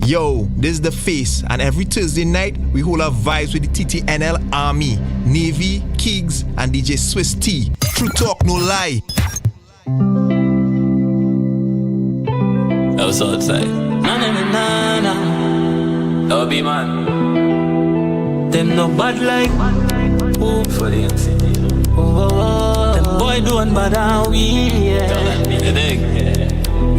Yo, this is The Face, and every Thursday night, we hold our vibes with the TTNL Army, Navy, Kiegs, and DJ Swiss T. True talk, no lie. I was outside. Oh, be man. Them no bad like who For the MC. them boy doing bad and we yeah. You dig?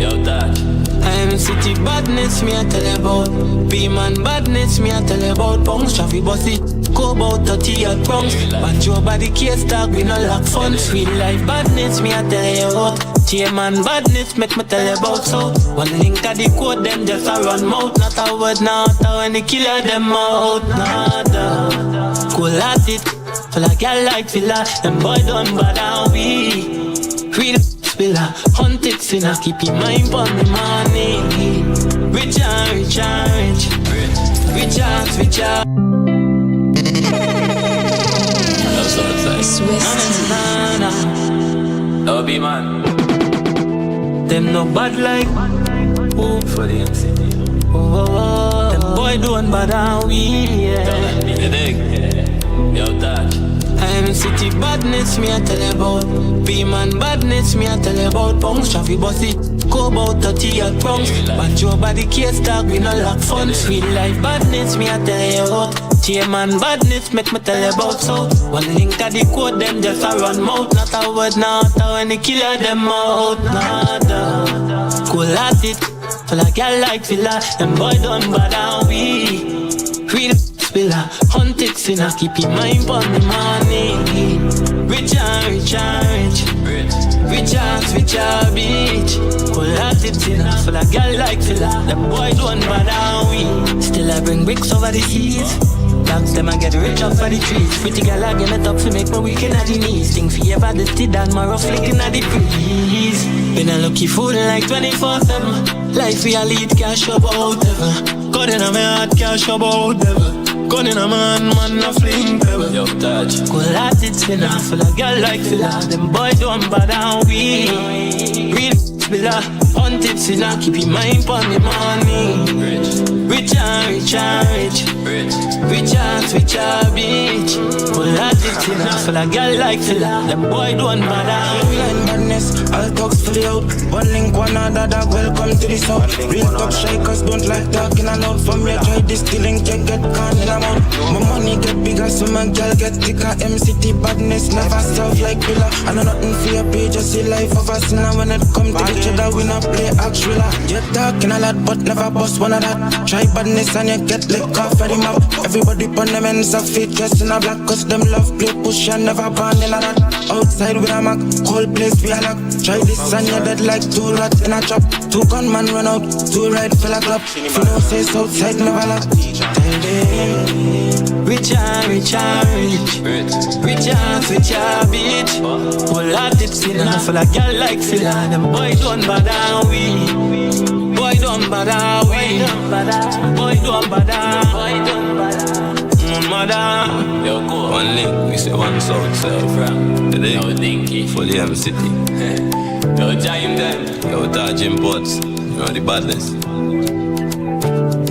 Yo, touch. I'm city badness me I tell you about. B-man badness me I tell you about. Bounce traffic bus it go about 30 at Bronx. But your body case tag we no lack fun. Sweet life badness me I tell you about. T-man badness make me tell you about. So one link at the code them just a run mouth. Not a word not a when the killer them out. Nada cool at it. Feel like I like filler. Them boy done bad and we real spiller. Hunted sinner keep your mind on the money. Rich and rich and rich. Rich and rich and I was outside. Oh, be man. them no bad like who For the MC. them boy doing bad and we yeah. You dig? Yo, touch. I'm city badness me I tell you about. B-man badness me I tell you about. Bounce traffic bus it go about 30 at Bronx. But your body case tag we no lack fun. Sweet life badness me I tell you about. T-man badness make me tell you about. So one link at the code them just a run mouth. Not a word not a when the killer them out. Nada cool at it. Feel like I like filler. Them boy done bad and we real spiller. Hunted sinner keep your mind on the money. Rich and rich and rich. Rich and rich and bitch. Cool at it sinner. Feel like I like filler. Them boy done bad and we still I bring bricks over the seas. Dogs them and get rich off of the trees. Pretty girl I get it up to make my weekend at the knees. Think for ever the steed and my rough licking at the breeze. Been a lucky fool like 24/7. Life we a lead can't show about ever. God in a my heart can't show about ever. Gun in a man a fling pebble. Yo, touch. Cool at it sinner. Full of girl like filler. Them boy done bad and we real spiller. Hunted sinner. Keep your mind on the money. Rich and rich and rich. Rich and rich and bitch. Cool at it sinner. Full of girl like filler. Them boy done bad and we madness, all talks fully out. One link, one other dog, welcome to the south. Real talk shakers don't like talking aloud. From here, try distilling, can get caught in a mouth. My money get bigger, so my girl get thicker. MCT badness, never self like pillar. I know nothing for your pay, just see life of us. Now when it come to each other, we not play actual. You talking a lot, but never bust one of that. Try badness and you get lick off of the map. Everybody pon them ends of feet, dressed in a black. Cause them love play push and never born in a that. Outside with a Mac, cold place we a lock. Try this and you're dead like two rats in a trap. Two gunman run out, two ride fill a club. If you don't say outside never lock. Tell them rich and rich and rich. Rich and rich and bitch. Whole lot it sinner. Full of girl like filler. Them boy done bad and we. Boy done bad and we. Boy done bad and boy done bad. Mother. Yo, go. One link, we say one south self. Today, Yo, dinky. for the MC. Yo, Jim them. Yo, touch him pots. You know the badness.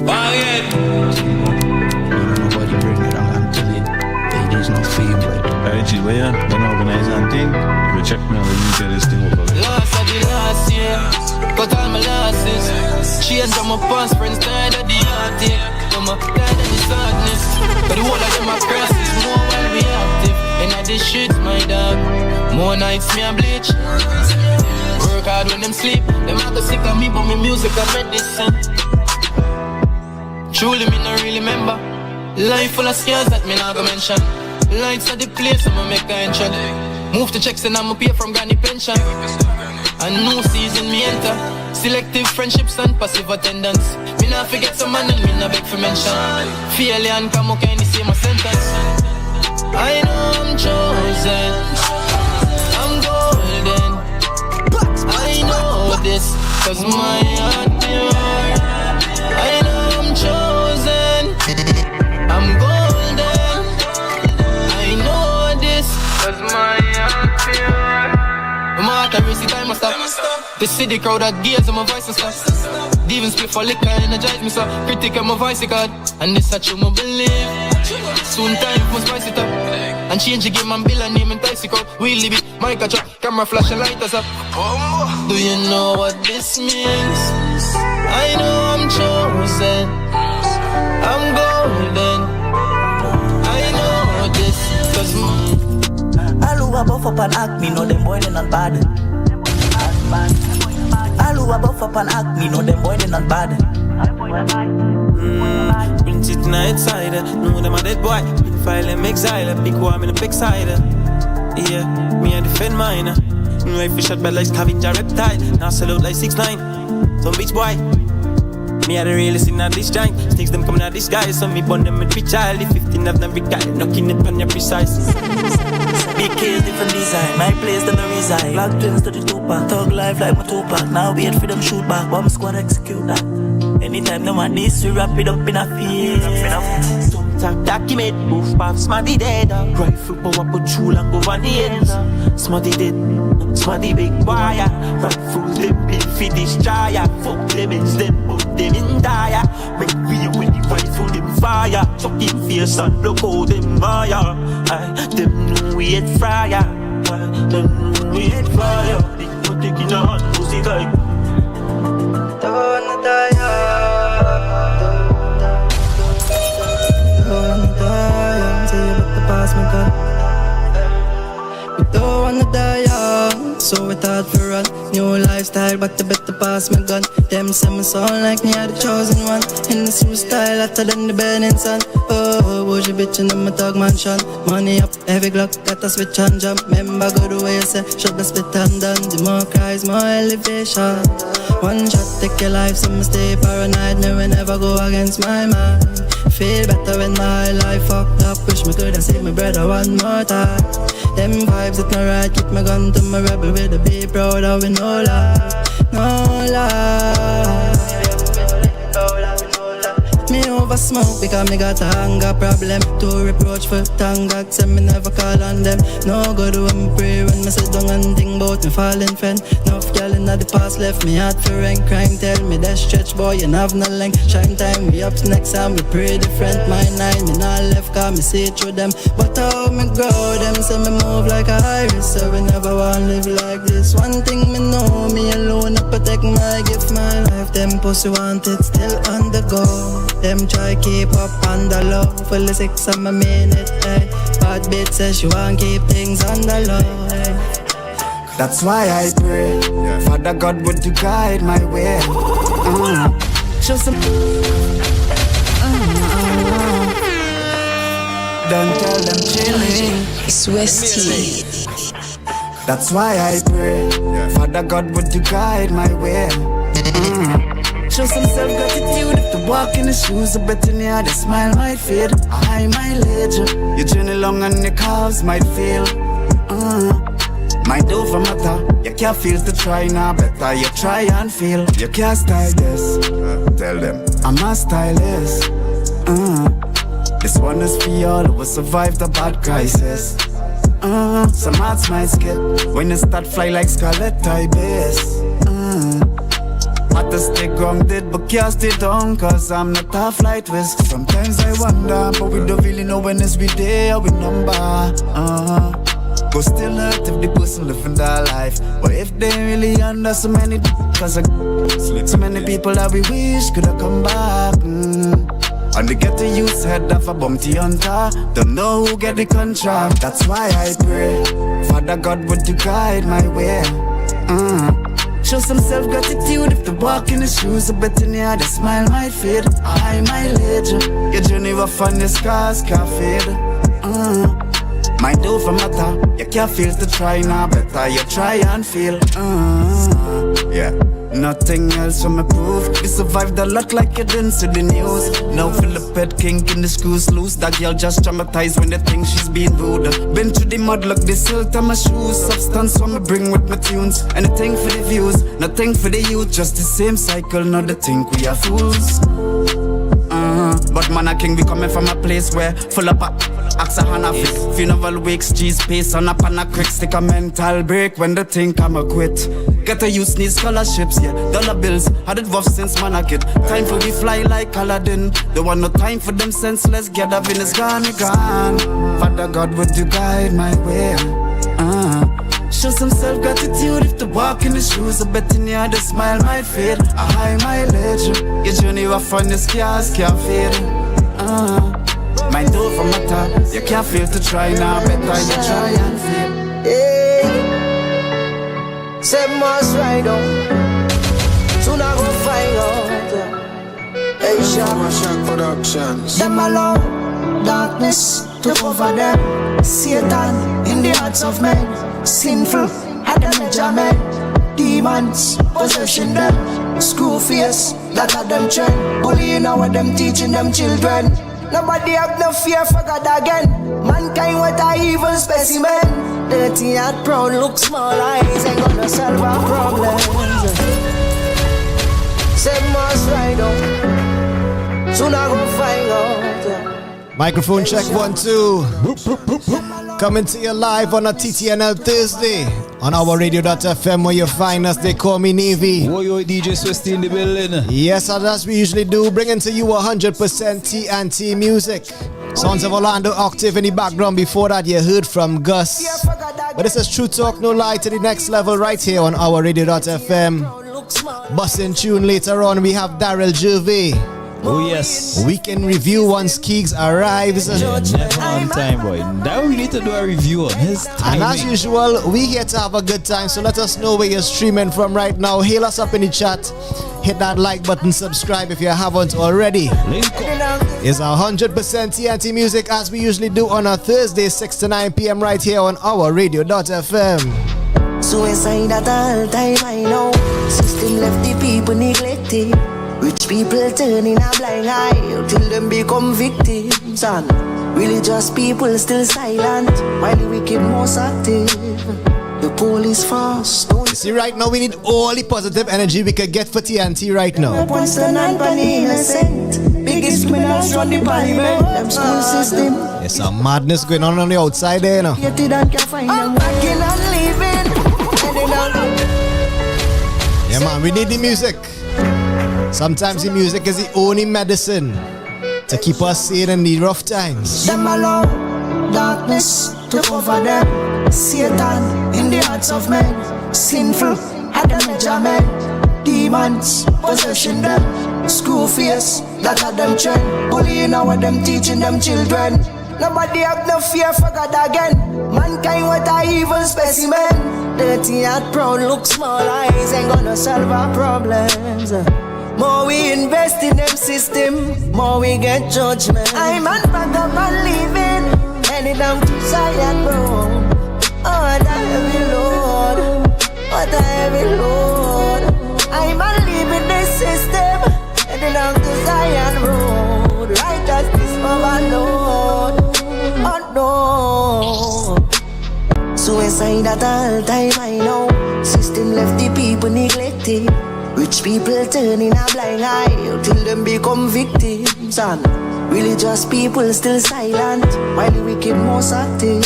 Bargain. Nobody bring it on until it there's no favorite. Alright, G, where you don't organize anything? You go check me out and you get this thing over. Lost of the last year. Got all my losses. Change on my past friends, tired of the heartache. I'm tired of the sadness. But the whole of them are crosses. More while we active. And at the streets, my dog. More nights me a bleach. Work hard when them sleep. Them a go sick of me, but me music a medicine. Truly me no really remember. Life full of scars that me not go mention. Lights at the place, I'ma make a entrance. Move to checks and I'ma pay from granny pension. A new season me enter. Selective friendships and passive attendance. Me not forget some man and me not beg for mention. Failure and come okay in the same sentence. I know I'm chosen. I'm golden. I know this, cause my heart pure. I know I'm chosen. I'm golden. I know this, cause my heart pure. My heart I race the time I stop. The city crowd that gears on my voice and stuff. Even split for liquor energize me so critic and my voice God. And this a true my believe. Soon time must spice it up and change the game and bill and name and bicycle. We leave it, mic a truck, camera flash and light us up. Do you know what this means? I know I'm chosen, I'm golden. I know this, cause all who are buff up and act me know them boy they not bad. All who are buff up and act me know them boy they not bad. Bring it night side, know them a dead boy. Big file them exile, big warm in a big side. Yeah, me I defend mine. No if you shot bad like scavenger reptile. Now sell out like 6ix9ine. Some bitch boy. Me are the realest in this giant. Sticks them coming out this guy. So me bond them with big child. 15 of them big guy. Knocking it on your precise. Big case, different design. My place, them no reside. Black twins to the two-pack. Thug life like my two-pack. Now wait for them shoot back. Bomb squad execute that. Anytime no man this, we wrap it up in a face. Some document, move pop, smarty dead. Rifle power, put through and go on the ends. Smarty dead, smarty big wire. Rifle them big for destroyer. Fuck them ends, them put them in dire. Make we with the rifle them fire. Chuck in face and block out them fire. Them know we hit fryer. Them know we hit fire. They put taking on pussy like. Don't wanna die young. Don't wanna die young. Say you better pass me gun. We don't wanna die young, so we thought for run. New lifestyle, but you better pass me gun. Them say me sound like me are the chosen one. In the new style, hotter than the burning sun. Oh, bougie bitch in my dog mansion. Money up, every Glock got a switch and jump. Remember go the way you say, shut the spit and done. The more cries, more elevation. One shot take your life, so me stay paranoid. Me will never go against my mind. Feel better when my life fucked up. Wish me could have seen my brother one more time. Them vibes it not right, keep my gun to my rebel with a be proud of it, no lie, no lie. Me over smoke because me got a hunger problem. Too reproachful, thank God, say me never call on them. No good when me pray when me sit down and think about me falling friend. Enough girl in the past left me heart for rank. Crime tell me that stretch boy you have no length. Shine time we up next time we pray different. My nine me not left cause me see through them. But how me grow them say me move like a iris. So we never want live like this. One thing me know, me alone I protect my gift, my life. Them pussy want it still on the go. Them try keep up on the low. For the 6 of my minute, hey. Bad bitch says she want keep things on the low, hey. That's why I pray, Father God, would you guide my way? Show some. Don't tell them chilling. Swesty. That's why I pray, Father God, would you guide my way? Show some self-gratitude. If to walk in the shoes of Bethania, the smile might fade. A high mileage, your journey long and the calves might fail. Mind over matter, you can't feel to try now. Better you try and feel. You can't style this, tell them I'm a stylist. This one is for y'all who will survive the bad crisis. Some hearts might skip when you start fly like Scarlet Ibis. Had to stay grounded but can't stay down cause I'm not a flight risk. Sometimes I wonder but we don't really know when it's we day or we number. Go still hurt if the person living their life. But if they really under so many cause so many people that we wish could have come back. And they get the youth head off a bumpty hunter. Don't know who get the contract. That's why I pray, Father God, would you guide my way? Show some self-gratitude. If the walk in the shoes of Bethania, the smile might fade. A high mileage, your journey rough and the scars can't fade. Mind over matter, you can't feel to try now. Better you try and feel. Yeah. Nothing else from a proof. We survived a lot like you didn't see the news. Now feel the pet kink in the screws loose. That girl just traumatized when they think she's being rude. Been through the mud, look the silt on my shoes. Substance what me bring with my tunes. Anything for the views, nothing for the youth. Just the same cycle, now they think we are fools. But man a king, we coming from a place where full of Axe a hand a flick. Funeral wakes, G's pace on up on a quick. Stick a mental break when the thing come a quit. Get a youth need scholarships, yeah. Dollar bills, had it rough since man a kid. Time for we fly like Aladdin. They want no time for them senseless. Get up in it's gone. Father God, would you guide my way? Show some self-gratitude if to walk in the shoes. I bet in the smile might fade. A high mileage. Your journey rough on the scars can't fade. My door from my top. You can't fail to try now. Better you try and fail. Hey, 7 months right on. Soon I go find out. Hey, Shaq Productions. Them alone, darkness to cover them. Satan in the hearts of men. Sinful, had them measurement. Demons possession them. Screw face, that are them trend. Bullying how them teaching them children. Nobody have no fear for God again. Mankind what a evil specimen. Dirty and proud, look small eyes. Ain't gonna solve our problems. 7 months right on. Soon I go find out. Microphone check 1 2. Coming to you live on a TTNL Thursday on our radio.fm where you find us. They call me Navy. Yo, DJ Swisty in the building. Yes, as we usually do, bringing to you 100% TNT music. Sounds of Orlando Octave in the background. Before that, you heard from Gus. But this is True Talk, No Lie to the next level right here on our radio.fm. Bussin' tune later on, we have Darryl Gervais. Oh yes. Weekend review once Kiegs arrives. Never on time, boy. Now we need to do a review on his timing. And as usual, we here to have a good time. So let us know where you're streaming from right now. Hail us up in the chat. Hit that like button, subscribe if you haven't already. It's 100% TNT music as we usually do on a Thursday 6 to 9 p.m. right here on our radio.fm. Suicide at all time I know. System left the people neglected. Rich people turning a blind eye till them become victims. And religious people still silent while the wicked most active. The police fast. You see, right now we need all the positive energy we could get for TNT right now. Biggest criminals run the parliament. Them school system. There's some madness going on the outside there, you know. Yeah, man, we need the music. Sometimes the music is the only medicine to keep us sane in the rough times. Them alone, darkness to cover them. Satan in the hearts of men. Sinful, had a measurement. Demons possession them. Screw face, that are them trend. Bullying how them teaching them children. Nobody have no fear for God again. Mankind what a evil specimen. Dirty and proud, look small eyes. Ain't gonna solve our problems. More we invest in them system, more we get judgment. I'm on back up and leaving, heading down to Zion Road. Oh, what a heavy load, what a heavy load. I'm on leaving this system, heading down to Zion Road. Right as this overload, oh no. Suicide at all time I know. System left the people neglected. Rich people turning a blind eye till them become victims. And religious people still silent while the wicked most active.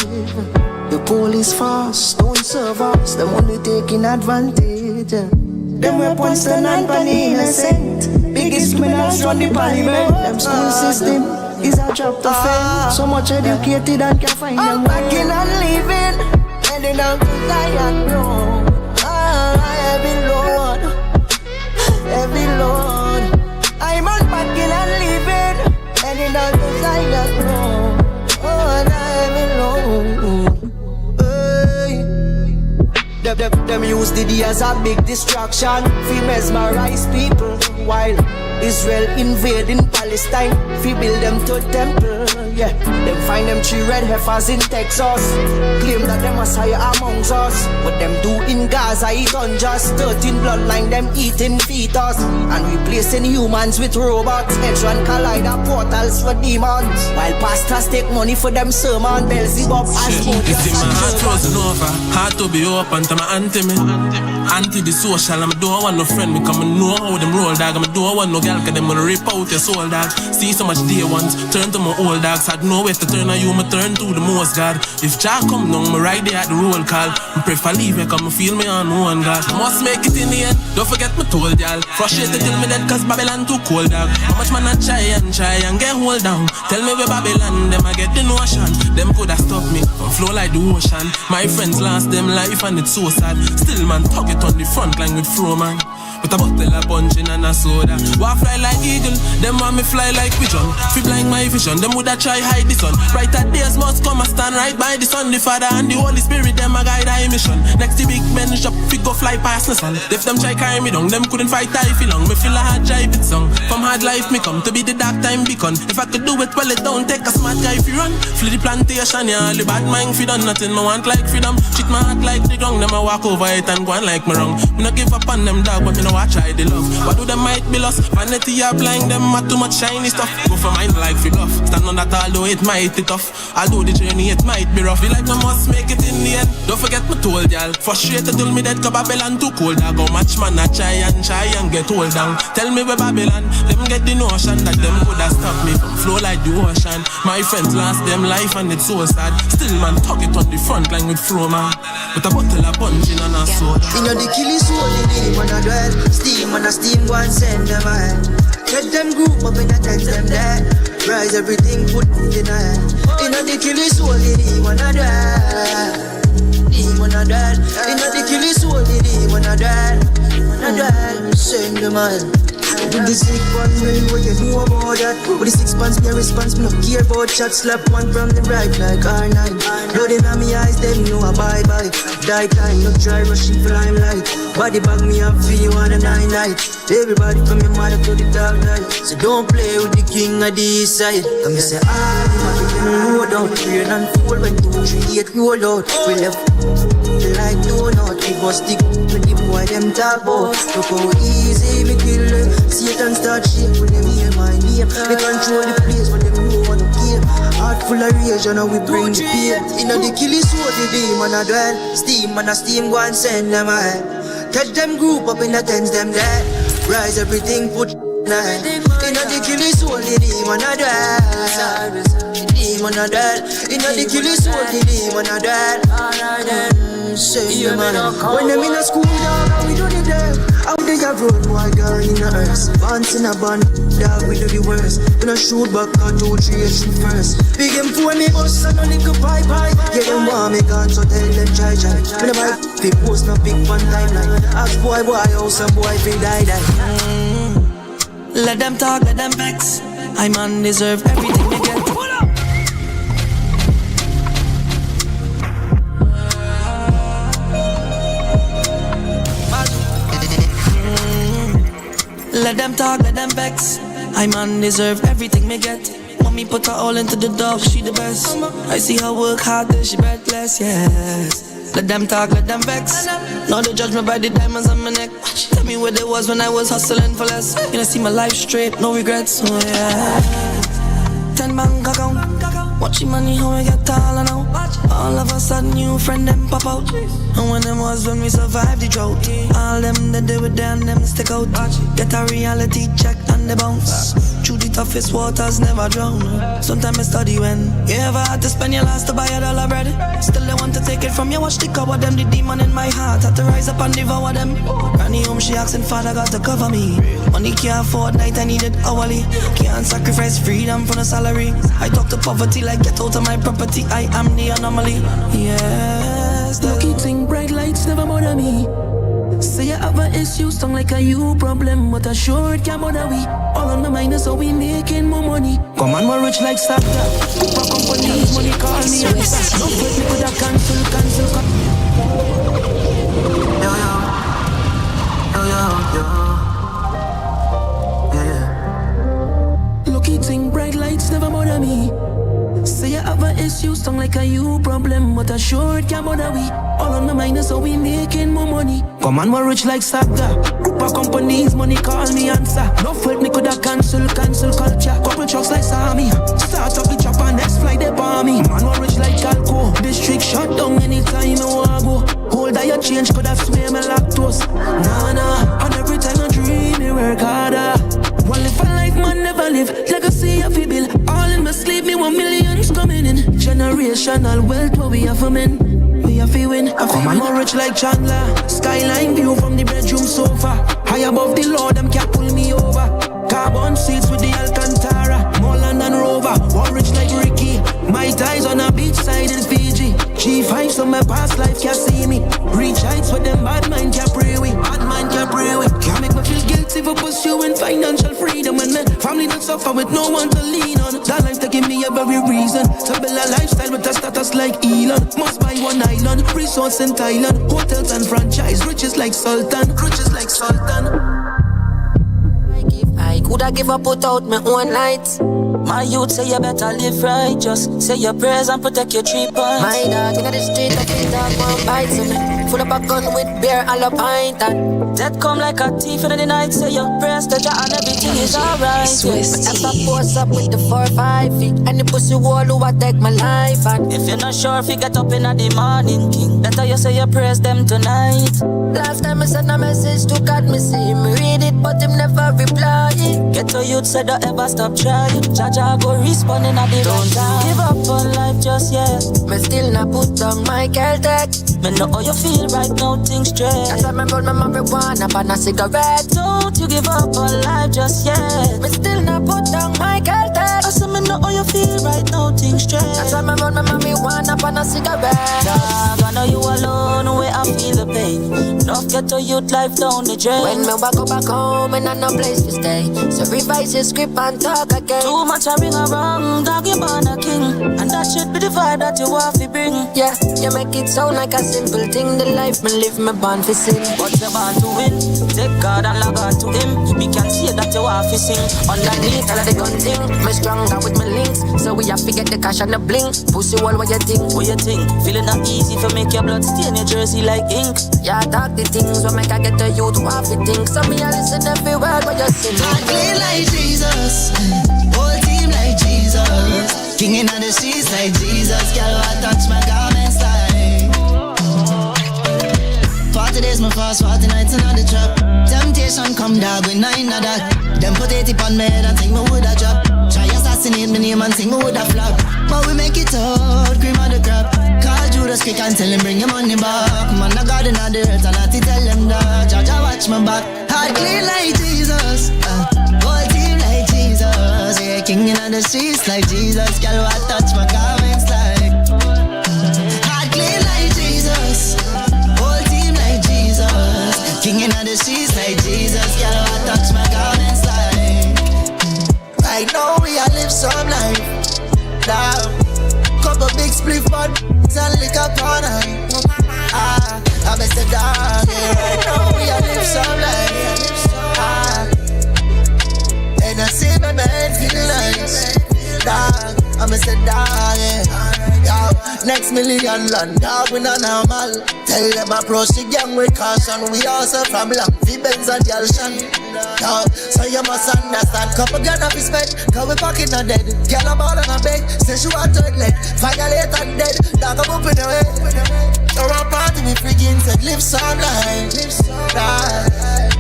The police fast, don't serve us, them only taking advantage. Them weapons turn on pan innocent. Biggest criminals run the parliament. Them school system is a job to fend. So much educated and can find them. I'm packing and leaving, heading down to Zion Road. Heavy load, heavy load. I'm unpacking and leaving, heading down to Zion Road. Oh, heavy load. Them use the day as a big distraction. Fi mesmerize people while Israel invading Palestine. Fi build them to temple. Yeah, them find them 3 red heifers in Texas. Claim that them Messiah amongst us. What them do in Gaza it unjust. 13 bloodline them eating fetus. And replacing humans with robots. Hedron collider portals for demons. While pastors take money for them sermon. Beelzebub as you see my heart frozen over. Hard to be open to my anti me. Anti the social, I don't want no friend. Because I know how them roll dog. I don't want no girl girl, cause them gonna rip out your soul, dog. See so much day ones, turn to my old dogs. Had nowhere to turn on you, me turn to the most, God. If Jah come down, me right there at the roll call. Me prefer leave me, cause me feel me on one, God. Must make it in the end, don't forget me told y'all. Frustrated till me dead, cause Babylon too cold, dog. How much man I try and get hold down. Tell me where Babylon, them I get the notion. Them coulda stopped me from flow like the ocean. My friends lost them life and it's so sad. Still man, talk it on the front line with Fro man. With a bottle of punching and a soda. Wa fly like eagle, them want me fly like pigeon. Fi blind my vision, them woulda try hide the sun. Brighter days must come and stand right by the sun. The Father and the Holy Spirit, them a guide our mission. Next the big men shop, fi go fly past the sun. If them try carry me down, them couldn't fight I feel long. Me feel a hard drive it song. From hard life me come to be the dark time beacon. If I could do it well, it don't take a smart guy fi run. Flee the plantation, yeah, all the bad mind fi done. Nothing me want like freedom. Treat my heart like the ground, them a walk over it and go on like me wrong. Me no give up on them dog, but me no watch try the love. What do them might be lost? Vanity are blind, them are too much shiny stuff. Go for mine like free bluff. Stand on that although it might be tough. Although the journey it might be rough. Feel like I must make it in the end. Don't forget me told y'all. Frustrated till me dead cause Babylon too cold. I go match man I try and get hold down. Tell me where Babylon, them get the notion that them coulda stop me from flow like the ocean. My friends lost them life and it's so sad. Still man talk it on the front line with Fro man. With a bottle of punching and a soda. You know the killing soul in the man a dwell. Steam and a steam go and send them ahead. Get them group up in a tent them there. Rise everything put in a hand. You know the killing soul in the man a dwell. The man a dwell. You know the killing soul in the man a dwell. Man a dwell. Send them ahead. With the 6 pounds, really what you know about that. With the 6 pounds, me a response, me no care about chat. Slap one from the right like R9. Blood in my eyes, them know a bye-bye. Die time, no try rushing for limelight. Body bag me up for you on a 9 night. Everybody from your mother to the dark night. So don't play with the king of the east side. Come me say, road out. Rain and fall when 2, 3, 8 roll out. We left like donut. We go stick with the boy them talk about. Look how easy we kill them. Satan start shake when them hear my name. They control the place when them know what to kill. Heart full of rage and now we bring the pain. Inna the killing soul the demon a dwell. Steam and a steam go and send them ahead. Catch them group up in the tents them there. Rise everything put night. Inna the killing soul the demon a dwell. Demon a dwell. Inna the killing soul the demon a dwell. Send them ahead. When them in a school dog we do the damn. Out there have road boy gone in the earth. Pants in a band, dog we do the worst. We no shoot back or 2, 3 shoot first. Big him for me bus and no little pie. Yeah them want me gone so tell them try. Me no buy big post no big fun timeline. Ask boy house and boy feel die. Let them talk, let them vex. I man deserve everything they get. Let them talk, let them vex. I man deserve everything me get. Mommy put her all into the dog, she the best. I see her work hard till she breathless, yes. Let them talk, let them vex. Now they judge me by the diamonds on my neck. Tell me where they was when I was hustling for less. You know see my life straight, no regrets, oh yeah. 10 bank account. Watching money how I get taller now. All of a sudden new friend them pop out. And when them was when we survived the drought. All them that they were there and them stick out. Get a reality check and they bounce. Through the toughest waters never drown. Sometimes I study when you ever had to spend your last to buy $1 bread. Still they want to take it from you, watch the cover them. The demon in my heart had to rise up and devour them. Granny home she asking father God to cover me. Money can't afford night, I need it hourly. Can't sacrifice freedom for the salary. I talk to poverty like get out of my property, I am the anomaly. Yes, lucky thing, bright lights never bother me. Say you have an issue, sound like a you problem, but I sure it can't bother we. All on my mind is how we making more money. Come on, we're rich like Santa. For companies, money call me. Don't wait, me could have cancel. Yeah. Lucky thing, bright lights never bother me. Say you have an issue, sound like a you problem, but I sure it can't bother we. All on my mind is how we making more money. Come on, we're rich like Santa. Group of companies, money call me answer. No fault, me coulda cancel culture. Couple trucks like Sammy. Start up the chopper, next flight they bomb me. Man, we're rich like Calco. District shut down anytime I wanna go. Hold that your change, coulda swear me lactose. Nah, and every time I dream, me work harder. One live. Legacy of a bill. All in my sleep, me 1 millions coming in. Generational wealth, what we have for men. We have to win. I'm more rich like Chandler. Skyline view from the bedroom sofa. High above the Lord, them can't pull me over. Carbon seats with the Alcantara. More land and Rover. More rich like Ricky. My ties on a beach side in Fiji. G5, so my past life can't see me. Reach heights where them bad mind can't pray with. Bad mind can't pray with. Can't make me feel guilty for pursuing financial freedom. And my family don't suffer with no one to lean on. That life to give me every reason to build a lifestyle with a status like Elon. Must buy one island, resorts in Thailand. Hotels and franchise, riches like Sultan. Riches like Sultan. I coulda give up, put out my own lights. My youth say you better live right. Just say your prayers and protect your 3 points. My dog in the street, I feel dog won't bite. So me full up a gun with beer and a pint. And death come like a thief in the night. Say your prayers to God and everything is alright. But if I post up with the 4-5 feet and the pussy wall who I take my life. And if you're not sure if you get up in the morning, king, better you say your prayers them tonight. Last time I sent a message to God, me see him read it, but him never reply. Get to youth, said don't ever stop trying. Jaja go responding at the don't give up on life just yet. Me still not put down my Celtic. Me know how you feel right now, things straight. That's why me roll my marijuana and a cigarette. Don't you give up on life just yet. Me still not put down my Celtic. I said me know how you feel right now, things straight. That's why me roll my marijuana and a cigarette. Dog, I know you alone, where I feel the pain. Don't get to youth life down the drain. When me walk back home and I no place to stay, so revise your script and talk again. Too much I ring around, dog you born a king, and that should be the vibe that you want to bring. Yeah, you make it sound like a simple thing. The life me live, me born for sin. But you born to win, take God and log on to him. We can see that you want to sing. Underneath all of the gun thing, me stronger with my links, so we have to get the cash and the bling. Pussy all what you think, what you think. Feeling not easy for make your blood stain your jersey like ink. Yeah, talk the things what make I get the youth want to think. So me I listen every word what you sing. I clean like Jesus, whole team like Jesus, king in the streets like Jesus. Girl, I touch my garments like 40 days my fast, 40 nights in the trap. Temptation come dog with 9 of that. Them put 80 on me head and think me woulda drop. Try assassinate me name and think me woulda flop. But we make it out, cream of the crop. Call Judas quick and tell him bring your money back. Man, I got in the earth and I tell him that Jaja watch my back. Hard clean like Jesus, whole team like Jesus. Yeah, king in the streets like Jesus. Girl, I touch my garments like hard clean like Jesus, whole team like Jesus. King in the streets like Jesus. Girl, I touch my garments like. Right now we a live some life. Now, couple big spliff bud and liquor corner. I'm a dog, yeah. Right now we a live some life. And I see my man feel nice. Dog, I'm a dog, yeah. Yo, next million land, dog, we not normal. Tell them approach the gang with caution. We also from long, the Benz and Yalshan. Yo, so you must understand. Couple gun up his bed, cause we pocket not dead. Girl I'm all on a bed, say she want to leg. Violate and dead, dog I'm up in the way. So I party with freaking said live some life.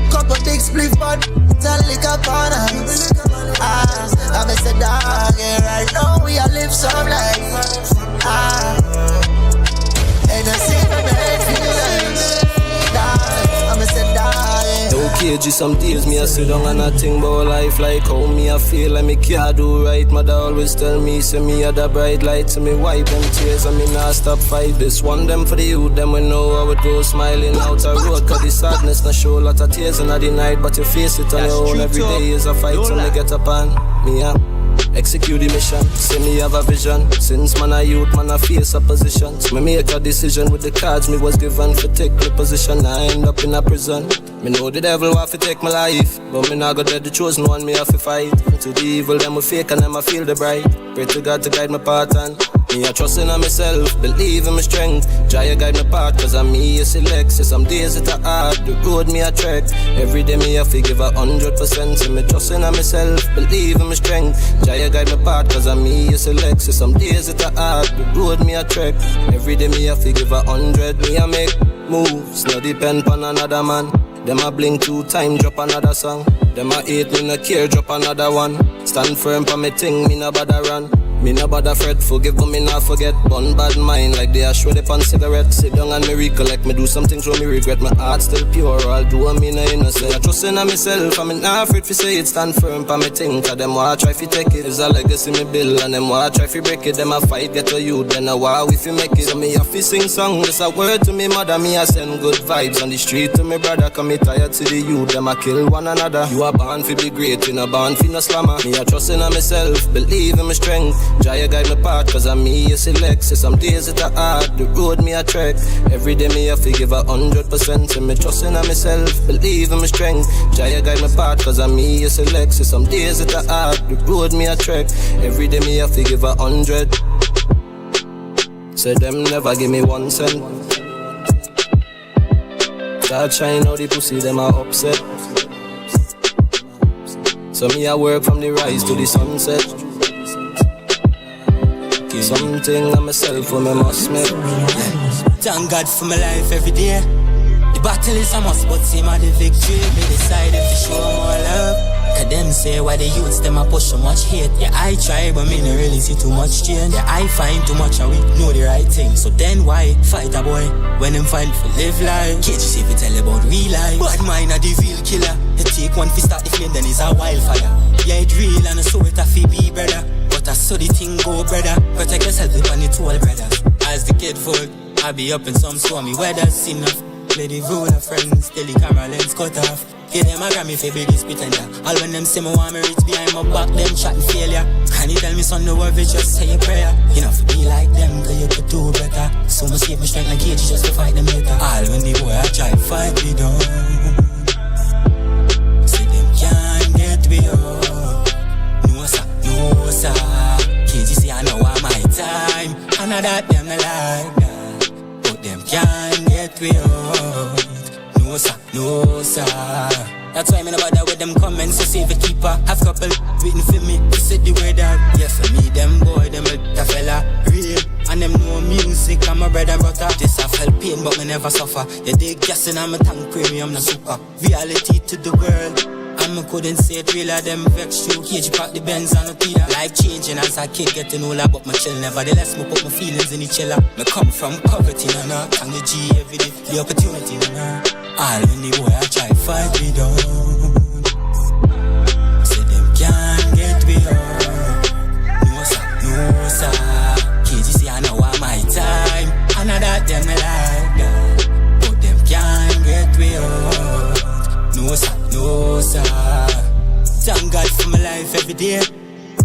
Couple big spliff bud, tell liquor corners. I'm a dog, yeah. Right now we a live some life. And I see my man feel nice. I'm a dog, yeah. Okay, some days me I sit down and I think about life, like how me I feel like me can't do right. Mother always tell me, say me are the bright light, so me wipe them tears and me not stop fight. This one them for the youth, them we know how it goes, smiling out a road. Cause the sadness not show a lot of tears in the night, but you face it on your own. Every day is a fight, so me get up and me up. Execute the mission, say me have a vision. Since man a youth, man a face opposition. So me make a decision with the cards me was given. For take the position, I end up in a prison. Me know the devil want to take my life, but me not go dead the chosen one, me have to fight. To the evil, them we fake and them I feel the bright. Pray to God to guide my path and me I trust in myself, believe in my strength. Try to guide my path, cause I'm me a select. Say some days it's a hard, the road me a trek. Every day me have to give 100%. So me trust in myself, believe in my strength. Try to guide my path, cause I'm me a select. Say some days it's a hard, the road me a trek. Every day me have to give 100. Me a make moves, no depend on another man. Them a blink 2 times, drop another song. Them a hate me no care, drop another one. Stand firm for me ting, me no bother run. Me no bother fret, forgive but me not forget. Bun bad mind like they a show up on cigarette. Sit down and me recollect, me do something so me regret. My heart still pure, I'll do a me no innocent. I trust in myself, I'm not afraid to say it. Stand firm for me ting, cause them want try fi take it. It's a legacy me build and them want try fi break it. Them a fight, get to you, then a war we fi make it. So me a fi sing song, this a word to me mother. Me a send good vibes on the street to me brother. Cause me tired to the youth, them a kill one another. You a born fi be great, you no born fi no slammer. Me a trust in myself, believe in my strength. Jaya guide my path, cause I'm me you select. So some days it a hard, the road me a trek. Every day me a fi give 100%. So me trust in myself, believe in my strength. Jaya guide my path, cause I'm me you select. So some days it a hard, the road me a trek. Every day me a fi give 100. Say them never give me 1 cent. Start shine out the pussy, them a upset. So me a work from the rise to the sunset. Something on myself when I must make. Thank God for my life every day. The battle is a must, but same as the victory. Me decided to show more love. Cause them say why the youths them a push so much hate. Yeah, I try but me no really see too much change. Yeah, I find too much and we know the right thing. So then why fight a boy when them find for live life? Can't you see if you tell about real life? Bad mind a the real killer. You take one fi start the flame then it's a wildfire. Yeah, it real and so it a fi be brother. But I saw the thing go brother. Protect yourself upon the 12 brothers. As the kid food, I be up in some stormy weather. Enough, play the role of friends till the camera lens cut off. Give them a Grammy for be this pretender. All when them say me want me reach behind my back, them chatting failure. Can you tell me son the word, just say a prayer? You know to be like them, cause you could do better. So much save my strength like Kiegs just to fight them later. All when the boy I try fight me down. See them can't get me up. No sir, no sir. Kiegs say I know I'm my time. I know that them not like that. But them can't get me up. No sir, no sir. That's why I'm in about that with them comments. So save a keeper. Have couple waiting for me to set the word out. Yeah, for me, them boy, them a fella real. And them know music, I'm a bread and butter. This I felt pain, but me never suffer. Yeah, they guessing I'm a tank premium, not super. Reality to the world. I couldn't say it real, them vex you. Cage pack the Benz and the Peter. Life changing as a kid getting older, but my chill nevertheless. Me put my feelings in the chiller. Me come from poverty, nah. And the G every day, the opportunity, nah. All when the boy I try fight me down. Say them can't get me up. No sir, no sir. Cage say I know I'm my time. I know that them like that. But them can't get me up. No sir, no sir. Thank God for my life every day.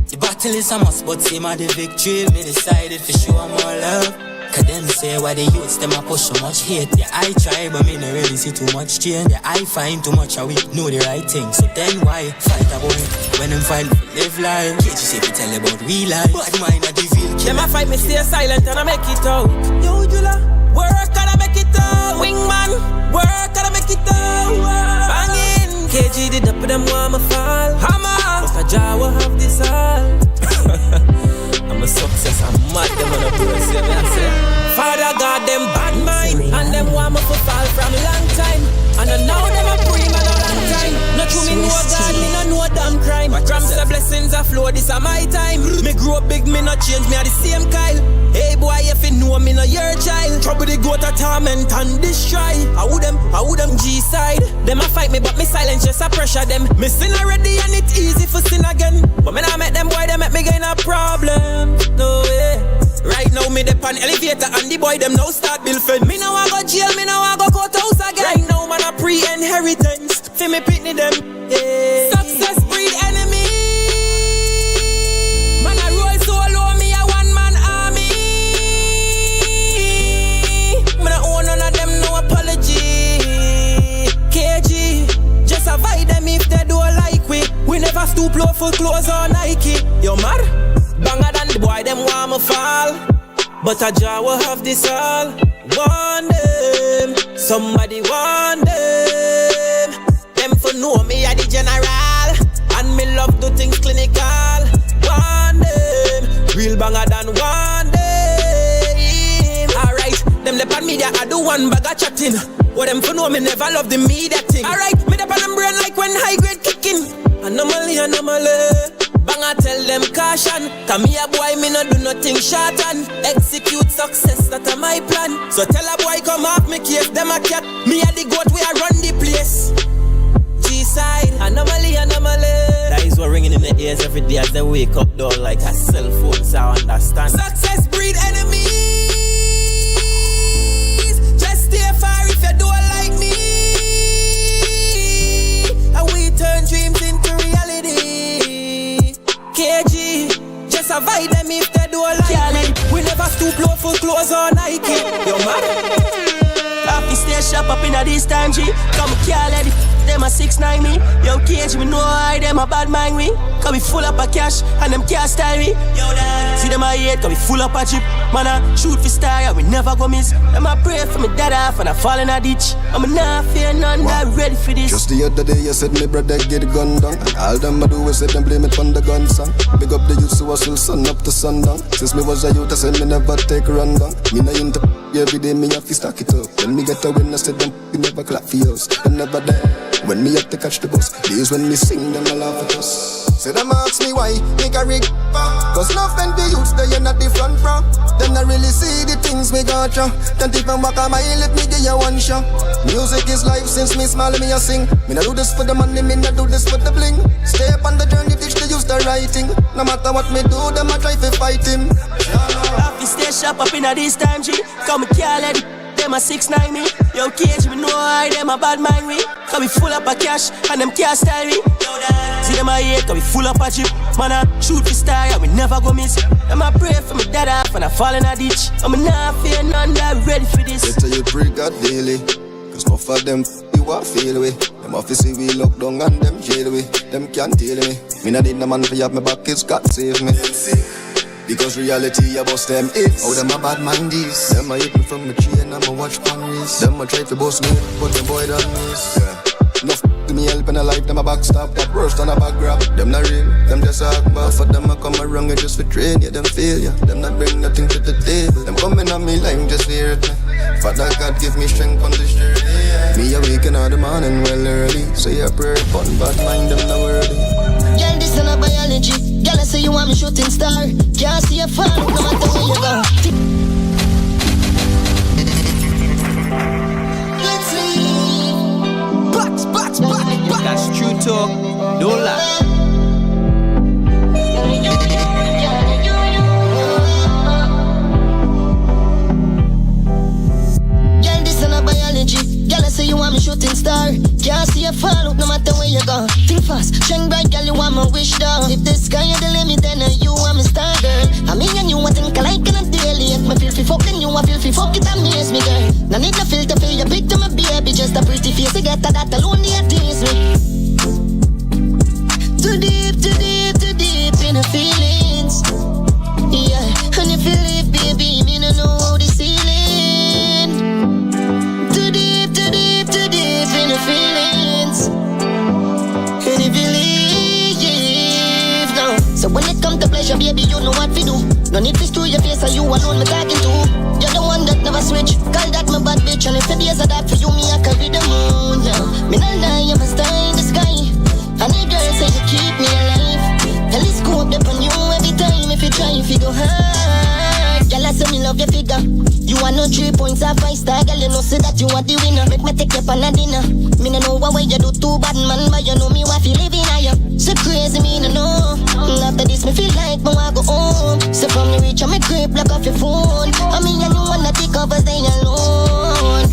The battle is a must, but same as the victory. Me decided to show more love. Cause them say why the youths them a push so much hate. Yeah, I try but me no really see too much change. Yeah, I find too much and we know the right thing. So then why fight a boy when them find to live life? Can't you say we tell about real life? Bad mind a the real killer. Them a fight me stay silent and I make it out. Yo Jula, work and I make it out. Wingman, work and I make it out. Banging, KG did up with them want me fall. Hammer, but a jaw will have this all. I'm a success, I'm mad, them on a press, yeah, me I say. Father God, them bad mind, and them want me to fall from a long time. And I know them a bring a long time. Not true, me know God, me no know damn crime. From the blessings I flow, this a my time. Me grow up big, me not change, me a the same Kyle. Hey boy, if you know me no your child. Trouble the go to torment and destroy. I would them G-side. Them a fight me, but me silence just a pressure them. Me sin already and it's easy for sin again. But me not make them boy, they make me gain a problem. No way. Right now me dep on elevator and the boy them now start build fence. Me now I go jail, me now I go courthouse again. Right now man a pre-inheritance. Fi me pitney them. Yeah. Success breed enemy. Man a roll solo, me a one man army. Me no own none of them, no apology. KG, just avoid them if they don't like we. We never stoop low for clothes or Nike. Yo mad? Banger than the boy, them want me fall. But a jaw will have this all. Want them, somebody want them. Them for know me a the general. And me love do things clinical. Want them, real banger than want them. Alright, them dep on media, I do one bag of chatting. What them for know me never love the media thing. Alright, me dep on them brain like when high grade kicking. Anomaly. Bang I tell them caution. Come here boy, me no do nothing short and execute success, that a my plan. So tell a boy come off me case, them a cat. Me a the goat, we a run the place. G-side, anomaly. That is what ringing in the ears every day as they wake up though, like a cell phone, so I understand. Success breed enemies. Just stay far if you don't like me. And we turn dreams into reality. KG, just avoid them if they don't like me. We never stoop low for clothes or Nike. Yo man, happy stay shop up in a this time G. Come can't let it. Them a 6'9" me. Yo Kiegs, me know I them a bad mind me. Cause we full up of cash and them can't style me. Yo dad, see them a hate cause we full up of chip. Man I shoot for star and we never go miss. Them a pray for me dead off and I fall in a ditch. I'm not fear none, not ready for this. Just the other day you said me brother get the gun down. And all them a do is say them blame it on the gun song. Big up the youth who hustle sun up to sundown. Since me was a youth I said me never take run down. Me no into every day me have to stack it up. When me get a win I said them you never clap for yours. Them never there. When me have to catch the bus, days when me sing, them a laugh at us. Say them ask me why, make a rig. Cause nothing the youths they in a different from. Them not really see the things we got ya. Can't even walk a mile if me give you one shot. Music is life since me small me a sing. Me not do this for the money, me not do this for the bling. Stay up on the journey, teach the youths the writing. No matter what me do, them a try to fight him. Happy stay sharp up in a this time G. Come can't let it. Them a 6'9" me. Yo Kiegs, me know I them a bad mind me. Cause we full up of cash and them can't style me. See them a hate cause we full up of chip. Man I shoot for star and we never go miss. Them a pray for me dead off and I fall in a ditch. I'm not fear none, not ready for this. Better you pray God daily. Cause enough of them you a feel with. Them officer we lock down and them jail with. Them can't tell me. Me not need no man for have my back, it's God save me. Because reality I bust them hits. Oh, them a bad mind these. Them a hit me from my tree and I'm a watch panries. Them a try to bust me, but the boy don't miss. Yeah. Enough to me help in a life, them a backstab. That worse than a back grab. Them not real, them just talk about. For them a come around and just for train, yeah, them fail, yeah. Them not bring nothing to the table. Them coming on me like just hear it. Father God give me strength on this journey. Me awaken all the morning well early. Say a prayer upon bad mind, them not worthy. Girl, this is not biology. Girl, I say you want me shooting star. Can't see a fall, no matter where you go. Let's leave. Box. That's true talk, don't lie. Girl, this is not biology. Girl, I say you want me shooting star. Can't see a fall, no matter where you go. Think fast, shine bright, girl, you want my wish down. If the sky is the limit, then you want me star, girl. I mean, and you want think I like on a daily. If me feel fi fuck, then you want feel fi fuck, it amaze me, girl. No need no filter for your pick to my baby. Just a pretty face, I get that alone, they tease me. Too deep in the feelings. Yeah, and if you leave, baby, me no know how the ceiling. Too deep in the feelings. And if you leave now. So when it comes to pleasure, baby, you know what we do. No need to screw your face, or you alone me talking to. You're the one that never switch. Call that my bad bitch. And if the days are that for you, me I carry the moon. Yeah. Me not lie, I'm a star in the sky. And the girl say you keep me alive. Telescope up on you every time. If you try, if you go hard. Girl, I say me love your figure. You are no 3 points or 5 star. Girl, you know say that you are the winner. Make me take you for a dinner. Me no know what way you do too bad, man. But you know me what you living on you. So crazy, me no know. After this, me feel like me want go home. So from the reach, I'm a grip, block off your phone. I mean, you know wanna take over, stay alone.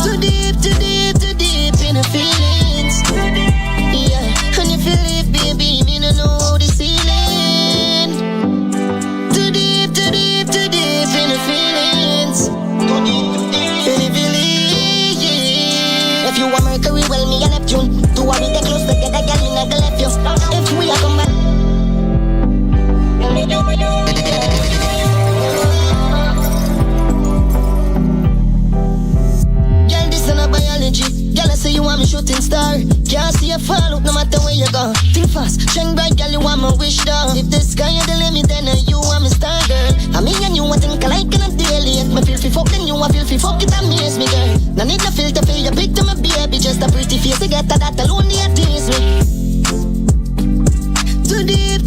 Too deep in the feelings. Yeah, and if you leave, baby, me no know the ceiling. Too deep in the feelings. And if you leave, if you want Mercury, well, me and Neptune. Do what we get close together, girl, me not gonna left you. If we are come back. Girl, this is not biology. Girl, I say you want me shooting star. Can't see a fall, no matter where you go. Think fast, shine bright, girl, you want my wish down. If the sky is the limit, then you want me star, girl. I mean, and you want think I like on a daily. If me feel fi fuck, then you want feel fi fuck, it amaze me, girl. No need no filter for your pick to my baby. Just a pretty face, I get later, that alone they tease me. Too deep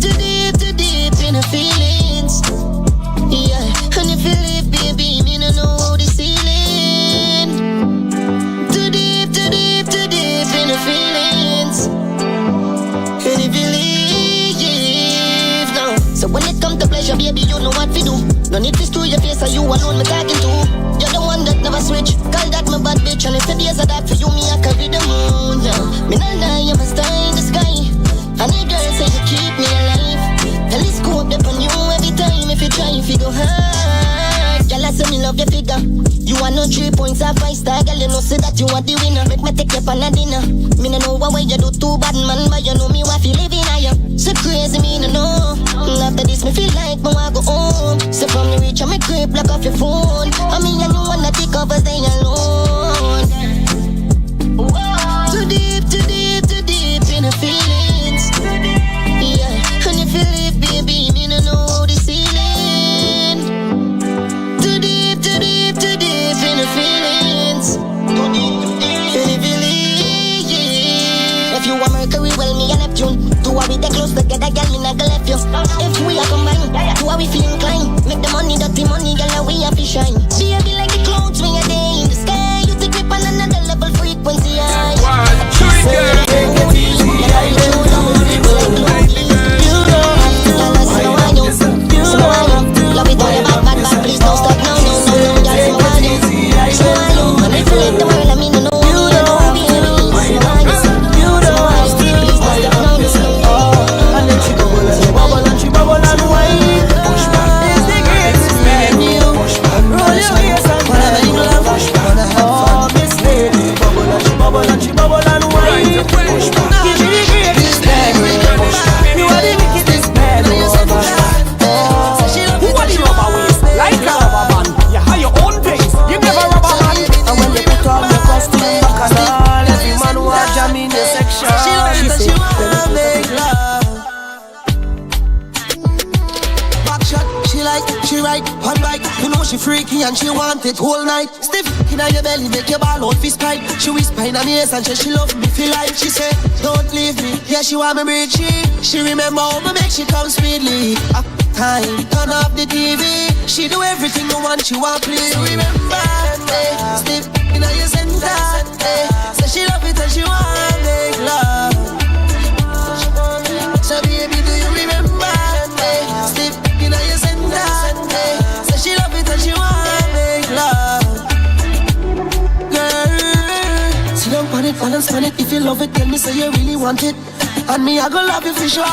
in the feelings. Yeah, and if you leave, baby, me no know how the ceiling. Too deep in the feelings. And if you leave, no. So when it comes to pleasure, baby, you know what to do. No need to screw your face, or you alone me talking to. You're the one that never switch. Call that my bad bitch, and if the days are that for you, me I carry the moon. Yeah, me nah lie, I'm a star in the sky. And the girl say you keep me alive. Telescope up on you every time if you try, if you go hard. Girl, I say me love your figure. You are no 3 points or 5 star. Girl, you know say that you are the winner. Make me take you for a dinner. Me no know what way you do too bad, man, but you know me what you living higher. So crazy, me no know. After this, me feel like me want go home. So from the reach, I me creep, block off your phone. I mean, you know wanna take over, stay alone. Too deep in the feelings. Yeah, and if you leave, baby, me no know the ceiling. Too deep in the feelings. And if you leave, if you want Mercury, well, me and Neptune. Two are we the close together, girl, me not gonna left you. If we are combined, two are we feel inclined. Make the money, dirty money, girl, we have to shine. Baby, like the clouds when you're there in the sky. You take grip on another level frequency. Please don't stop now, She freaky and she want it whole night. Stiff inna your belly, make your ball out fist pipe. She whisper inna me ears and she love me feel like. She say, don't leave me. Yeah, she want me breathe. She remember how me make she come sweetly. Up time, turn off the TV. She do everything the one she want, please. Remember, stiff inna your center. Say she love it and she want make love. So baby, do you remember? Stiff inna your center. Say she love it and she want make love. Girl, sit down on it, balance on it. If you love it, tell me say you really want it. And me I go love you for sure.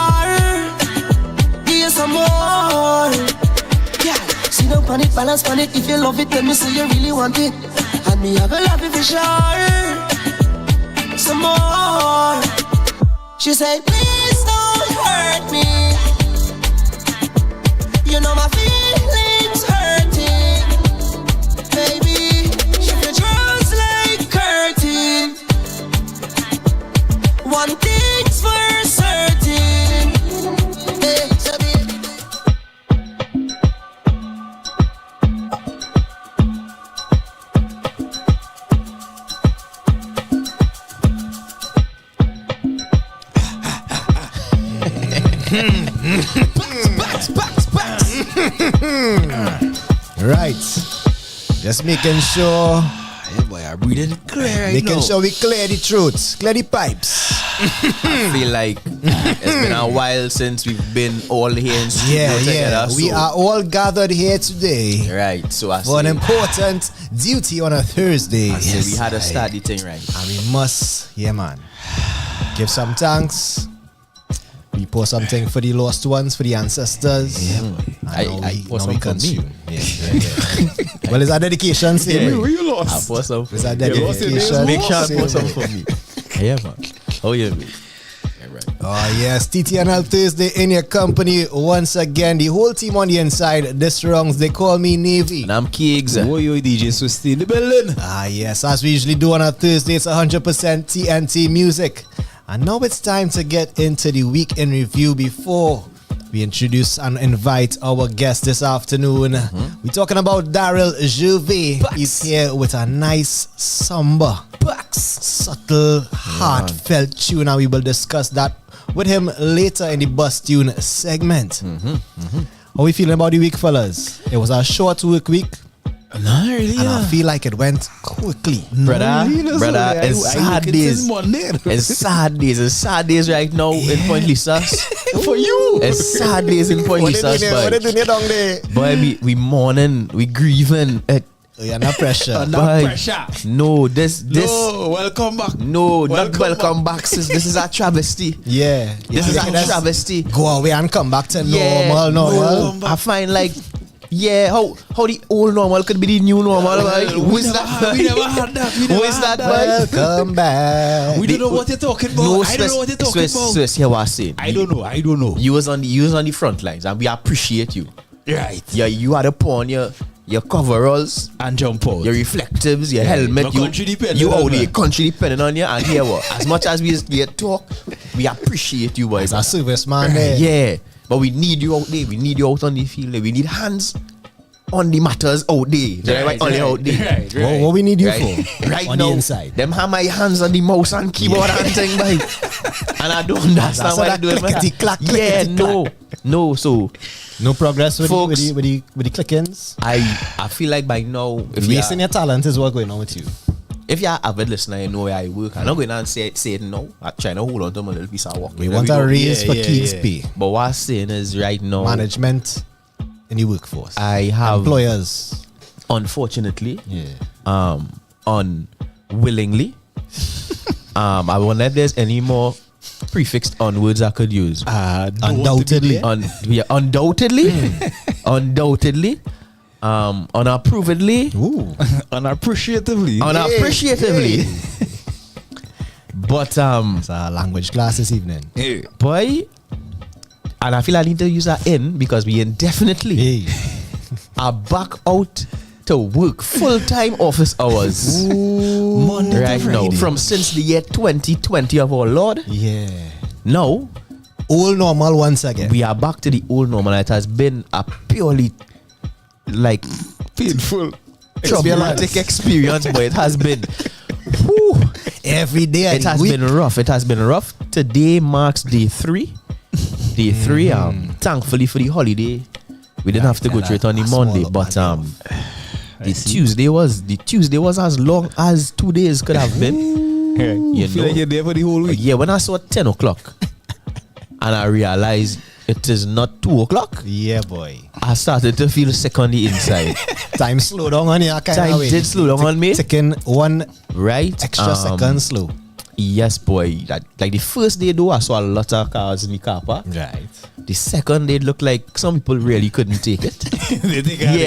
Give you some more. Yeah, sit down on it, balance on it. If you love it, tell me say you really want it. And me I go love you for sure. Some more. She say, please don't hurt me. You know my feelings hurting, baby. Shift your drawers like curtain. One thing's for certain. Hey, Right. Just making sure. Yeah, boy, I'm breathing clear right Making now. sure we clear the throats, clear the pipes. I feel like it's been a while since we've been all here in studio together. We are all gathered here today. Right, so I for an important duty on a Thursday. We had to start the thing right. And we must, man, give some thanks. We pour something for the lost ones, for the ancestors. Yeah, I pour some for me. Well, it's our dedication, say. Where you lost? I pour some for it's our dedication. Make sure I pour some for me. Yeah, man. Oh, yeah, man. Oh yes, TTNL Thursday in your company once again. The whole team on the inside. This rounds they call me Navy. And I'm Kiegs. O.U.R DJ Swiss in the building. Yes, as we usually do on a Thursday, it's 100% TNT music. And now it's time to get into the week in review before we introduce and invite our guest this afternoon. We're talking about Darryl Gervais. He's here with a nice somber Bucks. Subtle, heartfelt tune, and we will discuss that with him later in the Bus Tune segment. How we feeling about the week, fellas? It was a short work week. Not really. And I feel like it went quickly. Brother, it's sad days. It's sad days right now in Point Lisas. For you. It's sad days in Point Lisas, What they doing down there? boy, we mourning, we grieving. You're under pressure. Under Boy, pressure. No, this. No, welcome back. No, not welcome back. This is a travesty. Yeah. This is a travesty. Go away and come back to normal. I find like, how the old normal could be the new normal. Who is that? We never had that. Who is that, boy? Welcome back. We don't know what you're talking about. No, I don't know what you're talking about. Swiss, hear what I'm saying. I don't know. You was on the front lines, and we appreciate you. Right. Yeah, you had to put on your coveralls and jump out. Your reflectives, your helmet. Your country depending you on out there, that. country depending on you. And here what? As much as we talk, we appreciate you, boys. As a serviceman there. Yeah. But we need you out there. We need you out on the field. We need hands on the matters out there. Right. Out there. Right. What we need you for? Right on now, the inside. them have my hands on the mouse and keyboard and thing, boy. And I don't understand why they do it. No. So no progress with the click-ins. I feel like by now, if wasting your talent is what's going on with you. If you're an avid listener, you know where I work. I'm not going to say it now. I'm trying to hold on to my little piece of work. We want a raise for Kiegs pay. But what I'm saying is right now, management in the workforce. I have employers. Unfortunately, unwillingly. I wonder if there's any more prefixed on words I could use. Undoubtedly. Undoubtedly. Unapprovedly. Unappreciatively. But it's a language class this evening. Boy, and I feel I need to use that in because we indefinitely are back out to work full-time office hours. Monday right now. From since the year 2020 of our Lord. Yeah. Now, old normal once again. We are back to the old normal. It has been a purely like painful, traumatic experience, but it has been every day. It has been rough. Today marks day 3. Day 3. Thankfully for the holiday, we didn't have to go through it on the Monday, but the Tuesday was as long as 2 days could have been. You feel like you're there for the whole week. Yeah, when I saw 10 o'clock and I realized it is not 2 o'clock. Yeah, boy. I started to feel sick on the inside. Time slowed down on you. Time did slow down on me. Taking one extra second slow. Yes, boy. Like the first day though, I saw a lot of cars in the car park. Right. The second day, it looked like some people really couldn't take it.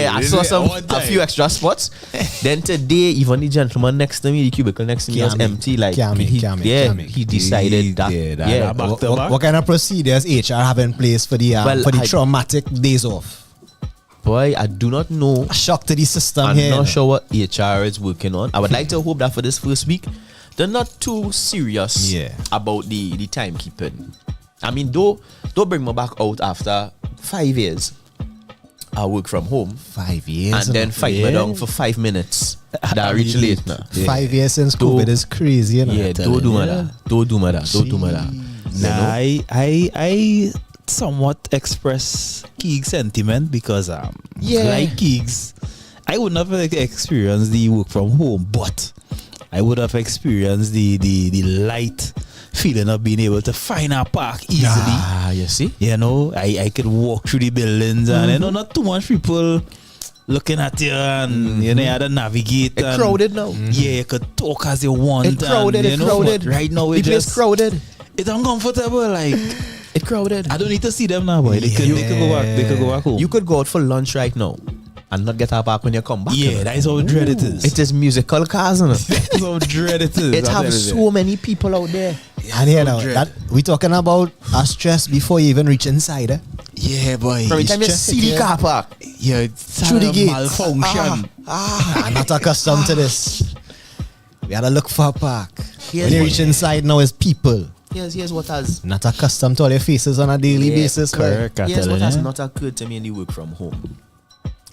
I saw a few extra spots. Then today, even the gentleman next to me, the cubicle next to me was empty. Like he decided that. What kind of procedures HR have in place for the traumatic days off? Boy, I do not know. A shock to the system. I'm not sure what HR is working on. I would like to hope that for this first week, they're not too serious about the timekeeping. I mean, don't bring me back out after 5 years. I work from home. 5 years. And then fight me down for 5 minutes. That reach late now. 5 years since COVID is crazy. You know, yeah, don't do that. Nah, I somewhat express Kiegs sentiment because like Kiegs, I would never experience the work from home, but I would have experienced the light feeling of being able to find a park easily. You see? You know, I could walk through the buildings and you know, not too much people looking at you and you know, you had to navigate. It's crowded now. Yeah, you could talk as you want. It's crowded, and, crowded. Right now it's just crowded. It's uncomfortable, like it's crowded. I don't need to see them now, boy. They could go back home. You could go out for lunch right now and not get her back when you come back. Yeah, that is how dread it is. It is musical cars, isn't it? That's how dread it is. It has so many people out there. And here now, we talking about a stress before you even reach inside. Yeah, boy. From the time you see the car park, through the gate. Malfunction. I'm not accustomed to this. We had to look for a park. When you reach inside now, is people. Here's what has not accustomed to all their faces on a daily basis. Correct. Here's what has not occurred to me in the work from home.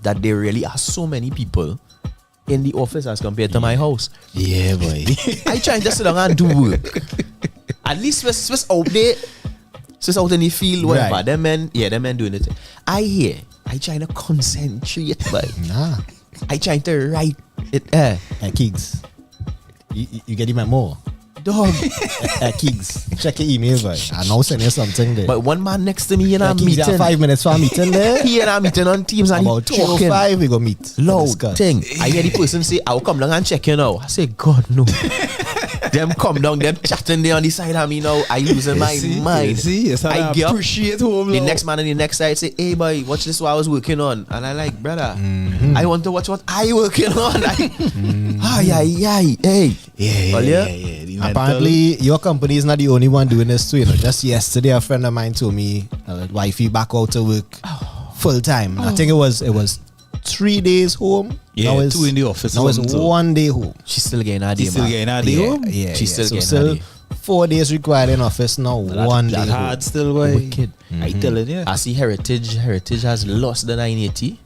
That there really are so many people in the office as compared to my house. Yeah, boy. I try and just sit down and do work. At least Swiss out there, Swiss out in the field, whatever. Right. Them men doing it. I trying to concentrate, but I trying to write it. And Kiegs, you get him more. Dog. Kiegs, check your email, boy. I know send you something there. But one man next to me in a Kiegs, meeting. 5 minutes for a meeting there. He and I meeting on Teams and about he talking. 3:05 we go meet. Loud thing. I hear the person say, I'll come down and check you now. I say, God, no. Them come down, them chatting there on the side of me now. I losing my mind. I get up. appreciate home. The next man on the next side say, hey boy, watch this what I was working on. And I like, brother, I want to watch what I working on. Hey. Yeah. Apparently, your company is not the only one doing this too. You know, just yesterday, a friend of mine told me, wifey back out to work full time. I think it was 3 days home. Yeah, now it's 2 in the office. Now it's 1 day home. She's still getting her day. She's still getting her day home. Yeah, She's still getting her day. 4 days required in office now. 1 day. That hard still, boy. Wicked. I telling you. I see Heritage has lost the 980.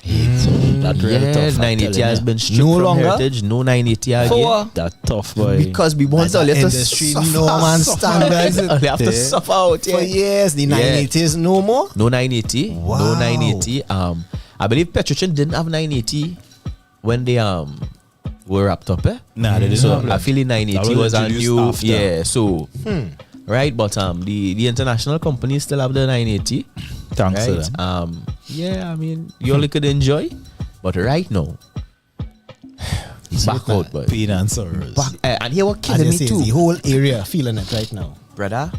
So that real tough. 980 has been stripped No from longer? Heritage. No 980 again. That tough, boy. Because we want all to industry, suffer. no man standards. They have to suffer out. For years, the 980s no more. No 980. Wow. No 980. I believe Petrochin didn't have 980 when they were wrapped up. Nah, they didn't. So have I feel the 980 was a new. after. Yeah. So right, but the international companies still have the 980. Thanks to Right. them. Yeah. I mean, you only could enjoy, but right now, back out, boy. Pain and sorrows. And here what As killing you me say, too, the whole area feeling it right now. brother.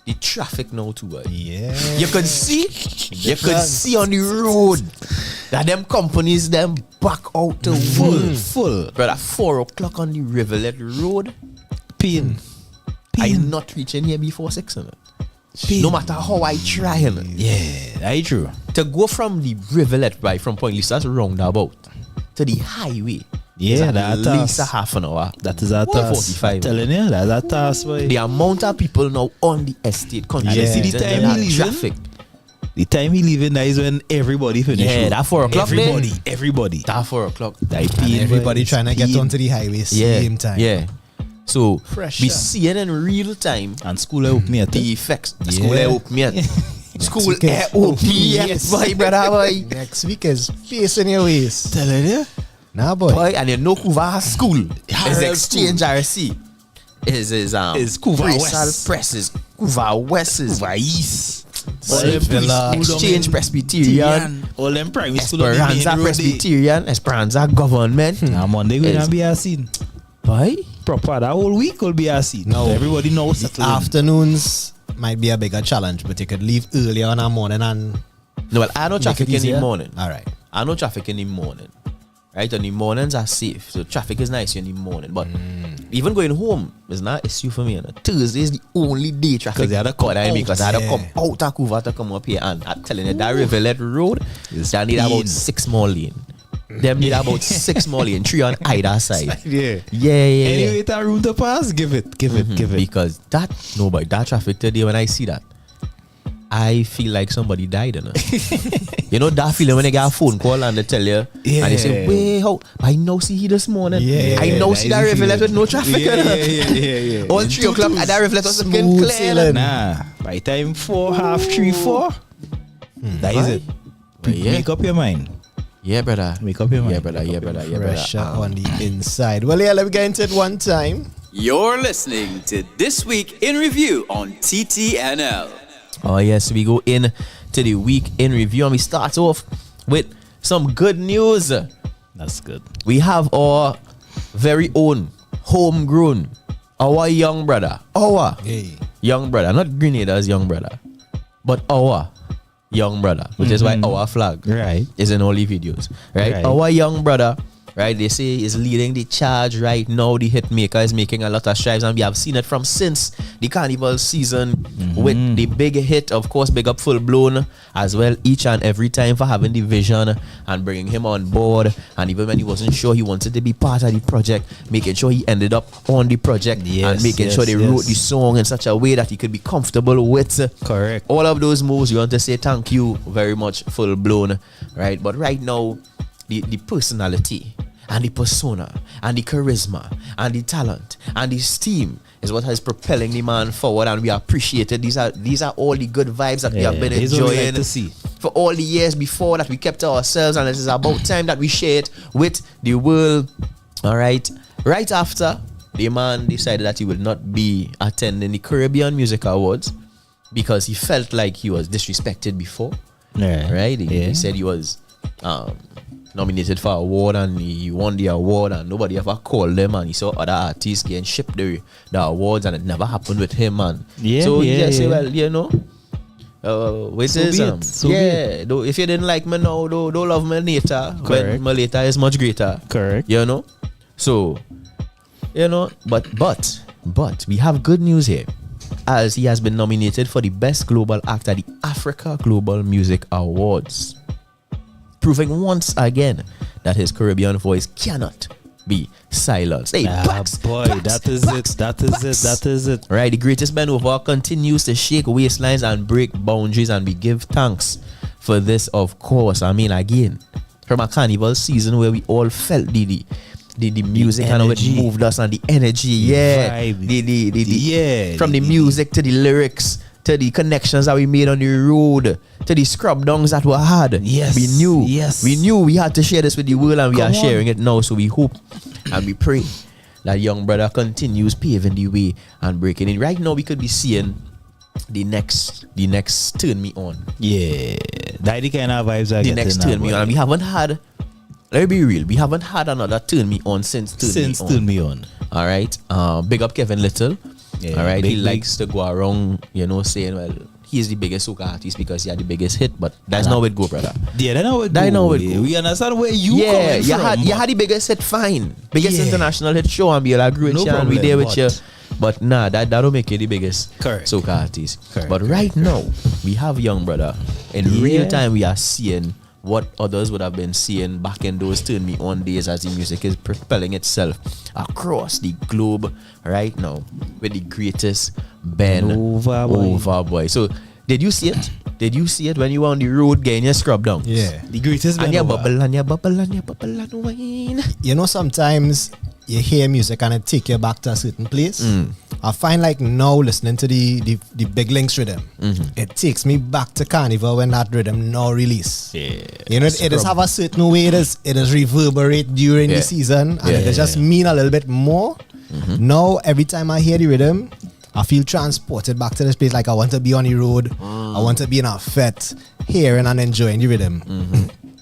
The traffic now too, boy. Yeah. You could see on the road that them companies them back out to full. Brother, 4 o'clock on the Rivulet Road. Pain. I'm not reaching here before 6. No matter how I try. Yeah, that's true. To go from the Rivulet, right, from Point Lisa, that's roundabout, to the highway. Yeah, at that least task. a half an hour. That is a task. 45. I'm telling you, that's a task, boy. The amount of people now on the estate continue Yeah. to The time that he traffic. The time he leaving, that is when everybody finish. Yeah, work. that 4 o'clock. Everybody. That 4 o'clock. That And everybody trying to get onto the highway same time. Yeah. So Pressure. we seeing in real time And school open yet. the effects. The Yeah. school air open yet. School week is air open yet. Boy, brother, boy. Next week is facing your ways. Telling you. Nah, boy. Boy, and you know Kuva school is Harrell Exchange RC. Is Kuva Bristol West. Presses. Kuva West is Kuva East. Exchange Presbyterian. All them primary school on the main Esperanza road, Presbyterian. Esperanza Government. Now Monday going to be a scene. Boy. Proper, that whole week will be a scene. No. Everybody knows The settling. afternoons might be a bigger challenge, but you could leave earlier in the morning and No, well, I know make traffic it in the easier. morning. All right. I know traffic in the morning. Right? And the mornings are safe. So traffic is nice in the morning. But even going home is not an issue for me. Thursday is the only day traffic. Because they had to come out. Because I had to Yeah. come out of Kuva to come up here. And I'm telling you, that Rivulet Road, they need about 6 more lane. Them need about 6 more lane. 3 on either side. Yeah. Yeah. Anyway, that room to pass, give it. Because that traffic today, when I see that, I feel like somebody died. You know that feeling when they get a phone call and they tell you, and they say, wait, how? I know see he this morning. Yeah, I know see that Rivulet with no traffic. Yeah. All 3 o'clock at that Rivulet was looking Smooth clear. sailing. Nah, by time 4, half 3, 4, that is it. Yeah. Make up your mind. Yeah, brother. Make up your mind. Yeah, brother. Yeah, brother. Yeah, Pressure brother. on the inside. Well, yeah, let me get into it one time. You're listening to This Week in Review on TTNL. Oh yes, we go in to the week in review and we start off with some good news. That's good. We have our very own homegrown, our young brother, young brother, not Grenada's young brother, but our young brother, which is why our flag is in all the videos, right? Our young brother, right, they say is leading the charge right now. The hit maker is making a lot of strides, and we have seen it from since the carnival season with the big hit. Of course, big up Full Blown as well, each and every time for having the vision and bringing him on board. And even when he wasn't sure he wanted to be part of the project, making sure he ended up on the project and making sure they wrote the song in such a way that he could be comfortable with. Correct. All of those moves, you want to say thank you very much, Full Blown, right? But right now, the personality and the persona and the charisma and the talent and the steam is what is propelling the man forward, and we appreciate it. These are all the good vibes that we have been enjoying to see for all the years before that we kept to ourselves, and it is about time that we share it with the world. All right. Right after the man decided that he would not be attending the Caribbean Music Awards because he felt like he was disrespected before. Yeah. Right? He said he was nominated for an award and he won the award and nobody ever called him, and he saw other artists getting shipped the awards and it never happened with him, man. He just say, well, you know, if you didn't like me now, don't love me later. Correct. When my later is much greater. Correct. You know? So, you know, but we have good news here, as he has been nominated for the Best Global Act at the Africa Global Music Awards, proving once again that his Caribbean voice cannot be silenced. Hey, that is it. Right, the greatest band of all continues to shake waistlines and break boundaries, and we give thanks for this, of course. I mean, again, from a carnival season where we all felt the music and how it moved us, and the energy, from the music to the lyrics to the connections that we made on the road to the scrub downs that were had. We knew we had to share this with the world, and we are sharing it now. So we hope and we pray that young brother continues paving the way and breaking in. Right now we could be seeing the next Turn Me On. Yeah, that the kind of vibes I get. The next Turn Me On, and we haven't had. Let me be real. We haven't had another Turn Me On since Turn Me On. All right. Big up Kevin Little. Yeah, all right. He likes to go around, you know, saying, well, he's the biggest soca artist because he had the biggest hit. But that's not where it go, brother. Yeah, that's not where it go. We understand where you coming from. You had the biggest hit, fine. Biggest international hit show, and we'll agree with you, and we there with you. But nah, that don't make you the biggest soca artist. But right now, we have young brother. In real time, we are seeing what others would have been seeing back in those Turn Me On days, as the music is propelling itself across the globe right now with the greatest band over boy. So did you see it? Did you see it when you were on the road getting your scrub down? Yeah, the greatest band. And your bubble and your bubble and your bubble and wine. You know, sometimes you hear music and it take you back to a certain place. I find like now listening to the Big Links rhythm, it takes me back to Carnival when that rhythm now release. Yeah, you know, it does have a certain way it is reverberate during the season, and it just mean a little bit more. Now every time I hear the rhythm, I feel transported back to this place. Like I want to be on the road. I want to be in a fete, hearing and enjoying the rhythm.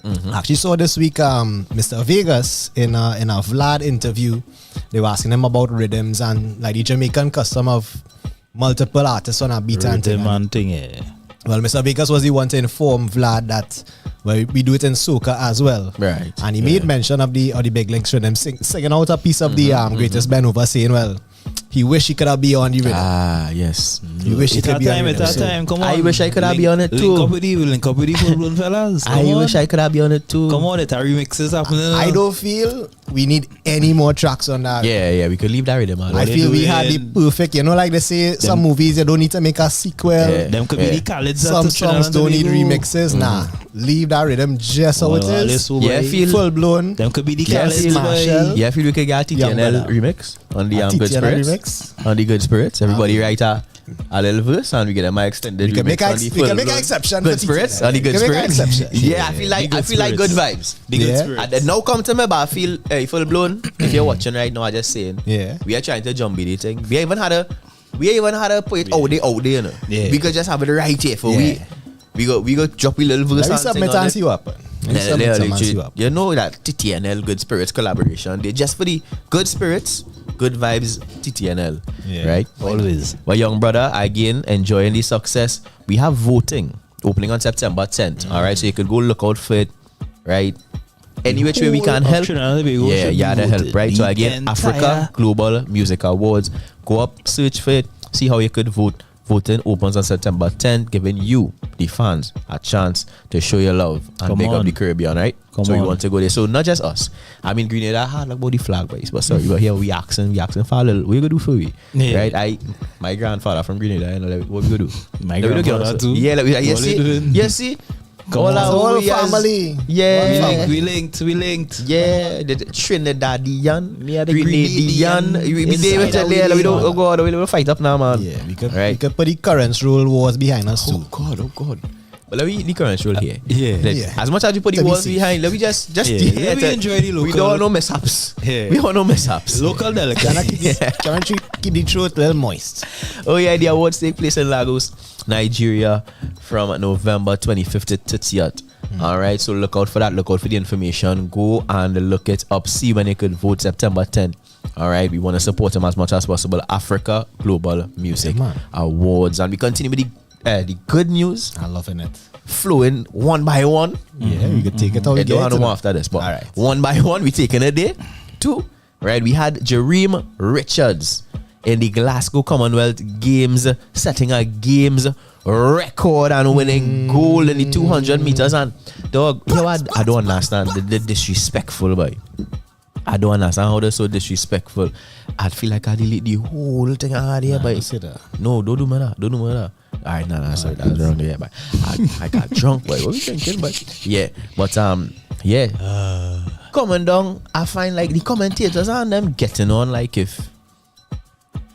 I actually saw this week Mr. Vegas in a Vlad interview. They were asking him about rhythms and like the Jamaican custom of multiple artists on a beat and thing. Well, Mr. Vegas was the one to inform Vlad that we do it in soca as well. Right. And he made mention of the Big Links rhythm, singing out a piece of the greatest band over, saying, well, he wish he could have been on the rhythm. Yes. He wish he could be on the rhythm. Come on. I wish I could have been on it too. Link up with the full-blown fellas. I wish I could have been on it too. Come on, it are remixes happening. I don't feel we need any more tracks on that. Yeah, we could leave that rhythm on. I feel we had the perfect, you know, like they say, some movies you don't need to make a sequel. Them could be the Khaleds. Some songs don't need remixes. Nah, leave that rhythm just how it is. Yeah, I feel full blown. Them could be the Khaleds. Yeah, I feel we could get a TTNL remix on the Good Spirits. On the Good Spirits. Everybody write a little verse and we get a my extended remix on the we can make an exception Good Spirits. On the Good Spirits. Yeah, I feel like good vibes. The Good Spirits. And now come to me, but I feel full blown. If you're watching right now, I'm just saying. Yeah. We are trying to jump the thing. We even had a put it out there, you know. Yeah. We could just have it right here for we go drop a little verse. Let me submit and see what happen. You know that TTNL Good Spirits collaboration, they just for the Good Spirits, Good Vibes TTNL, right? Always. But young brother, again, enjoying the success. We have voting opening on September 10th, all right? So you could go look out for it, right? Any which way we can help. Yeah, the help, right? So again, Africa Global Music Awards. Go up, search for it, see how you could vote. Voting opens on September 10th, giving you, the fans, a chance to show your love and big up the Caribbean, right? We want to go there. So not just us. I mean, Grenada had like about the flag, but sorry, but here we asking for a little. What you gonna do for me? Yeah. Right? My grandfather from Grenada, you know, like, what we gonna do? My grandfather too. Yeah, like, you see, All our whole family. Yeah. We linked. Yeah, the Trinidadian, Grenadian. We don't fight up now, man. Yeah, we could put the current rule wars behind us too. Oh God. But let me the current rule here. Yeah. As much as you put the walls behind, let me just let me enjoy the local. We don't want no mishaps. Yeah. We want no mishaps. Local delicacy. Trying to keep the throat well moist. Oh yeah, the awards take place in Lagos, Nigeria, from November 25th to 30th. All right, so look out for that. Look out for the information. Go and look it up. See when you could vote September 10th. All right, we want to support them as much as possible. Africa Global Music Awards, and we continue with the good news. I'm loving it. Flowing one by one. Yeah, we could take it all. I don't know more after this, but all right. One by one, we taking a day. 2. Right, we had Jereme Richards in the Glasgow Commonwealth Games, setting a games record and winning gold in the 200 meters. And dog, you know what? I don't understand the disrespectful, boy. I don't understand how they're so disrespectful. I feel like I delete the whole thing I had here, boy. No, don't do me that. Alright, no, sorry, that was wrong there, but I got drunk, boy. What are you thinking, but yeah, but coming down, I find like the commentators and them getting on like if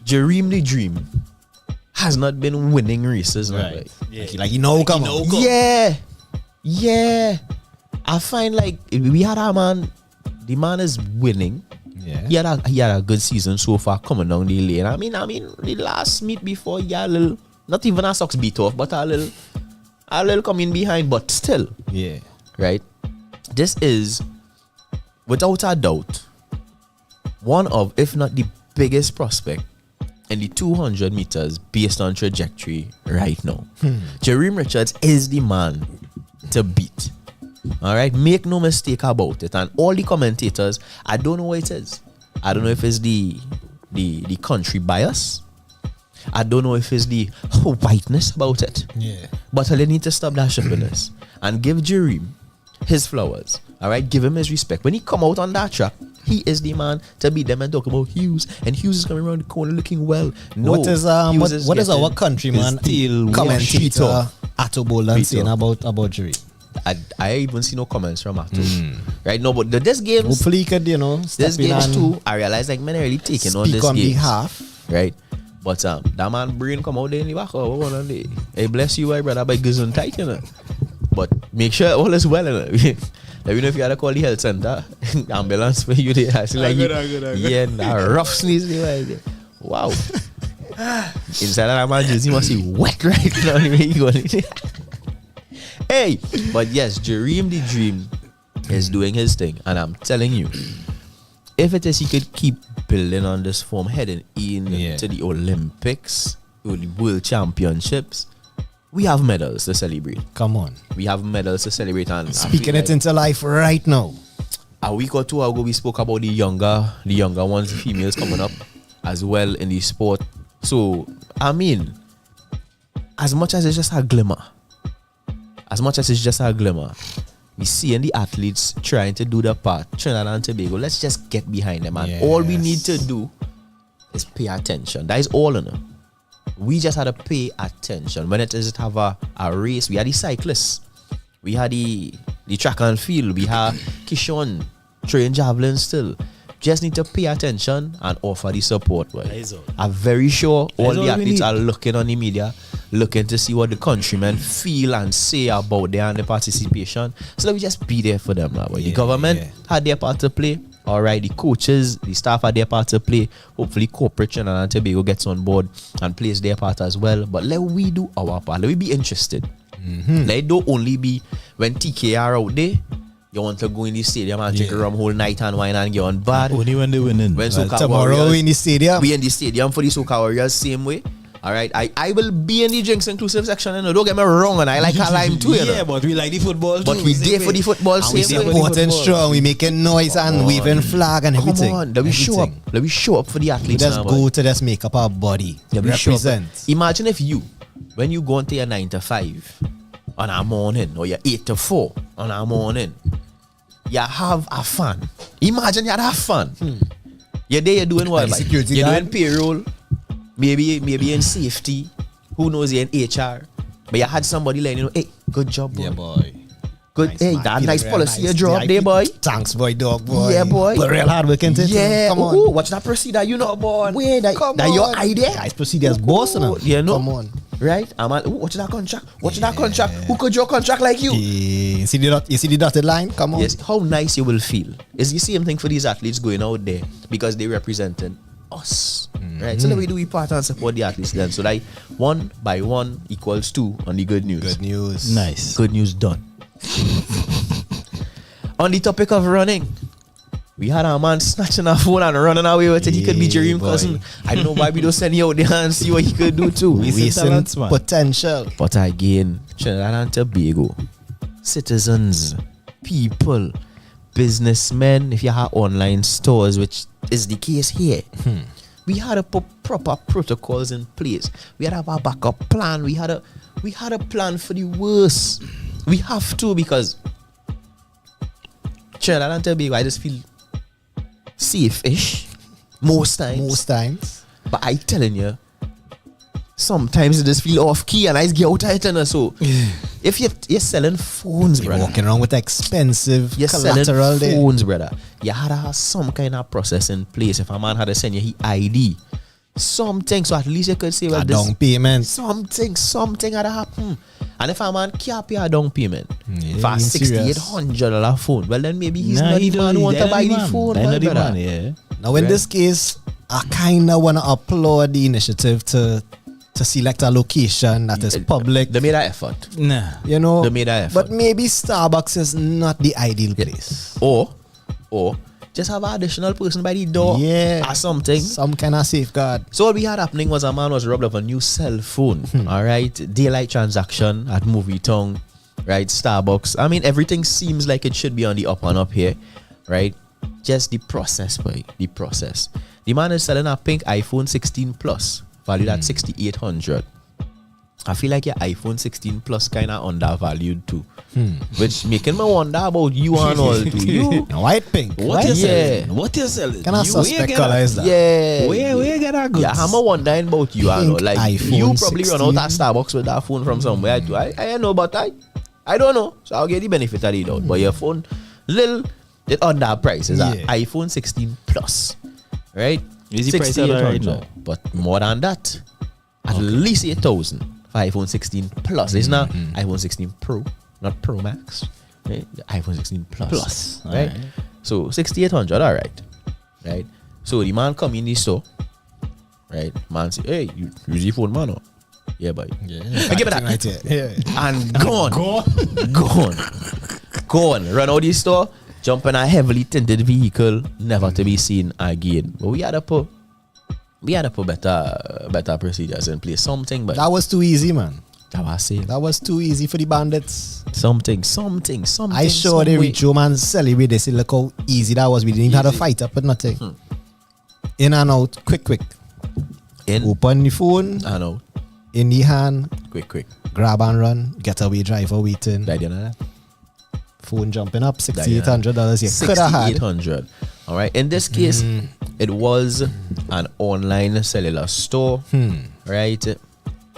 Jereme the Dream has not been winning races, right? Like you know, come on. Yeah. I find like we had a man, the man is winning. Yeah, he had a good season so far coming down the lane. I mean, the last meet before he had a little. Not even a socks beat off, but a little coming behind, but still. Yeah. Right? This is, without a doubt, one of, if not the biggest prospect in the 200 meters based on trajectory right now. Jereme Richards is the man to beat. All right? Make no mistake about it. And all the commentators, I don't know what it is. I don't know if it's the country bias. I don't know if it's the whiteness about it. Yeah. But they need to stop that shippiness and give Jereme his flowers. All right, give him his respect. When he come out on that track, he is the man to beat them and talk about Hughes. And Hughes is coming around the corner looking well. No, what is our countryman commentator Atto Bolan saying about Jereme? I even see no comments from Atto. Right? No, but this game. Hopefully he could, this game too. I realize like men are really taking on this game. Speak on behalf. Right? But that man brain come out there in the back. Hey, bless you, my brother, by Guzun tight, But make sure all is well, Let me know if you had to call the health center, ambulance for you there. Yeah, that rough sneeze. Wow. Inside that man jersey must be wet right now. Hey, but yes, Jereme the Dream is doing his thing, and I'm telling you, if it is he could keep building on this form heading in to the Olympics or the World Championships, we have medals to celebrate. Come on. We have medals to celebrate. And speaking it into life right now. A week or two ago, we spoke about the younger ones, the females coming up as well in the sport. So, I mean, as much as it's just a glimmer, we see the athletes trying to do their part. Trinidad and Tobago, let's just get behind them. And all we need to do is pay attention. That is all in it. We just had to pay attention. When it is to have a race, we had the cyclists. We had the track and field. We had Kishon train javelin still. Just need to pay attention and offer the support. I'm very sure all the athletes are looking on the media, looking to see what the countrymen feel and say about their and the participation. So let me just be there for them. The government had their part to play. All right, the coaches, the staff had their part to play. Hopefully, corporate Trinidad and Tobago gets on board and plays their part as well. But let we do our part. Let we be interested. Let it don't only be when TK are out there. You want to go in the stadium and drink a rum whole night and wine and get on bad. Only when they winning. When tomorrow Warriors, in the stadium. We in the stadium for the Soca Warriors same way. All right, I will be in the drinks inclusive section. Don't get me wrong, and I like a lime too. Yeah, but we like the football too. But we there for the football same way. We supporting strong. We making noise and waving flag and everything. Come on, let me show up. Let me show up for the athletes. We just go to just make up our body. Represent. Imagine if when you go into your 9 to 5 on a morning or your 8 to 4 on a morning, you have a fun. Imagine you have fun. You're there, you're doing what? Like, you're doing payroll. Maybe in safety. Who knows, you're in HR. But you had somebody like, hey, good job, boy. Yeah, boy. Good. Hey, that nice policy you drop there, boy. Thanks, boy, dog, boy. Yeah, boy. But real hard work, ain't it? Yeah. Come on. Ooh, watch that procedure, you know, boy. Wait, that your idea? Guys, procedures, boss, no? Yeah, no. Come on. Right? Watch that contract. Watch that contract. Who could draw contract like you? You see the dotted line? Come on. Yes. How nice you will feel. It's the same thing for these athletes going out there because they represented us. Right? So the way do we part and support the athletes then? So like 1 by 1 equals 2 on the good news. Good news. Nice. Good news done. On the topic of running, we had a man snatching our phone and running away with it. He could be Jeremy cousin. I don't know why we don't send you out there and see what he could do too. We see potential. But again, Trinidad and Tobago, citizens, people, businessmen, if you have online stores, which is the case here, we had to put proper protocols in place. We had to have a backup plan. We had a plan for the worst. We have to, because Trinidad and Tobago, I just feel safe-ish most times. But I telling you, sometimes it just feel off key and I get out of it. And so if you're selling phones, brother, walking around with expensive you're collateral selling there. phones, brother, you had to have some kind of process in place. If a man had to send you his ID, something, so at least you could say, well, a down payment, something had to happen. And if a man can't pay a down payment for a $6,800 $6,800 phone, well then maybe he's not the man who want to buy the phone. Now in this case, I kind of want to applaud the initiative to select a location that is public. They made that effort. You know, they made that effort. But maybe Starbucks is not the ideal place. Or just have an additional person by the door. Or something. Some kind of safeguard. So what we had happening was a man was robbed of a new cell phone. Alright. Daylight transaction at Movie Tongue. Right. Starbucks. I mean, everything seems like it should be on the up and up here. Right. Just the process, boy. The process. The man is selling a pink iPhone 16 Plus. Valued at $6,800. I feel like your iPhone 16 Plus kind of undervalued too. Which making me wonder about you and all too. You white pink. What you selling? What you selling? Can I suspect color is that? Yeah. Where get that goods? Yeah, I'm wondering about you and all. Like iPhone you probably 16. run out at Starbucks with that phone from somewhere too. I know, but I don't know. So I'll get the benefit of the doubt. But your phone, little it under price is that iPhone 16 Plus. Right? Is the price right now? But more than that, at least 8,000 for iPhone 16 Plus. It's not iPhone 16 Pro, not Pro Max. Right? The iPhone 16 Plus. Right? So 6,800, all right. Right? So the man come in the store. Right? Man say, hey, you use your phone, man. Yeah, boy. Yeah. Give me that. Right here. And go on. Run out the store. Jump in a heavily tinted vehicle, never to be seen again. But we had to put better procedures in place. Something, but that was too easy, man. That was too easy for the bandits. Something. I sure they reach home and celebrate. They say, look how easy that was. We didn't even have to fight up with nothing. In and out, quick. Open the phone. I know. In the hand. Quick. Grab and run. Getaway driver waiting. That you know that? Phone jumping up, $6,800. You could have had. $6,800. All right. In this case, it was an online cellular store. Right.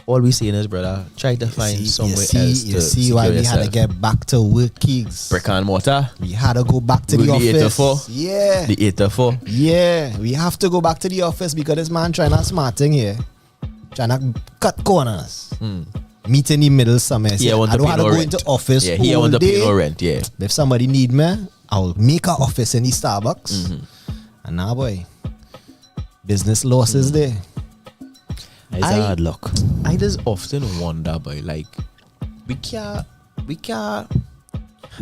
All we saying is, brother, try to find somewhere else. You see why we had to get back to work, Kiegs. Brick and mortar. We had to go back to the office. Yeah. The 804. Yeah. We have to go back to the office because this man trying to smart thing here. Trying to cut corners. Meet in the middle somewhere. Yeah, I don't have to go into office all want to day. pay no rent. Yeah. If somebody need me, I'll make an office in the Starbucks. And now, boy, business losses there. It's hard luck. I just often wonder, boy, like we can't.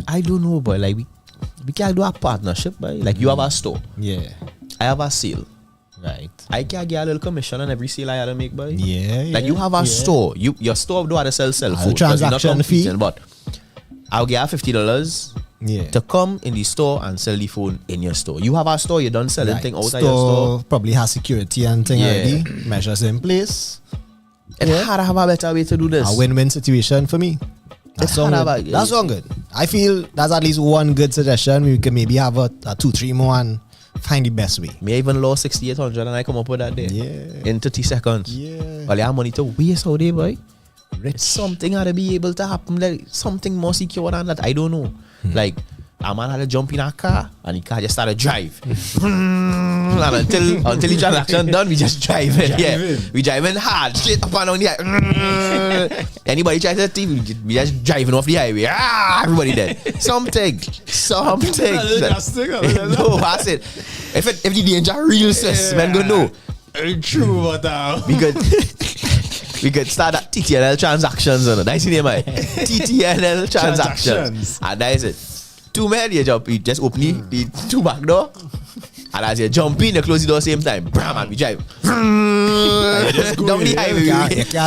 I don't know, boy. Like we can't do a partnership, boy. Like you have a store. Yeah. I have a sale. Right. I can get a little commission on every sale I had to make, boy. Yeah. Like you have a store. Your store do have to sell cell phone. Transaction fee. But I'll get $50 to come in the store and sell the phone in your store. You have a store, you done selling thing outside your store. Probably has security and thing already. Measures in place. It had to have a better way to do this. A win-win situation for me. That's all good. I feel that's at least one good suggestion. We can maybe have a 2-3 more and find the best way. Me even lost 6,800 and I come up with that day. Yeah. In 30 seconds. Yeah. But I have money to waste all day, boy. Something had to be able to happen. Like something more secure than that. I don't know. Like a man had to jump in a car and the car just started drive. And until the transaction done, we just driving. We driving hard, straight up and down the highway. Anybody tries to thief, we just driving off the highway. Everybody dead. Something. No, that's it. If the danger real, sis, man, go no. True, but we could start at TTNL transactions. That's the name, right? TTNL transactions. And that is it. Two men, you just open the two back door. And as you jump in, you close the door same time. Bram, and we drive. Down the highway.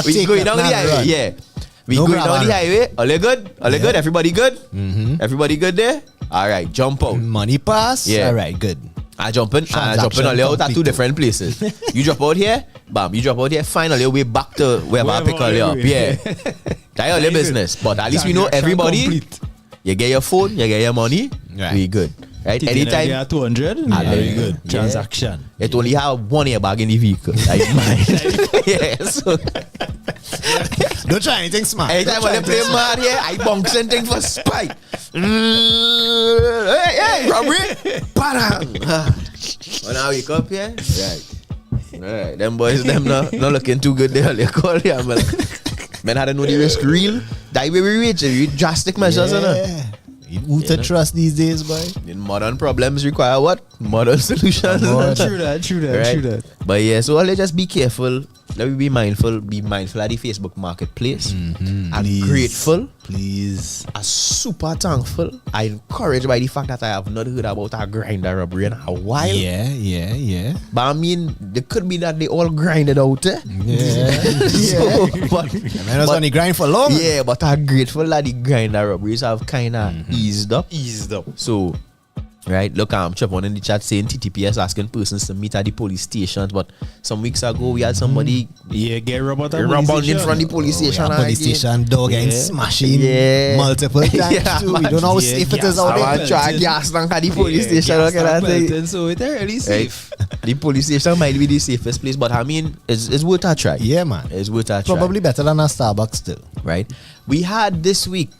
We going down the highway. Yeah. We going down the highway. All good? All good? Everybody good? Everybody good there? Alright, jump out. Money pass? Yeah. Alright, good. I jump in all out at two different places. You drop out here, bam. You drop out here, find all your way back to wherever I pick all you up. Yeah. That's all your business. But at least we know everybody. Complete. You get your phone, you get your money, we good. Right? Anytime you 200, very good. Yeah. Transaction. It only have 1 airbag in the vehicle. Like mine. Yeah, so don't try anything smart. Anytime when they play mad here, I bunks and thing for spite. Hey, robbery! Parang! When I wake up here, right. Them boys, them not looking too good there. They call you, man. Men had to know the risk real. That way we reach drastic measures, Who to trust these days, boy? In modern problems require what? Modern solutions. True that. But yeah, so let's just be careful. Let me be mindful. Be mindful of the Facebook marketplace. And grateful. Please. I'm super thankful. I'm encouraged by the fact that I have not heard about a grinder robbery in a while. Yeah. But I mean, it could be that they all grinded out. Yeah. But I was on the grind for long. Yeah, but I'm grateful that the grinder robberies have kind of eased up. So, right, look, I'm Trevon in the chat saying TTPS asking persons to meet at the police stations. But some weeks ago, we had somebody get robbed in front of the police station. Police station dog getting smashing multiple times too. We don't know if it is out there. I want to try gas tank at the police station. So it's really safe. The police station might be the safest place, but I mean, it's worth a try. Yeah, man. It's worth a try. Probably better than a Starbucks still. Right? We had this week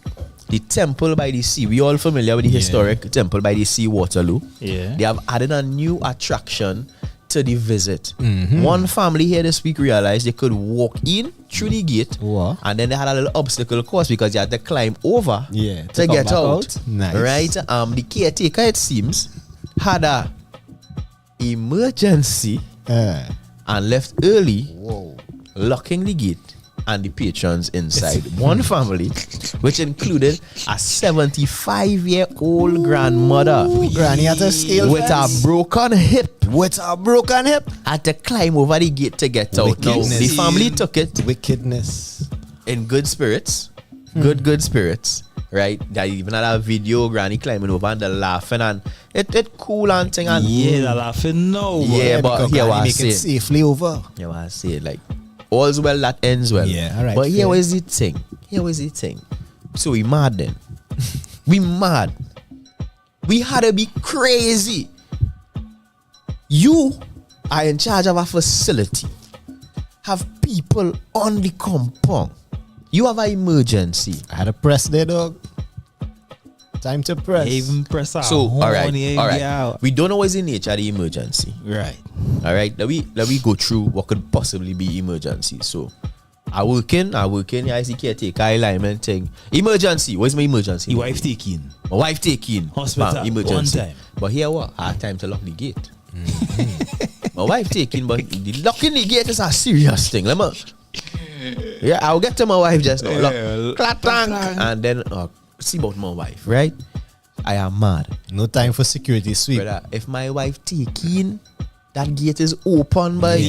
the Temple by the Sea. We all familiar with the historic Temple by the Sea, Waterloo. Yeah. They have added a new attraction to the visit. One family here this week realized they could walk in through the gate, and then they had a little obstacle course because they had to climb over to get out. Nice. Right? The caretaker, it seems, had a emergency and left early, locking the gate and the patrons inside. One family, which included a 75-year-old grandmother, granny at a scale with a broken hip, had to climb over the gate to get out. Now, the family took it wickedness in good spirits, good spirits. Right, they even had a video granny climbing over and they're laughing and it cool and thing and they're laughing now. Yeah, but here was make it safely over. Yeah, I say like all's well that ends well. Yeah, all right. But here was the thing. So we mad then. We mad. We had to be crazy. You are in charge of a facility. Have people on the compound. You have an emergency. I had to press there, dog. Time to press. Even press out. So, all right. We don't know what's the nature of the emergency. Right. All right. Let me go through what could possibly be emergency. So, I work in. Yeah, I see caretaker, alignment thing. Emergency. What's my emergency? Your wife taking. My wife taking. Hospital. Bam, emergency. 1 time. But here what? I had time to lock the gate. My wife taking, but the locking the gate is a serious thing. Let me. Yeah, I'll get to my wife just now. Look, clang, and then see about my wife, right? I am mad. No time for security sweep. Brother, if my wife taking, that gate is open, by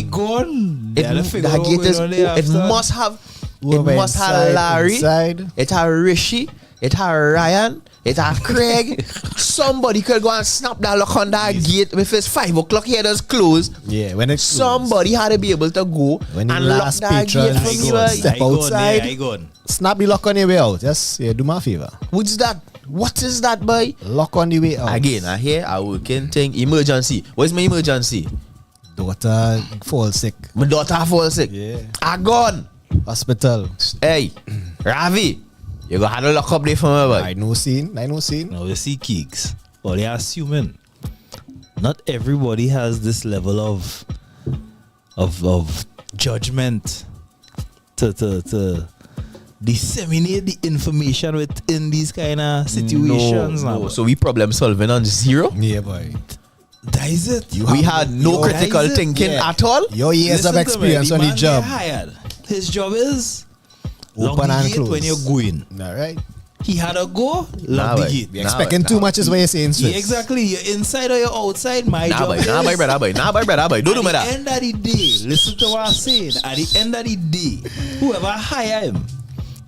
gone. That gate is it must have Larry, it have Rishi, it have Ryan, it have Craig. Somebody could go and snap that lock on that gate if it's 5 o'clock here that's closed. Yeah, when it's somebody had to be able to go and lock that gate for me. Step outside, snap the lock on your way out. Yes, yeah, do my favor. What's that? What is that, boy? Lock on the way out. Again, I hear I working thing. Emergency. What's my emergency? Daughter fall sick. My daughter fall sick. Yeah. I gone. Hospital. Hey, Ravi, you gonna have a lock up there for me, boy. I know scene. Now you see Kiegs. Well, they're assuming not everybody has this level of judgment to disseminate the information within these kind of situations. No. So we problem solving on zero. Yeah, boy. That is it. We had no critical thinking at all. Your years of experience on the job. Hired. His job is open and close when you're going. All right. He had a go, lock the gate. You're expecting too much is what you're saying, Swiss. Yeah, exactly. You're inside or you're outside. My job is... Nah, my brother, boy. Don't do me that. At the end of the day, listen to what I'm saying. At the end of the day, whoever hire him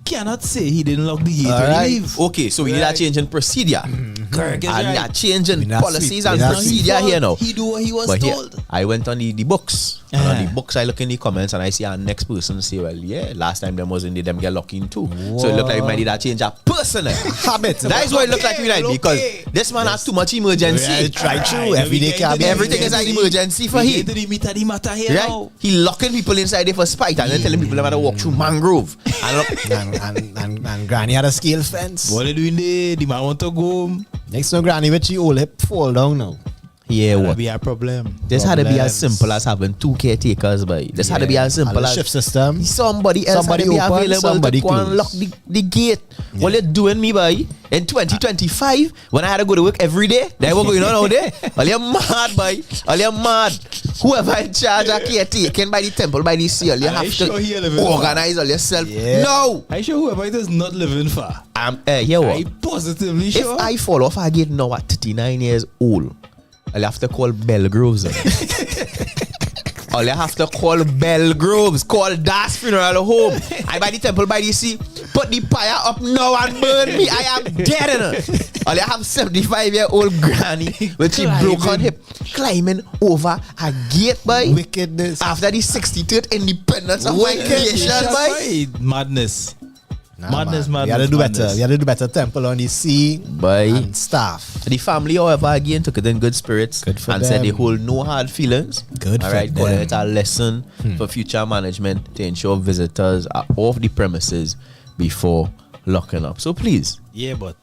cannot say he didn't lock the gate when he leave. Okay, so we need a change in procedure. Correct. And a change in policies and procedure here now. He do what he was But told. Here, I went on the books. And on the books, I look in the comments and I see our next person say, well, yeah, last time them wasn't them get locked in too. Whoa. So it looked like we might need a change of personal habit. That is what it looked like we need because this man has too much emergency. Right, true. Everything is an emergency for him. Right? He locking people inside there for spite and then telling people they have to walk through mangrove. And Granny had a scale fence. What are they doing there? The man want to go home. Next no Granny with you all hip fall down now. Yeah, That'd what? be a problem. This had to be as simple as having 2 caretakers, boy. This had to be as simple as shift system. Somebody else had to be open, available to go and lock the gate. Yeah. What you doing, me, boy? In 2025, when I had to go to work every day, that was going on out there. All you mad, boy. All you mad. Whoever in charge of caretaking by the temple, by the sea, you have to organize all yourself. Yeah. No. I sure whoever it is not living far. Here what? I positively sure. If I fall off a gate now at 39 years old, I'll have to call Belgroves. All you have to call Belgroves. Call Das Funeral Home. I by the temple by the sea. Put the fire up now and burn me. I am dead in it. All you have 75-year-old granny with she broken hip climbing over a gate, boy. Wickedness. After the 63rd independence of my nation, boy. Madness. Madness. We had to do better. We had to do better. Temple on the sea, and staff. The family, however, again took it in good spirits and said they hold no hard feelings. Good. All right, calling it a lesson for future management to ensure visitors are off the premises before locking up. So please. Yeah, but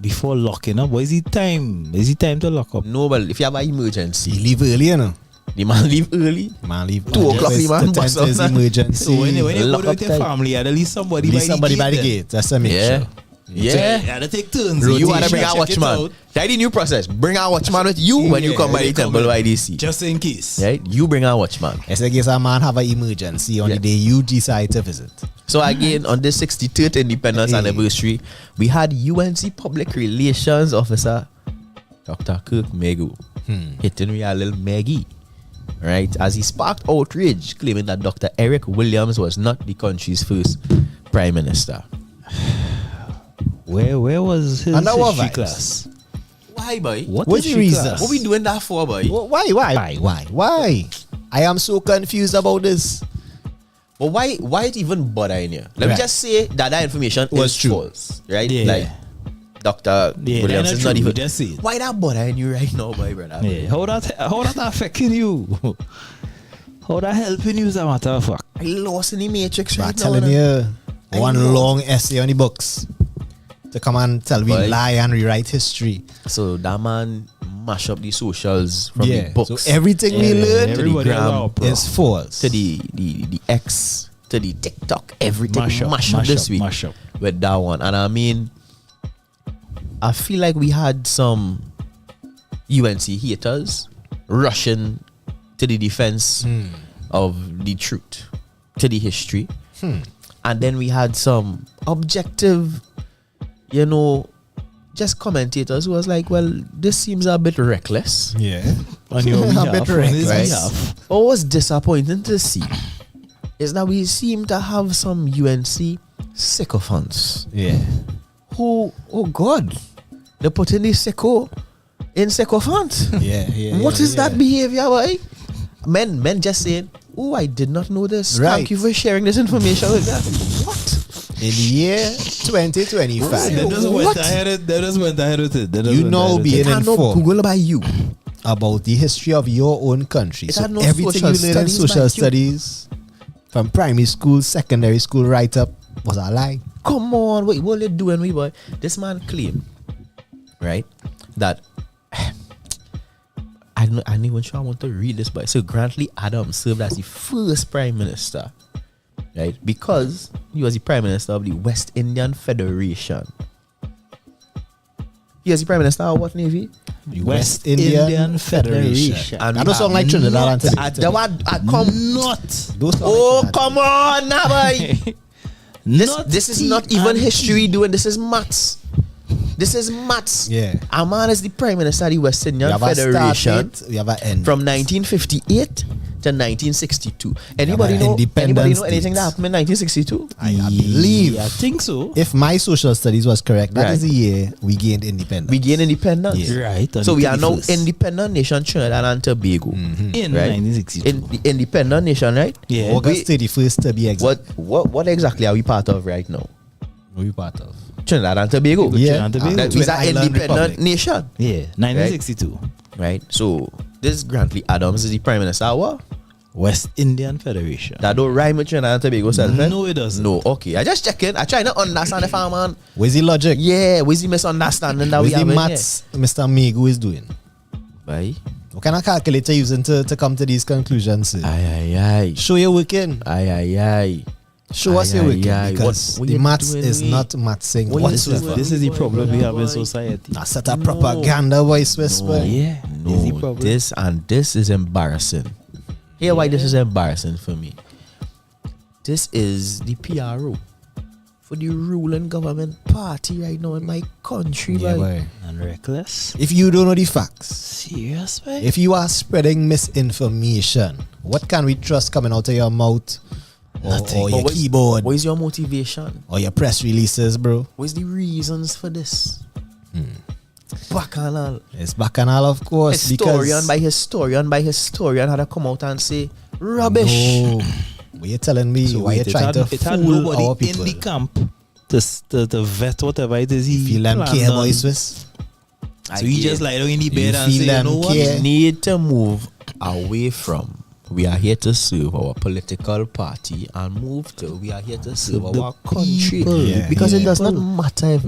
before locking up, what is it time? Is it time to lock up? No, but if you have an emergency, you leave early, you know. The man leave early. 2 o'clock the man bust up. Emergency. So when you go with your family, at least somebody by the gate. That's a make sure. Yeah. You had to take turns. You want to bring a watchman. That's the new process. Bring a watchman with you when you come by the temple by DC. Just in case. Right? You bring a watchman. It's like a man have an emergency on the day you decide to visit. So again, on this 63rd independence anniversary, we had UNC Public Relations Officer Dr. Kirk Megu hitting me a little Maggie. Right, as he sparked outrage, claiming that Dr. Eric Williams was not the country's first prime minister. Where was his history class? Why, boy? What's the reason? What we doing that for, boy? Why? I am so confused about this. But why it even bothering you? Let me just say that information is false, right? Yeah. Like Dr. Williams is not even. Just see it. Why that bothering you right now, my brother? Yeah. How that affecting you? How that helping you, as a matter of fact? I lost in the matrix right I'm now. telling you, one long essay on the books to come and tell me lie and rewrite history. So that man mash up the socials from the books. So everything we learn to the gram is false. To the X, to the TikTok, everything mash up this week with that one. And I mean, I feel like we had some UNC haters rushing to the defense of the truth, to the history. And then we had some objective, just commentators who was like, well, this seems a bit reckless. Yeah. On your behalf, a bit reckless. What was disappointing to see is that we seem to have some UNC sycophants. Yeah. Who, oh God, they put in the sicko in sycophant. Yeah. What is that behavior, boy? Men just saying, oh, I did not know this. Right. Thank you for sharing this information with that. What? In the year 2025. That doesn't went ahead with it. You know being informed Google by you about the history of your own country. It So had no everything you social learn in studies social by you. studies from primary school, secondary school, right up was a lie. Come on, wait, what are you doing, we boy? This man claimed, right, that I'm not even sure I want to read this, but so Grantley Adams served as the first prime minister, right? Because he was the prime minister of the West Indian Federation. He was the prime minister of what navy? West Indian Federation. And I don't sound like Trinidad and Tobago. Come on, now, boy. This is not even history doing. This is maths. This is maths. Yeah. A man is the prime minister of the West Indian Federation we have an end. from 1958 to 1962. Anybody know anything that happened in 1962? I believe. I think so. If my social studies was correct, that is the year we gained independence. We gained independence. Yeah. Right. So we are now independent nation, Trinidad and Tobago. In right? 1962. In the independent nation, right? Yeah. August 31st to be exact. What exactly are we part of right now? What are we part of? Trinidad and Tobago. Yeah. That is an independent nation. Yeah. 1962. Right? So this Grantley Adams is the prime minister of what? West Indian Federation. That don't rhyme with Trinidad and Tobago self, eh? No, it doesn't. No, okay. I just checking. I try to understand if I'm on. Where's the logic? Yeah, where's the misunderstanding that we Where's have the in here? maths Mr. Megu is doing? Bye. What kind of calculator using to come to these conclusions? Sir? Aye. Show your working. Aye. Show us your working, because what the you maths doing, is we? not mathsing What you whatsoever. This is the problem we have in society. That's such a propaganda voice whisper. Yeah. No, this is embarrassing. Here why this is embarrassing for me. This is the PRO for the ruling government party right now in my country, Yeah, boy. boy. And reckless. If you don't know the facts, Serious, boy? if you are spreading misinformation, what can we trust coming out of your mouth or your keyboard What is your motivation? or your press releases, bro? What is the reasons for this? Bacchanal. It's bacchanal, of course. Historian by historian had to come out and say rubbish. No. What you telling me? So Why you wait, trying to it had fool nobody our people? in the camp to vet whatever it is he Feel them planned care, on. boy, Swiss? So he just lie down in the bed and feel say, you them know what? care? We need to move away from we are here to serve our political party and move to we are here to serve The our country. Yeah. Because it does not People. matter if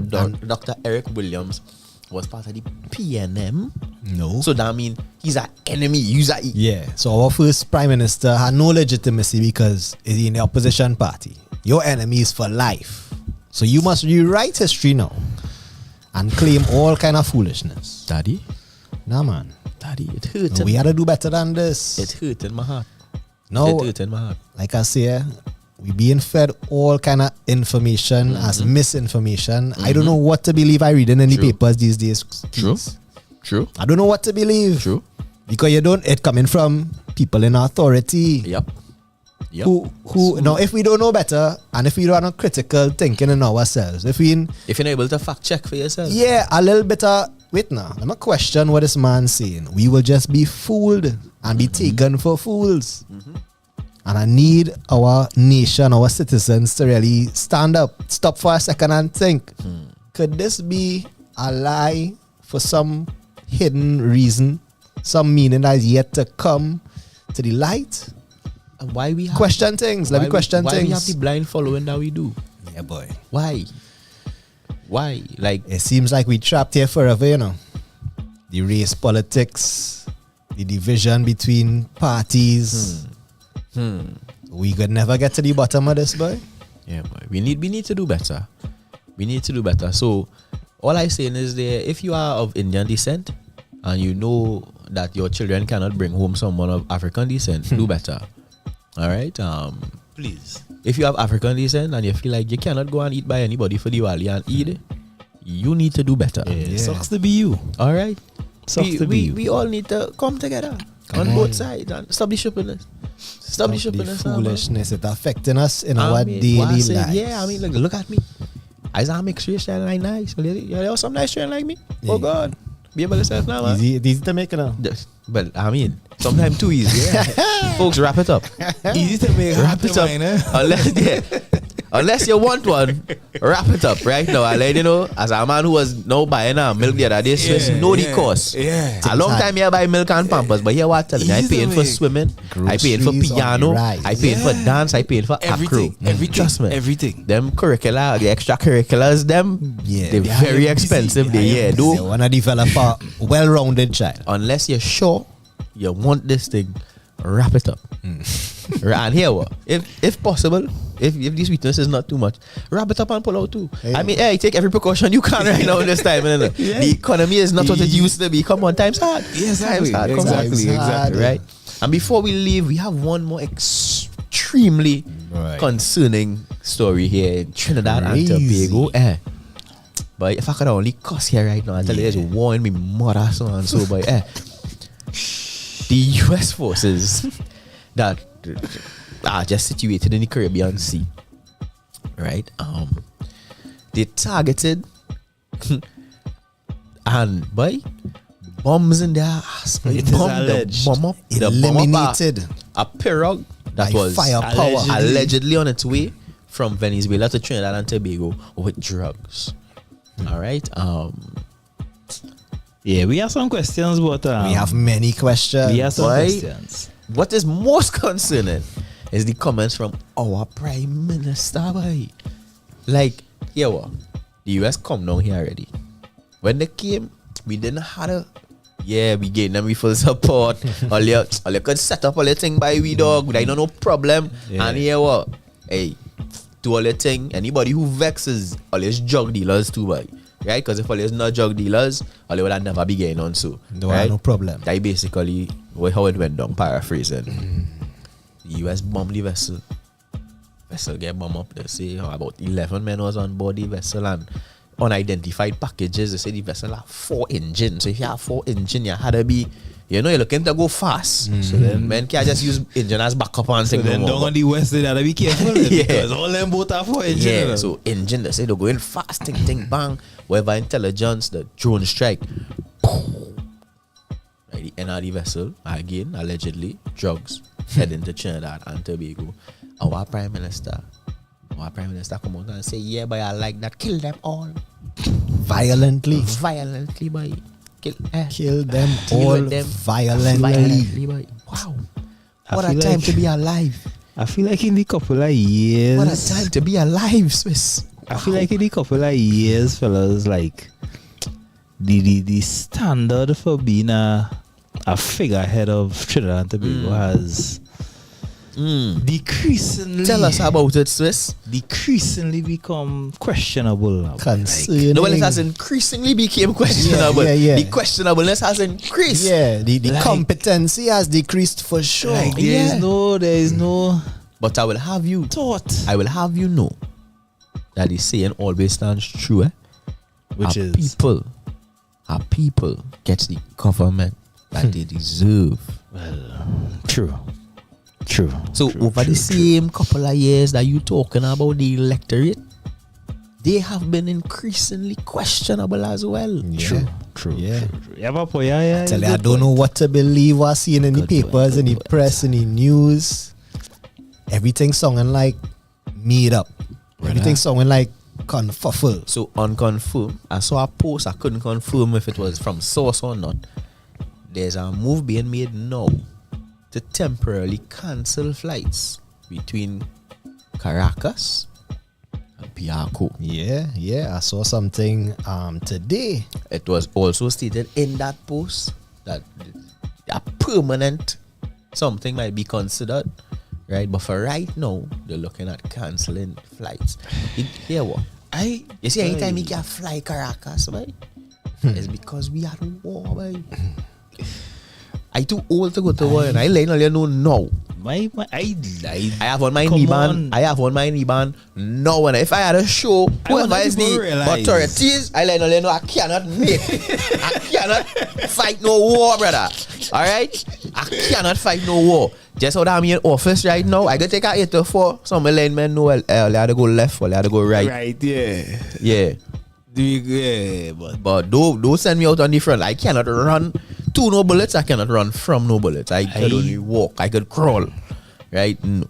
Dr. Eric Williams was part of the PNM. No. So that means he's an enemy. Yeah. So our first prime minister had no legitimacy because he's in the opposition party. Your enemy is for life. So you must rewrite history now and claim all kind of foolishness. Daddy? Nah, man. Daddy, it hurts. No, we had to do better than this. It hurt in my heart. No, It hurt in my heart. like I say, we being fed all kind of information as misinformation. I don't know what to believe I reading in the papers these days. True. I don't know what to believe. True. Because it coming from people in authority. Yep. Who now if we don't know better and if we don't have critical thinking in ourselves, if you're not able to fact check for yourself. Yeah, a little bit of wait now. Let me question what this man's saying. We will just be fooled and be taken for fools. And I need our nation, our citizens to really stand up, stop for a second and think. Could this be a lie for some hidden reason? Some meaning that is yet to come to the light? And why we have question things? Let me question why things. we have the blind following that we do? Yeah, boy. Why? Like it seems like we trapped here forever, you know. The race politics, the division between parties. We could never get to the bottom of this, boy. Yeah, boy. We need to do better. We need to do better. So all I'm saying is if you are of Indian descent and you know that your children cannot bring home someone of African descent, do better. All right? Please. If you have African descent and you feel like you cannot go and eat by anybody for Diwali and eat, you need to do better. Yeah. Sucks to be you. All right? Sucks to be you. We all need to come together on both sides and stop the shippiness. Stop the shippiness. Foolishness. It's affecting us in our daily lives. Yeah, look at me. I saw mixed race and like nice. You some nice train like me. Yeah. Oh God. Be able to yourself now, man. Easy to make it now. But I mean, sometimes too easy. Yeah. Folks, wrap it up. Easy to make. Wrap it up. Unless, unless you want one, wrap it up right now. I let you know, as a man who was now buying milk the other day, Swiss, know the cost. Yeah. A long time you buy milk and Pampers, but here what telling you, I paying for swimming, I paying for piano, I paying for dance, I paying for acro. Everything. Them curricula, the extracurriculars, them, they're very expensive. They do. Want to develop a well-rounded child. Unless you're sure you want this thing, wrap it up. And here what? If possible, if the sweetness is not too much, wrap it up and pull out too. I mean, hey, take every precaution you can right now in this time. The economy is not what it used to be. Come on, time's hard. Exactly. Right. And before we leave, we have one more extremely concerning story here in Trinidad and Tobago. But if I could only cuss here right now, I tell you, there's war in me mother so and so. But the US forces that are just situated in the Caribbean Sea, right? They targeted and by bombs in their ass. Eliminated a pirogue that was firepower allegedly on its way from Venezuela to Trinidad and Tobago with drugs. All right. Yeah, we have some questions, but we have many questions. We have some questions. What is most concerning is the comments from our Prime Minister, boy. Like, here what? The US come down here already. When they came, we didn't have a we gave them full support. all you could set up all the thing by we dog. I don't no problem. And here what? Hey, do all the thing. Anybody who vexes, all these drug dealers too, boy. Right? Because if all these not drug dealers, all they would have never be getting on so. No problem. That basically how it went down, paraphrasing. The US bombed the vessel. Vessel get bombed up. They say about 11 men was on board the vessel and unidentified packages. They say the vessel have 4 engines. So if you have 4 engines, you had to be, you're looking to go fast. So then men can't just use engine as backup and so then down on the west, they gotta be careful. Because all them both have 4 engines. Yeah, so engine, they say they're going fast, ting, bang. Whatever intelligence, the drone strike. Right, the NRD vessel, again, allegedly, drugs, heading to Trinidad and Tobago. Our Prime Minister come out and say, yeah, boy, I like that. Kill them all. Violently, boy. Kill them all violently. Boy. Wow. What a time to be alive. I feel like in the couple of years. What a time to be alive, Swiss. I feel like in the couple of years, fellas, like the standard for being a figurehead of Trinidad and Tobago has decreasingly. Tell us about it, Swiss. Decreasingly become questionable now. Concerning. No, well, it has increasingly became questionable. The questionableness has increased. Yeah, the competency has decreased for sure. Like there is no. But I will have you know that the saying always stands true. Which is our people get the government that they deserve. Well, true. So over the same couple of years that you talking about the electorate, they have been increasingly questionable as well. True. I don't know what to believe. What I seen in the papers, in the press, in the news. Everything sounding like made up. Everything sounding like confuffle. So unconfirmed. I saw a post. I couldn't confirm if it was from source or not. There's a move being made now to temporarily cancel flights between Caracas and Piaco. Yeah. I saw something today. It was also stated in that post that a permanent something might be considered, right? But for right now, they're looking at cancelling flights. Here what? You see, anytime you can fly Caracas, right? It's because we are at war, right? I too old to go to war, and I let you know now. I have on my knee band. I have on my knee band. No one. If I had a show, whoever is the authorities, I let you know I cannot fight no war, brother. All right, I cannot fight no war. Just how I'm in office right now, I can take a 8 to 4. Some linemen know they have to go left or they have to go right. Right, yeah. Yeah, but don't send me out on the front. I cannot run to no bullets. I cannot run from no bullets. I could only walk. I could crawl. Right? No.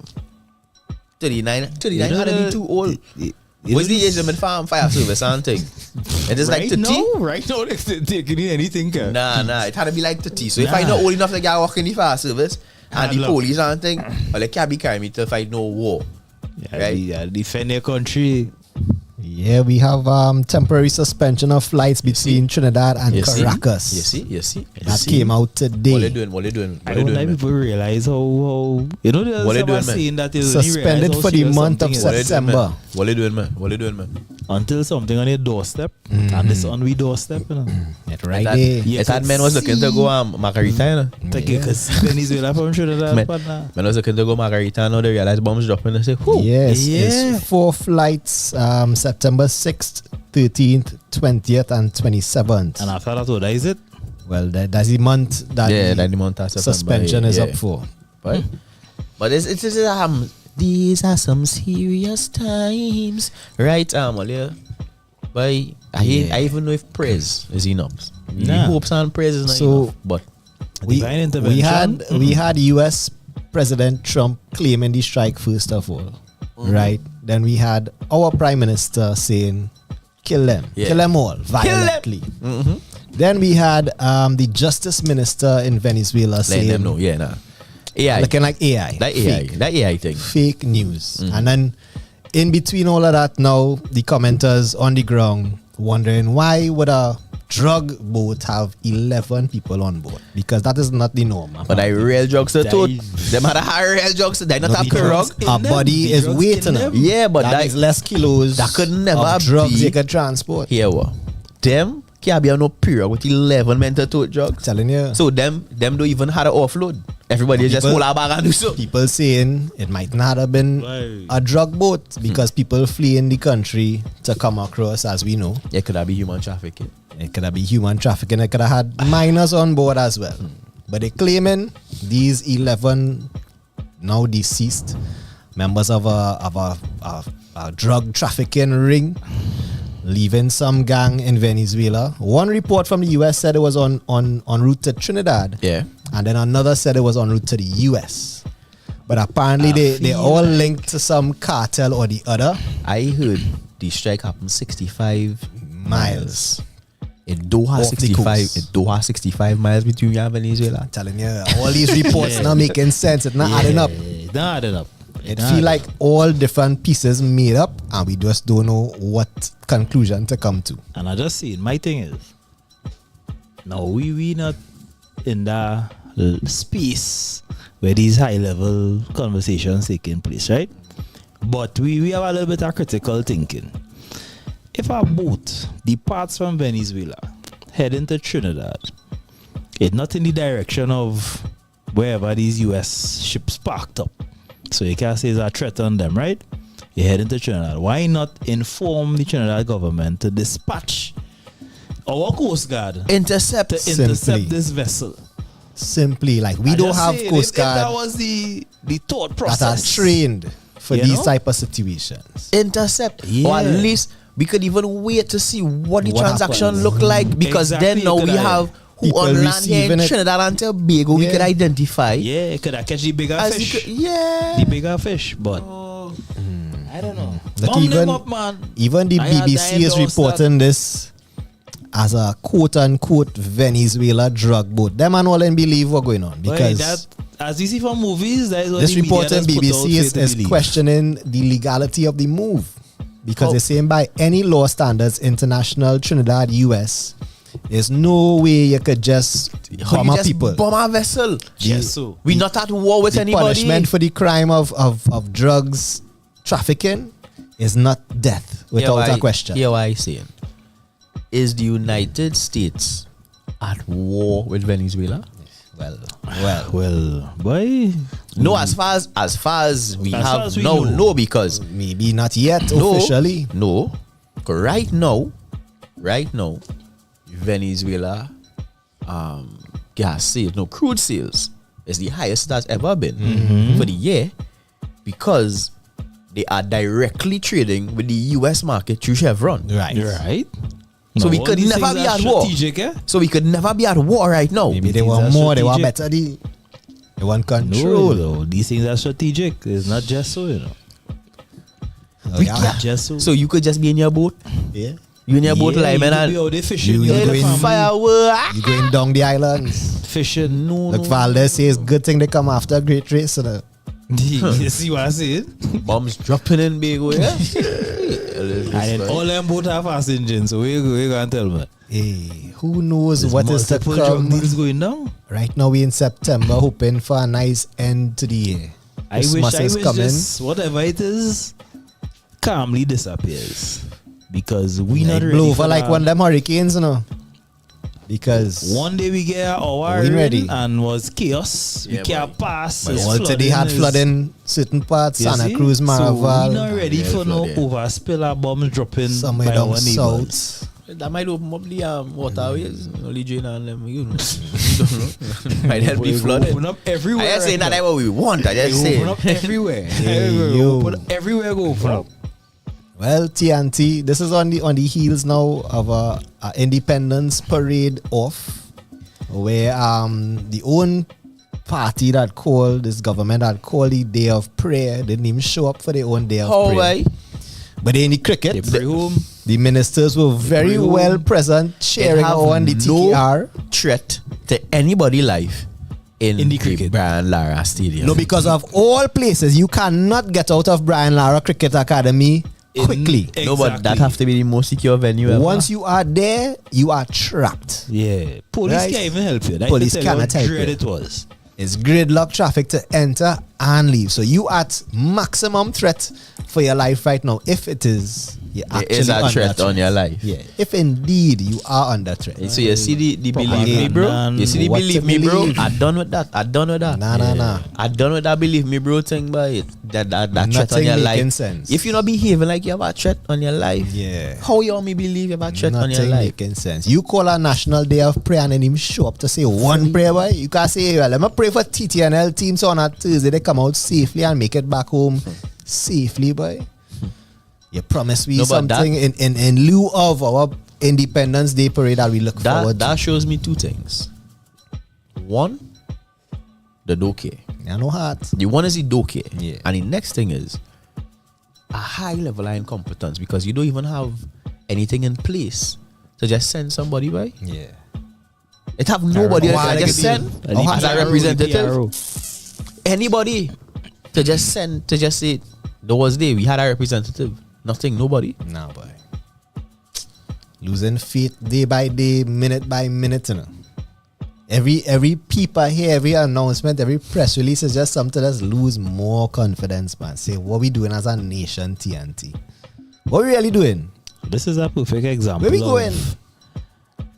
39 had to be too old. What's the age limit for fire service and thing? It is like 30. Right now, they taking anything. Nah, it had to be like 30. So if I not old enough to get work in the fire service and the police and thing, well, they can't be carrying me to fight no war. Right? Defend their country. Yeah, we have temporary suspension of flights between Trinidad and Caracas. You see. That came out today. What they doing? I don't like people realize how you know there's saying that is suspended for the month of September. What they doing, man? Until something on your doorstep, and it's on we doorstep, you know. Right there. That man was looking to go Margarita, you know. Because Venezuela from Trinidad. Man was looking to go Margarita, now they realize bombs dropping. They say, whoo. Yes, it's 4 flights, September 6th, 13th, 20th, and 27th. And after that, what is it? Well, that's the month that the month of suspension is up for. But these are some serious times, right? But I even know if praise is enough. Hopes and praise is not enough. But we had US President Trump claiming the strike first of all, right? Then we had our Prime Minister saying, kill them all violently. Then we had the Justice Minister in Venezuela saying, them know, AI. Looking like AI. That AI thing. Fake news. And then in between all of that now, the commenters on the ground wondering why would a drug boat have 11 people on board? Because that is not the norm. But I real drugs are too. Them had a higher real drugs. They not have drugs. Our body is weighting them. Yeah, but that is less kilos. That could never of drugs you can transport. Here, what? Them can't be on no period with 11 men to tote drugs. Telling you. So them don't even have to offload. Everybody just pull a bag and do so. People saying it might not have been a drug boat because people flee in the country to come across, as we know. It could have been human trafficking. It could have been human trafficking. It could have had minors on board as well. But they claiming these 11 now deceased members of a drug trafficking ring leaving some gang in Venezuela. One report from the US said it was on route to Trinidad. Yeah. And then another said it was en route to the US. But apparently they all linked to some cartel or the other. I heard the strike happened 65 miles. It Doha 65 miles between you and Venezuela. I'm telling you, all these reports not making sense. It's not adding up. It's not adding up. It feel like all different pieces made up and we just don't know what conclusion to come to. And I just see my thing is, now we not in the space where these high level conversations taking place, right? But we have a little bit of critical thinking. If a boat departs from Venezuela heading to Trinidad, it's not in the direction of wherever these US ships parked up. So you can't say it's a threat on them, right? You're heading to Trinidad. Why not inform the Trinidad government to dispatch our Coast Guard intercept this vessel? Simply, like we don't have Coast Guard if that was the thought process that are trained for these type of situations. Intercept, or at least we could even wait to see what the transaction look like, because then now we have who on land here in Trinidad and Tobago we could identify. Yeah, it could have catch the bigger fish. The bigger fish, but I don't know. Like up, man. Even the BBC is reporting this as a quote-unquote Venezuela drug boat. Them and all and believe what's going on, because that, as you see from movies, that is what this the report in BBC is believe. questioning the legality of the move, because they're saying by any law standards, international, Trinidad, US, there's no way you could just bomb people. Bomb a vessel. Yes, so we not at war with anybody. Punishment for the crime of drugs trafficking is not death without a question. Here what I saying. Is the United States at war with Venezuela? Well, boy. No, as far as we have no, no, because maybe not yet officially. No, right now, Venezuela, gas sales, crude sales is the highest that's ever been for the year, because they are directly trading with the US market through Chevron. Right. So we could never be at war. So we could never be at war right now. Maybe they want more, they want better. They want control. No, these things are strategic. It's not just so, We can't. So you could just be in your boat. Yeah. You in your boat climbing and you be fishing. You going firework. You going down the islands. Fishing. No. Like Valdez says, good thing they come after a great race. You see what I said? Bombs dropping in big way. Yeah? And then all them boat have fast engines. So we gonna tell me. Hey, who knows what is to come? Deals going down. Right now we in September, hoping for a nice end to the year. I wish coming. just whatever it is calmly disappears because we like not ready blow for for like that. one of them hurricanes, Because one day we get our we ready and was chaos. We can't pass. But all today had flooding certain parts, Santa Cruz, Maraval. So we not ready for no overspill bombs dropping somewhere by down our neighbors. south. That might open up the waterways. Only drain on them, you know. You don't know. Might help the flooding. Open up everywhere. I just say that's what we want. I just say open up everywhere. Everywhere go open up. Well, TNT, this is on the heels now of a Independence Parade off, where the own party that called this government that called the day of prayer didn't even show up for their own day of prayer. Right. But in the cricket, the ministers were very well present, cheering on the TKR. No threat to anybody life in the cricket Brian Lara Stadium. No, because of all places, you cannot get out of Brian Lara Cricket Academy quickly. Exactly. No, but that have to be the most secure venue ever. Once you are there, you are trapped. Yeah. Police can't even help you. Police cannot help you. It was. It's gridlock traffic to enter and leave. So you at maximum threat for your life right now. If it is, there is a threat on your life. Yeah. If indeed you are under threat. So you see the believe me, bro. You see the believe me, bro. I done with that. Nah. I done with that believe me, bro thing, but that threat on your life. Sense. If you're not behaving like you have a threat on your life, how you want me believe you have a threat on your life? Nothing making sense. You call a national day of prayer and then him show up to say one prayer, boy. You can't say, well, let me pray for TTNL teams on a Thursday. They come out safely and make it back home safely, boy. You promise me something in lieu of our Independence Day parade that we look forward to. That shows me two things. One, the doke. Yeah, no heart. The one is the doke. Yeah. And the next thing is a high level of incompetence because you don't even have anything in place to just send somebody by. Yeah. It have nobody else to just send as a representative. Anybody to just send, to just say, there was there, we had a representative. Nothing, nobody. Nah, boy. Losing faith day by day, minute by minute, you know. Every people here, every announcement, every press release is just something that's lose more confidence, man. Say, what we doing as a nation, TNT? What we really doing? This is a perfect example. Where we going?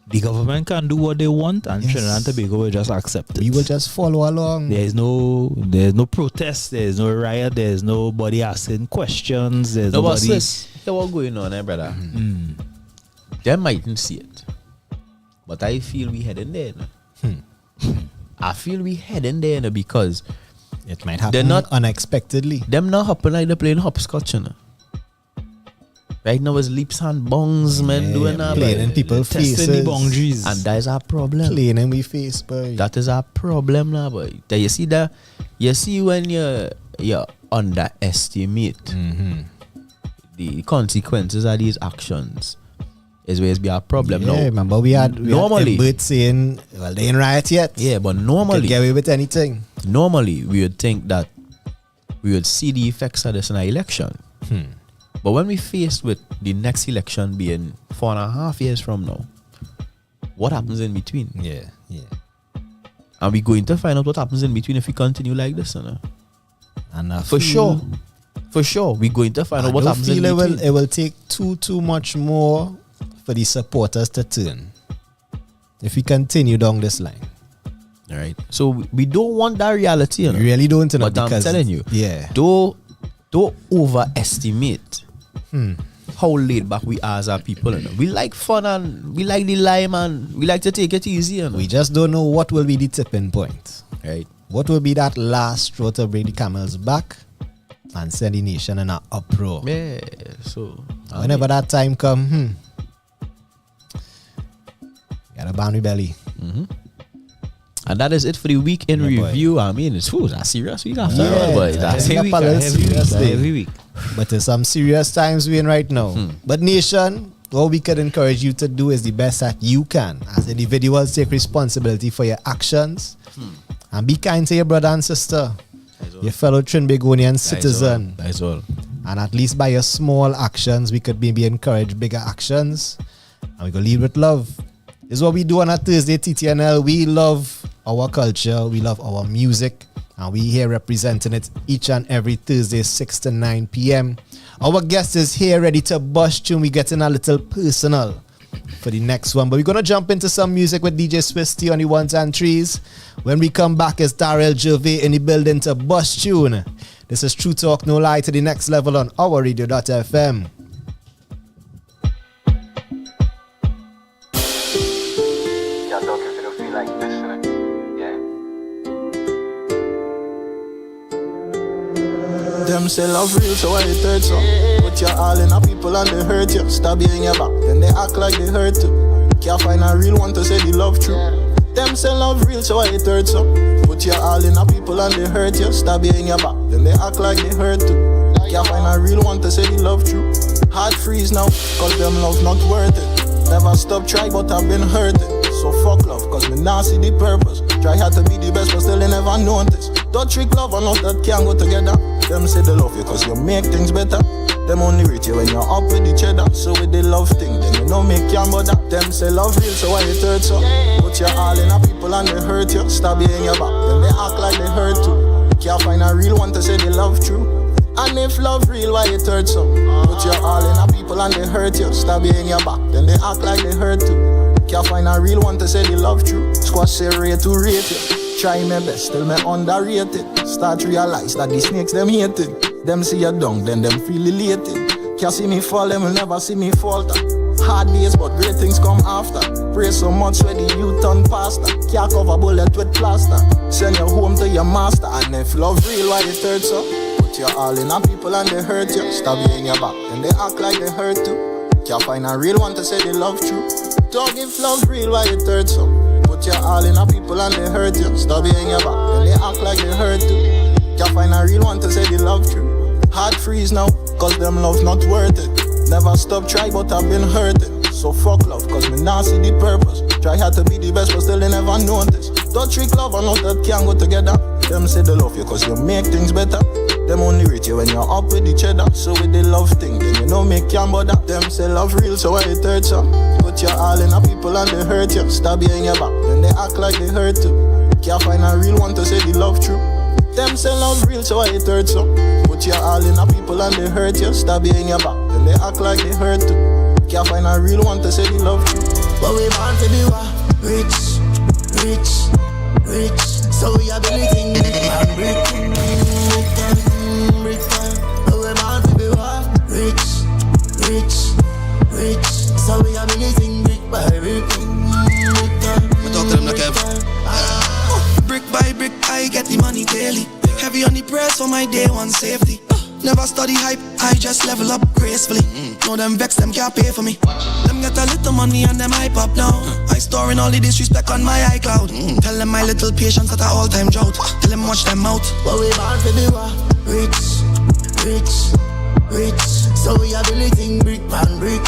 The government can do what they want and Trinidad and Tobago will just accept it. We will just follow along. There's no protest, there's no riot, there's nobody asking questions, there's nobody. What's going on, brother? They mightn't see it. But I feel we heading there. I feel we heading there because it might happen unexpectedly. Them not happen like they're playing hopscotch, you know. Right now it's leaps and bongs, man, doing that. Playing in people's faces. The boundaries. And that is our problem. Playing in we face, boy. That is our problem now, boy. You see that? You see when you underestimate the consequences of these actions is where it's be our problem now. Remember we had Bert saying, well, they ain't riot yet. Yeah, but normally get away with anything. Normally we would think that we would see the effects of this in an election. But when we faced with the next election being 4.5 years from now, what happens in between? Yeah. And we're going to find out what happens in between if we continue like this, you know? And for sure, we're going to find out what happens in between. It will take too much more for the supporters to turn if we continue down this line. All right. So we don't want that reality, you know? We really don't, you know, but I'm telling you, don't overestimate how laid back we are as our people. You know? We like fun and we like the lime and we like to take it easy. You know? We just don't know what will be the tipping point. Right. What will be that last straw to bring the camels back and send the nation in an uproar? Yeah. So whenever that time come, gotta ban the belly. And that is it for the week in review. Boy. I mean, it's a serious week after all, boy. That's every week. But there's some serious times we're in right now. But nation, what we can encourage you to do is the best that you can. As individuals, take responsibility for your actions and be kind to your brother and sister, your fellow Trinbagonian citizen. That's all. And at least by your small actions, we could maybe encourage bigger actions. And we can lead with love. This is what we do on a Thursday, TTNL. We love our culture. We love our music. And we here representing it each and every Thursday, 6 to 9 p.m. Our guest is here ready to bust tune. We're getting a little personal for the next one. But we're going to jump into some music with DJ Swiss T on the ones and threes. When we come back, it's Darryl Gervais in the building to bust tune. This is True Talk, No Lie to the next level on our radio.fm. Them say love real, so why it hurt so? Put your all in a people and they hurt you. Stab you in your back, then they act like they hurt you. Can't find a real one to say the love true. Them say love real, so why it hurt so? Put your all in a people and they hurt you. Stab you in your back, then they act like they hurt you. Can't find a real one to say the love true. Heart freeze now, cause them love not worth it. Never stop try, but I've been hurting. So fuck love, cause me nah see the purpose. Try hard to be the best, but still they never notice. Don't trick love or not, that can't go together. Them say they love you cause you make things better. Them only rate you when you're up with each other. So with the love thing, then you know make you bother. Them say love real, so why it hurt so? Put your all in a people and they hurt you. Stab you in your back, then they act like they hurt too. Can't find a real one to say they love true. And if love real, why it hurt so? Put your all in a people and they hurt you. Stab you in your back, then they act like they hurt too. Can't find a real one to say they love true. Squash say rate to rate you. Try my best, still me underrated. Start realize that the snakes them hated. Them see you down, then them feel elated. Can't see me fall, them will never see me falter. Hard days, but great things come after. Pray so much where the youth turn pastor. Can't cover bullet with plaster. Send you home to your master. And if love real, why it hurt so? Put your all in a people and they hurt you. Stab you in your back, and they act like they hurt too. Can't find a real one to say they love true. Don't give love real, why it hurt so? Put your all in a people and they hurt you. Stab you in your back, and they act like they hurt too. Can't find a real one to say they love true. Heart freeze now, cause them love not worth it. Never stop try, but I've been hurting. So fuck love, cause me nah see the purpose. Try hard to be the best, but still they never notice. Don't trick love or not, that can't go together. Them say they love you cause you make things better. Them only rate you when you're up with each other. So with the love thing, then you know make you bother. Them say love real, so why it hurt so? Put your all in a people and they hurt you. Stab you in your back, then they act like they hurt too. Can't find a real one to say the love true. Them say love real, so why it hurt so? Put your all in a people and they hurt you. Stab you in your back, then they act like they hurt too. Can't find a real one to say the love true. But we born to be what? Rich, rich, rich. So we have anything and brick. But we born to be what? Rich, rich, rich. So we have anything brick by brick. I talk to them like brick by brick, I get the money daily. Heavy on the press for my day one safety. Never study hype, I just level up gracefully. Know them vex, them can't pay for me. Them get a little money and them hype up now. I storing all the disrespect on my iCloud. Tell them my little patience at an all-time drought. Tell them watch them out. But we born to be what? Rich, rich, rich. So we have anything brick and brick.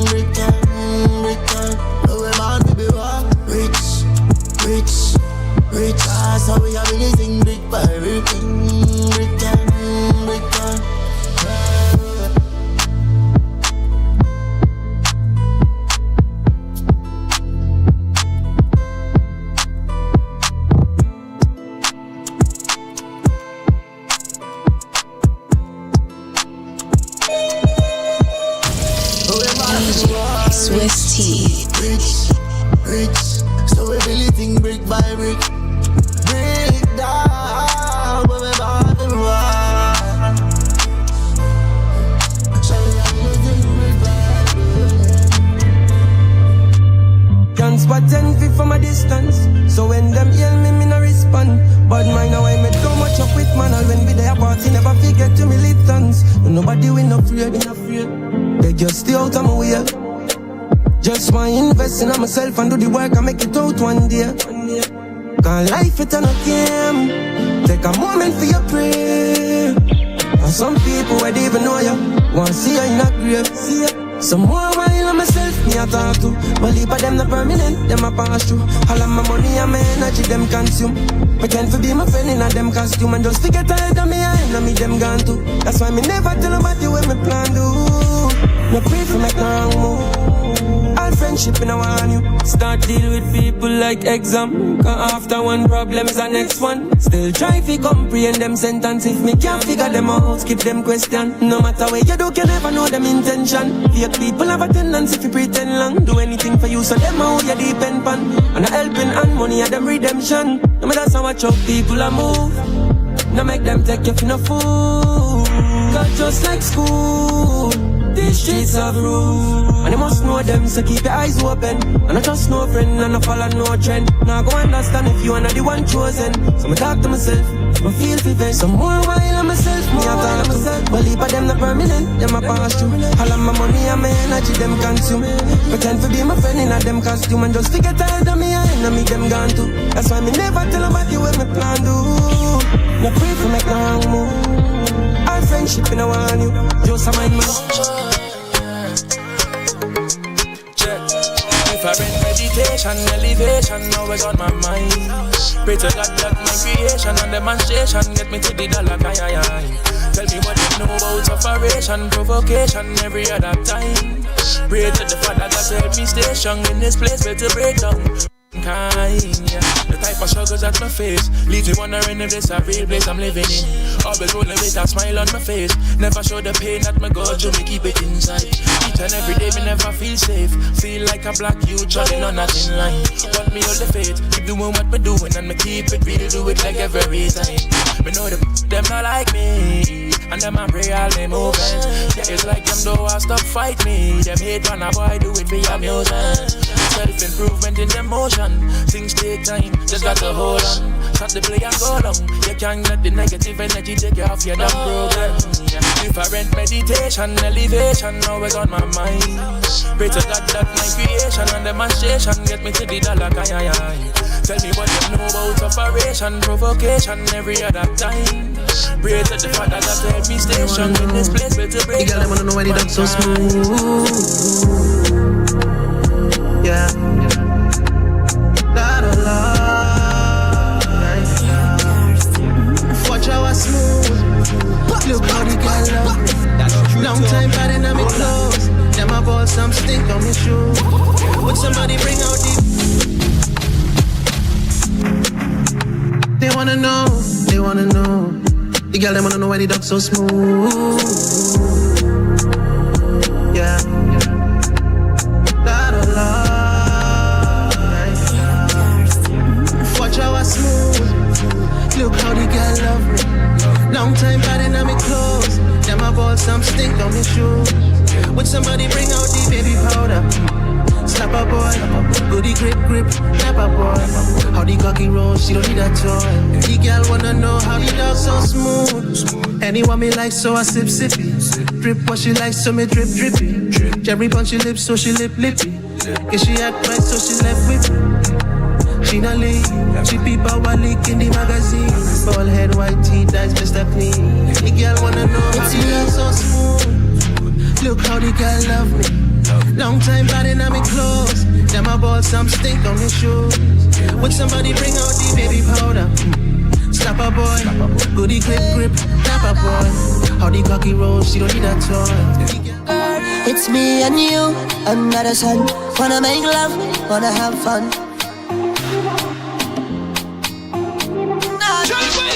Brick and brick. But we born to be what? Rich, rich, rich. So we have anything brick by brick. Brick and brick. Swiss T. Rich, rich. So we anything brick by brick. Brick down, but we born to run. So we anything brick by brick. Can't spot envy from a distance. So when them yell me, me no respond. But mine now I make too much up with man. And when we there party, never forget to militants. But nobody win no afraid. They just stay out of my way. Just want to invest in myself and do the work and make it out one day. Cause life it a no game. Take a moment for your prayer. And some people would even know ya. Want see ya in a grave. See ya. Some more while on myself, me a talk to. But leave of them not permanent, them a pass through. All of my money and my energy, them consume. Pretend to be my friend in a them costume. And just forget tired of me, I ain't me them gone too. That's why me never tell nobody what me plan do. No pray for make no wrong move. All friendship in a one you. Start deal with people like exam. Cause after one problem is the next one. Still try to comprehend them sentence. If me can't figure them out, skip them question. No matter where you do, you never know them intention. Fake people have a tendency to pretend long. Do anything for you, so them how you depend on. And a helping and money are them redemption. No matter how much of people I move. Now make them take you for no fool. Cause just like school, these streets have rules. And you must know them, so keep your eyes open. And I trust no friend, and I follow no trend. Now go understand if you are not the one chosen. So I talk to myself, I feel vent. Some more while on myself, me I talk to myself. But leave of them not permanent, them a pass through. All of my money and my energy, them consume. Pretend to be my friend in a them costume. And just forget tired of me, I ain't me them gone too. That's why me never tell nobody what me plan do. No pray for make no wrong move. Our friendship in a one you, just a mind man. Different meditation, elevation, always on my mind. Pray to God that my creation and demonstration get me to the dollar guy. Tell me what you know about sufferation, provocation every other time. Pray to the Father God to help me stay strong in this place where to break down. Yeah. The type of struggles that my face leaves me wondering if this a real place I'm living in. Always rolling with a smile on my face. Never show the pain that my God through, me keep it inside. Each and every day me never feel safe. Feel like a black youth trying on a thin line. Want me hold the faith, keep doing what me doing, and me keep it real, do it like every time. Me know them not like me, and them I pray all them movements. Yeah, it's like them don't want stop fight me. Them hate when a boy do it for your music. Self-improvement in them motion. Things take time, just got to hold on. Cut the play and go long. You can't let the negative energy take you off your damn program. Different meditation, elevation, always on my mind. Pray to God that my creation and demonstration get me to the dollar guy. Tell me what you know about sufferation, provocation every other time. Pray to the Father God to help me stay strong in this place where to break. The girl them wanna know why they done so smooth. Yeah. Watch how I smooth. Look how the girl love me. Long time bad in my clothes. Them I bought some stink on my shoe. Would somebody bring out the? They wanna know. The girl them wanna know why the dog so smooth. Yeah. Watch how I smooth. Look how the girl love me. Long time bad in my clothes. Them I bought some stink on my shoes. Would somebody bring out the baby powder? Slap a boy, goody grip, slap a boy. How the cocky rolls, she don't need a toy. The girl wanna know how the dog so smooth. Anyone me like, so I sip sippy. Drip what she likes, so me drip drippy. Jerry punch she lips, so she lippy. Cause she act right, so she left with me. She not leave, she peep out one leak in the magazine. Bald head, white teeth, eyes Mr. Clean. The girl wanna know how the dog so smooth. Look how the girl love me. Long time bad in my clothes. Them I bought some stink on my shoes. Would somebody bring out the baby powder? Slap a boy, goody grip, slap a boy. How the cocky rolls, she don't need a toy. It's me and you, another son. Wanna make love, wanna have fun.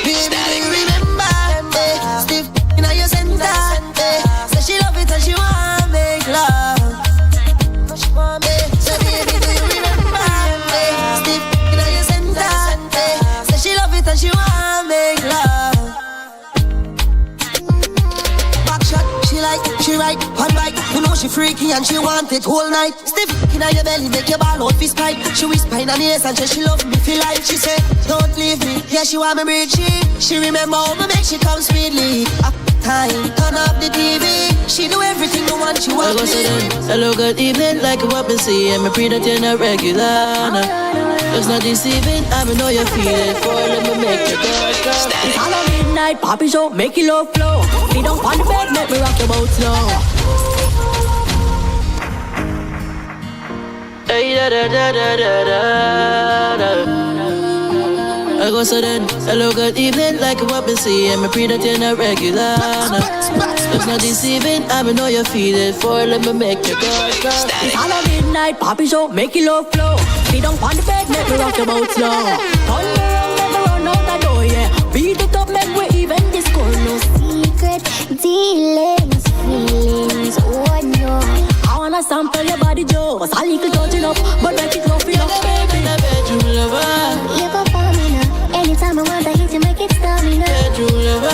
Baby, remember, stiff in your center. Say she love it and she wanna make love. So baby, do you remember? Stiff in your center. Say she love it and she wanna make love. Back shot, she like, she right, one bite. You know she free. freaky and she want it whole night. Stiff in your belly, make your ball out fist pipe. She whisper in her ears and say she love me feel like. She say, don't leave me, yeah she want me breathe. She remember how me make she come speedly. Up time, turn off the TV. She do everything the one she want. I go to them, hello good evening, like a weapon see. And me pray that you're not regular. It's not deceiving, I know you feel it. For let me make you go. It's all a midnight, poppy show, make it low flow. Feet up on the bed, make me rock your boat slow. Hey, da da da da da da. I go so then, hello good evening, like a weapon see. And me pray that you're not regular. It's not deceiving, I know you feel it. For let me make you go. It's all a midnight, poppy show, make it low flow. Feet up on the bed, make me rock your boat slow. Turn me around, never run out the door, yeah. Beat it up, make we even discourse. No secret dealings, feelings, oh no. I wanna sample your body, Joe. Was a little touching up, but make it love enough, baby. Bedroom lover. You go for me now. Anytime I want to hit you, make it stop me now. Bedroom lover.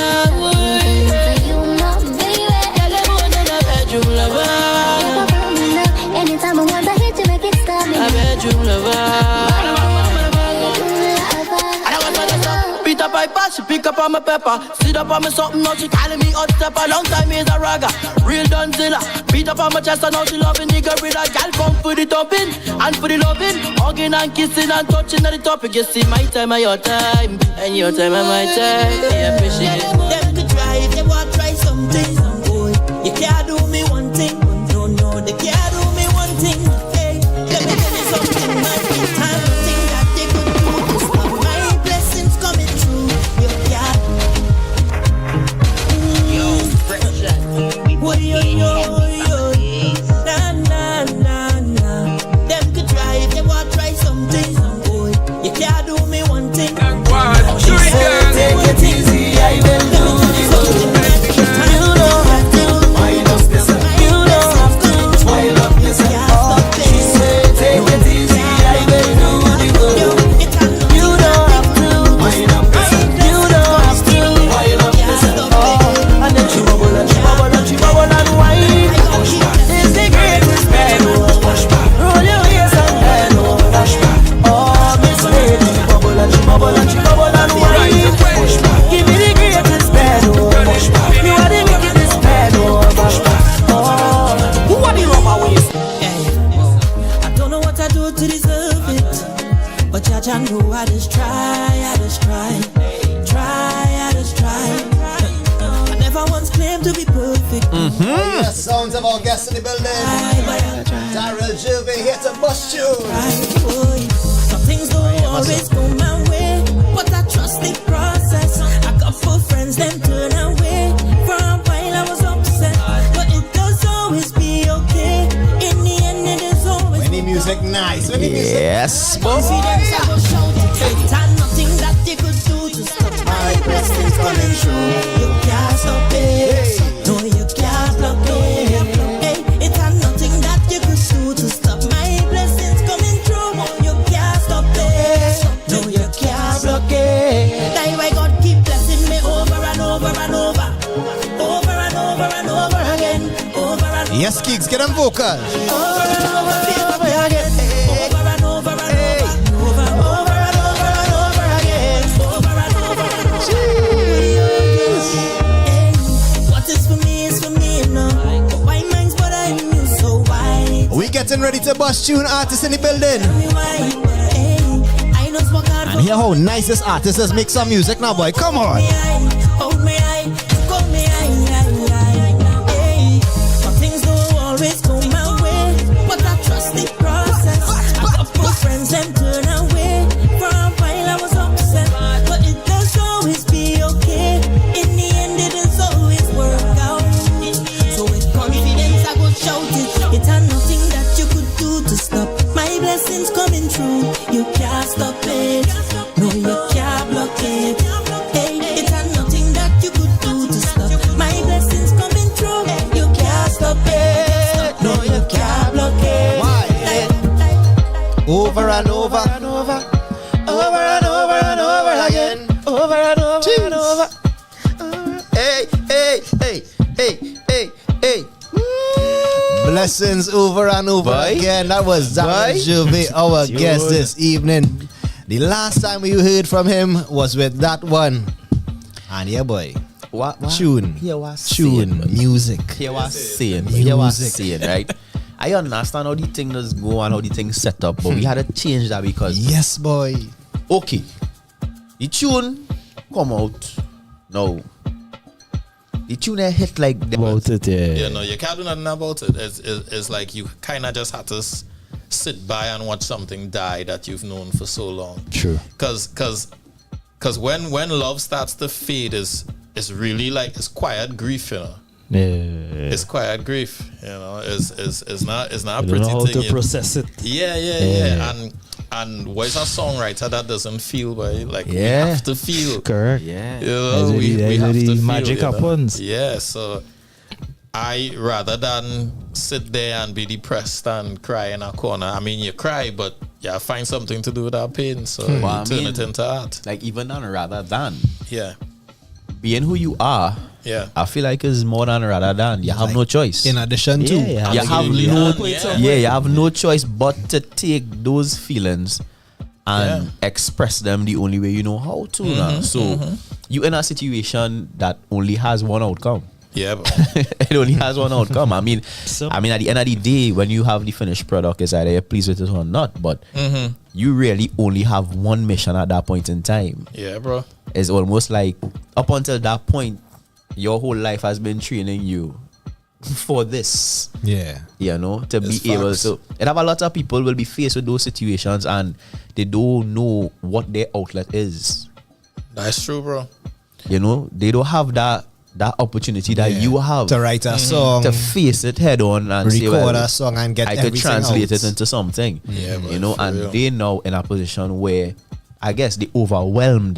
You know, baby. Bedroom lover. You go for me now. Anytime I want to hit you, make it stop me now. Bedroom lover. Beat up my pass, she pick up on my pepper. Sit up on me something, now she calling me hot stepper. Long time is a ragga, real Dunzilla. Beat up on my chest and now she loving nigga with a gal. Come for the topping and for the loving. Hugging and kissing and touching at the topic. You see my time and your time, and your time and my time. Yeah, appreciate it. Them could try if they want try something. Boy, you can't do me one thing. No, no, they can't do me one thing. Hey, let me tell you something, man. Time to think that they could do to stop my blessings coming true. You can't. Yo, fresh. What do you know? Nah, nah, nah, nah. Them could try if they want try something. Boy, you can't do me one thing. She said, take it easy, I will do this. You don't have to. You don't have to. She said, take it easy, I will do the good. You don't have to. You don't have to. And then she bubble and she bubble and she bubble and whine. It's the greatest bed. Roll your waist and bend over. Oh, Miss Lady, she bubble and she bubble and she bubble and whine. Give me the greatest bed. You are the wickedest bed. Oh, who are the rubber waist? I don't know what I do to deserve it, but Jah know I just try, I just try. I never once claimed to be perfect. Yes, sounds of our guests in the building. Darryl, Gervais here to bust you. Some things don't always go my way, but I trust the process. I got 4 friends, them turn away. For a while I was upset, but it does always be okay. In the end it is always When the music nice, when the music yes, confidence I will shout it. And nothing that you could do to stop my blessings coming true. You can't stop it. No, you can't block it. Hey, it had nothing that you could do to stop my blessings coming true. You can't stop it. No, you can't block it. That's why God keep blessing me over and over and over. Over and over and over again. Over and over. Yes, Kiegs, get them vocal. Over and over again. Over and over and over. Over and over and over again. Over and over and over. What is for me is for me, you know. Why mine's what I knew, so why? We getting ready to bust tune artists in the building. I know what God And hear how nice this artist is. Make some music now, boy. Come on. hold me high, hold me high. Some things don't always go my way, but I trust the process. I got 4 friends and turn away. For a while I was upset, but it does always be okay. In the end it does always work out. So with confidence I go shout it. It had nothing that you could do to stop my blessings coming true. You can't stop it. No, you can't block it. Hey, it had nothing that you could do to stop my blessings coming true. You can't stop it. No, you can't block it. Over and over and over. Over and over and over again. Over and over and over. Hey, hey, hey, hey, hey, hey. Blessings over and over again. That was Darryl Gervais, our guest this evening. The last time we heard from him was with that one. And yeah, boy. What? Tune. Music. Here was saying, right? I understand how the thing does go and how the thing set up, but we had to change that because yes, boy. Okay, the tune come out now. The tune hit like that. About it, yeah. You know, you can't do nothing about it. It's like you kind of just have to sit by and watch something die that you've known for so long. True. Because when love starts to fade, is really like it's quiet grief, you know. Yeah. It's quiet grief, you know. It's not a you pretty don't know how thing. to process it. Yeah. And what is a songwriter that doesn't feel, boy? Like we have to feel. Correct. Yeah. You know, we have to feel. Magic happens. Yeah. So I rather than sit there and be depressed and cry in a corner. I mean, you cry, but you find something to do with that pain. So you turn it into art. Like even on rather than. Yeah. Being who you are. Yeah. I feel like it's more than rather than. You have no choice. In addition to. You have no choice but to take those feelings and express them the only way you know how to. Now. So you in a situation that only has one outcome. Yeah, it only has one outcome. I mean, at the end of the day, when you have the finished product, it's either you're pleased with it or not. But you really only have one mission at that point in time. Yeah, bro. It's almost like up until that point, your whole life has been training you for this. Yeah. You know, to be able to. And have a lot of people will be faced with those situations and they don't know what their outlet is. That's true, bro. You know, they don't have that opportunity that you have to write a song, to face it head on and record say, well, a song and get I could translate out. it into something. Yeah, you know, and they now in a position where I guess they overwhelmed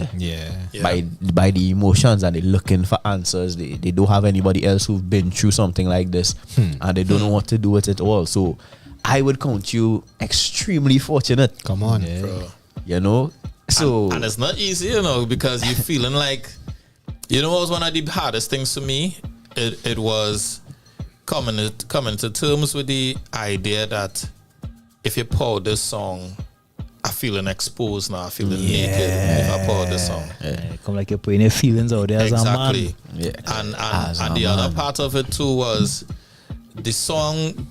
by the emotions and they're looking for answers. They don't have anybody else who've been through something like this and they don't know what to do with it all. So I would count you extremely fortunate. Come on, bro. You know, so and it's not easy, you know, because you're feeling like, you know, what was one of the hardest things for me? It was coming to terms with the idea that if you pour this song, I feeling exposed now. I feeling naked if I pour this song. Come like you're putting your feelings out there as a man. Yeah. And the other part of it too was the song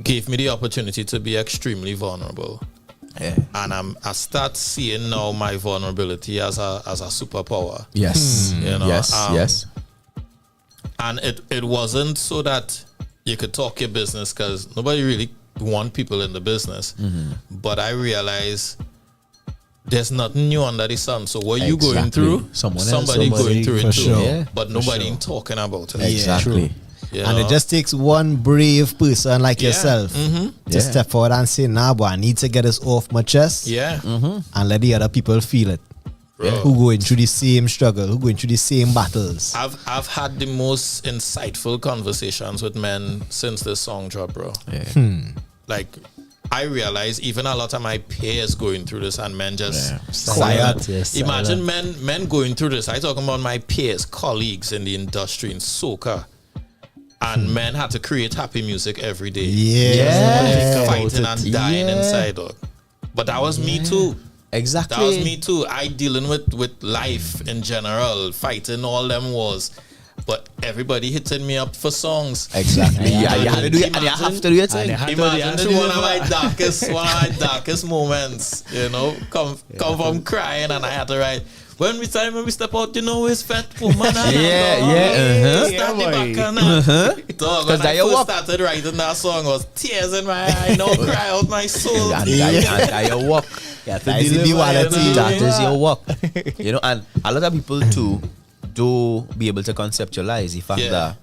gave me the opportunity to be extremely vulnerable. Yeah. And I start seeing now my vulnerability as a superpower. Yes. You know, yes. And it wasn't so that you could talk your business, because nobody really want people in the business. But I realized there's nothing new under the sun. So what you going through, somebody going through it too. Sure. Yeah, but nobody talking about it. Exactly. You and know? it just takes one brave person like yourself to step forward and say, nah, boy, I need to get this off my chest. Yeah. And let the other people feel it. Who going through the same struggle, who going through the same battles. I've had the most insightful conversations with men since this song dropped, bro. Like, I realize even a lot of my peers going through this and men just quiet. Imagine men going through this. I talking about my peers, colleagues in the industry in soca. And men had to create happy music every day. Fighting and dying inside, dog. But that was me too. Exactly. That was me too. I dealing with life in general, fighting all them wars. But everybody hitting me up for songs. Exactly. You have to do it. And you have to do it. Imagine through one of my darkest moments. You know, come from crying, and I had to write. When we step out, you know, it's fat woman. Dog, when I first started writing that song, was tears in my eye, no cry out my soul. That your work. That is your work. You know, and a lot of people too do be able to conceptualize the fact that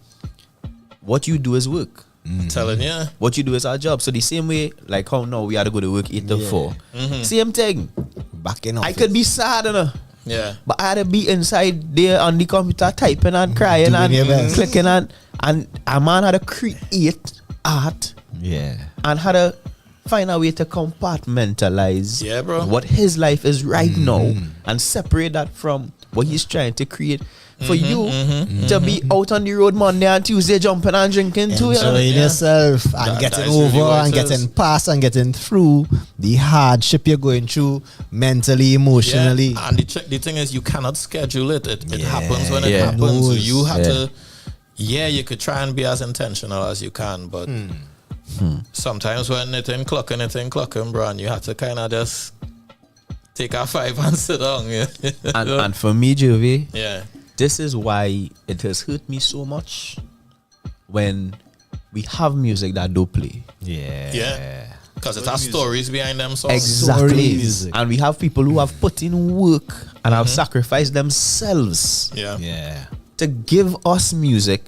what you do is work. Telling you. What you do is our job. So the same way, like how now we had to go to work 8 to 4. Same thing. Back in office. I could be sad, yeah, but I had to be inside there on the computer typing and crying and clicking and a man had to create art. Yeah. And had to find a way to compartmentalize bro. what his life is right now and separate that from what he's trying to create. for you to be out on the road Monday and Tuesday jumping and drinking too. Enjoying yourself and getting over and getting past and getting through the hardship you're going through mentally, emotionally. Yeah. And the thing is, you cannot schedule it. It happens when it happens. So you have to, you could try and be as intentional as you can, but sometimes when it ain't clocking, bro, and you have to kind of just take a 5 and sit down. And for me, Gervais, this is why it has hurt me so much when we have music that don't play. Yeah. Because it has stories behind them songs. Exactly. And we have people who have put in work and have sacrificed themselves to give us music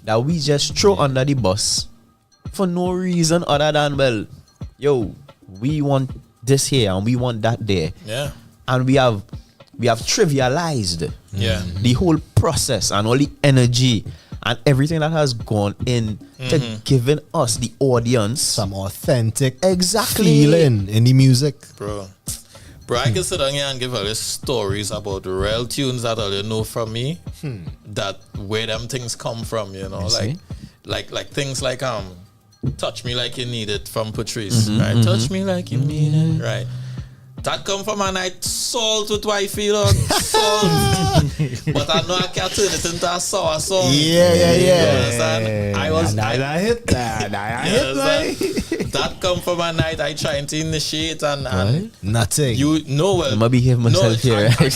that we just throw under the bus for no reason other than, well, we want this here and we want that there. Yeah. And we have trivialized the whole process and all the energy and everything that has gone in to giving us, the audience, some authentic feeling in the music. Bro, I can sit down here and give all these stories about real tunes that all you know from me, that where them things come from, like things like Touch Me Like You Need It from Patrice, right? Touch me like you mean it, right? That come from a night salt with wifey, dog. Salt. But I know I can't turn it into a sour song. Yeah. You understand? I hit that. That come from a night I trying to initiate and nothing. You know well. I'm gonna behave myself here. I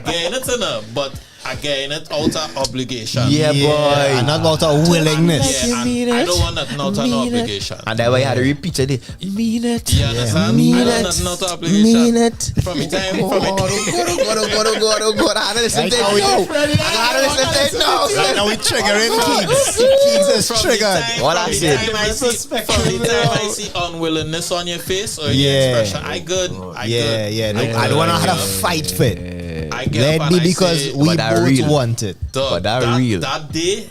gain it, but I gain it out of obligation. Yeah, boy. And not out of willingness. I don't want nothing out of obligation. And that's why I had to repeat it. Mean it. You understand? Mean I don't it. want nothing out of obligation. Mean it. From the time. Go. I listen to it now. Right now we triggering Kiegs. Kiegs is triggered. What I said. From the time I see unwillingness on your face or your expression, I good. I don't want to have a fight for it. Let me, because we both want it. But that real. That day,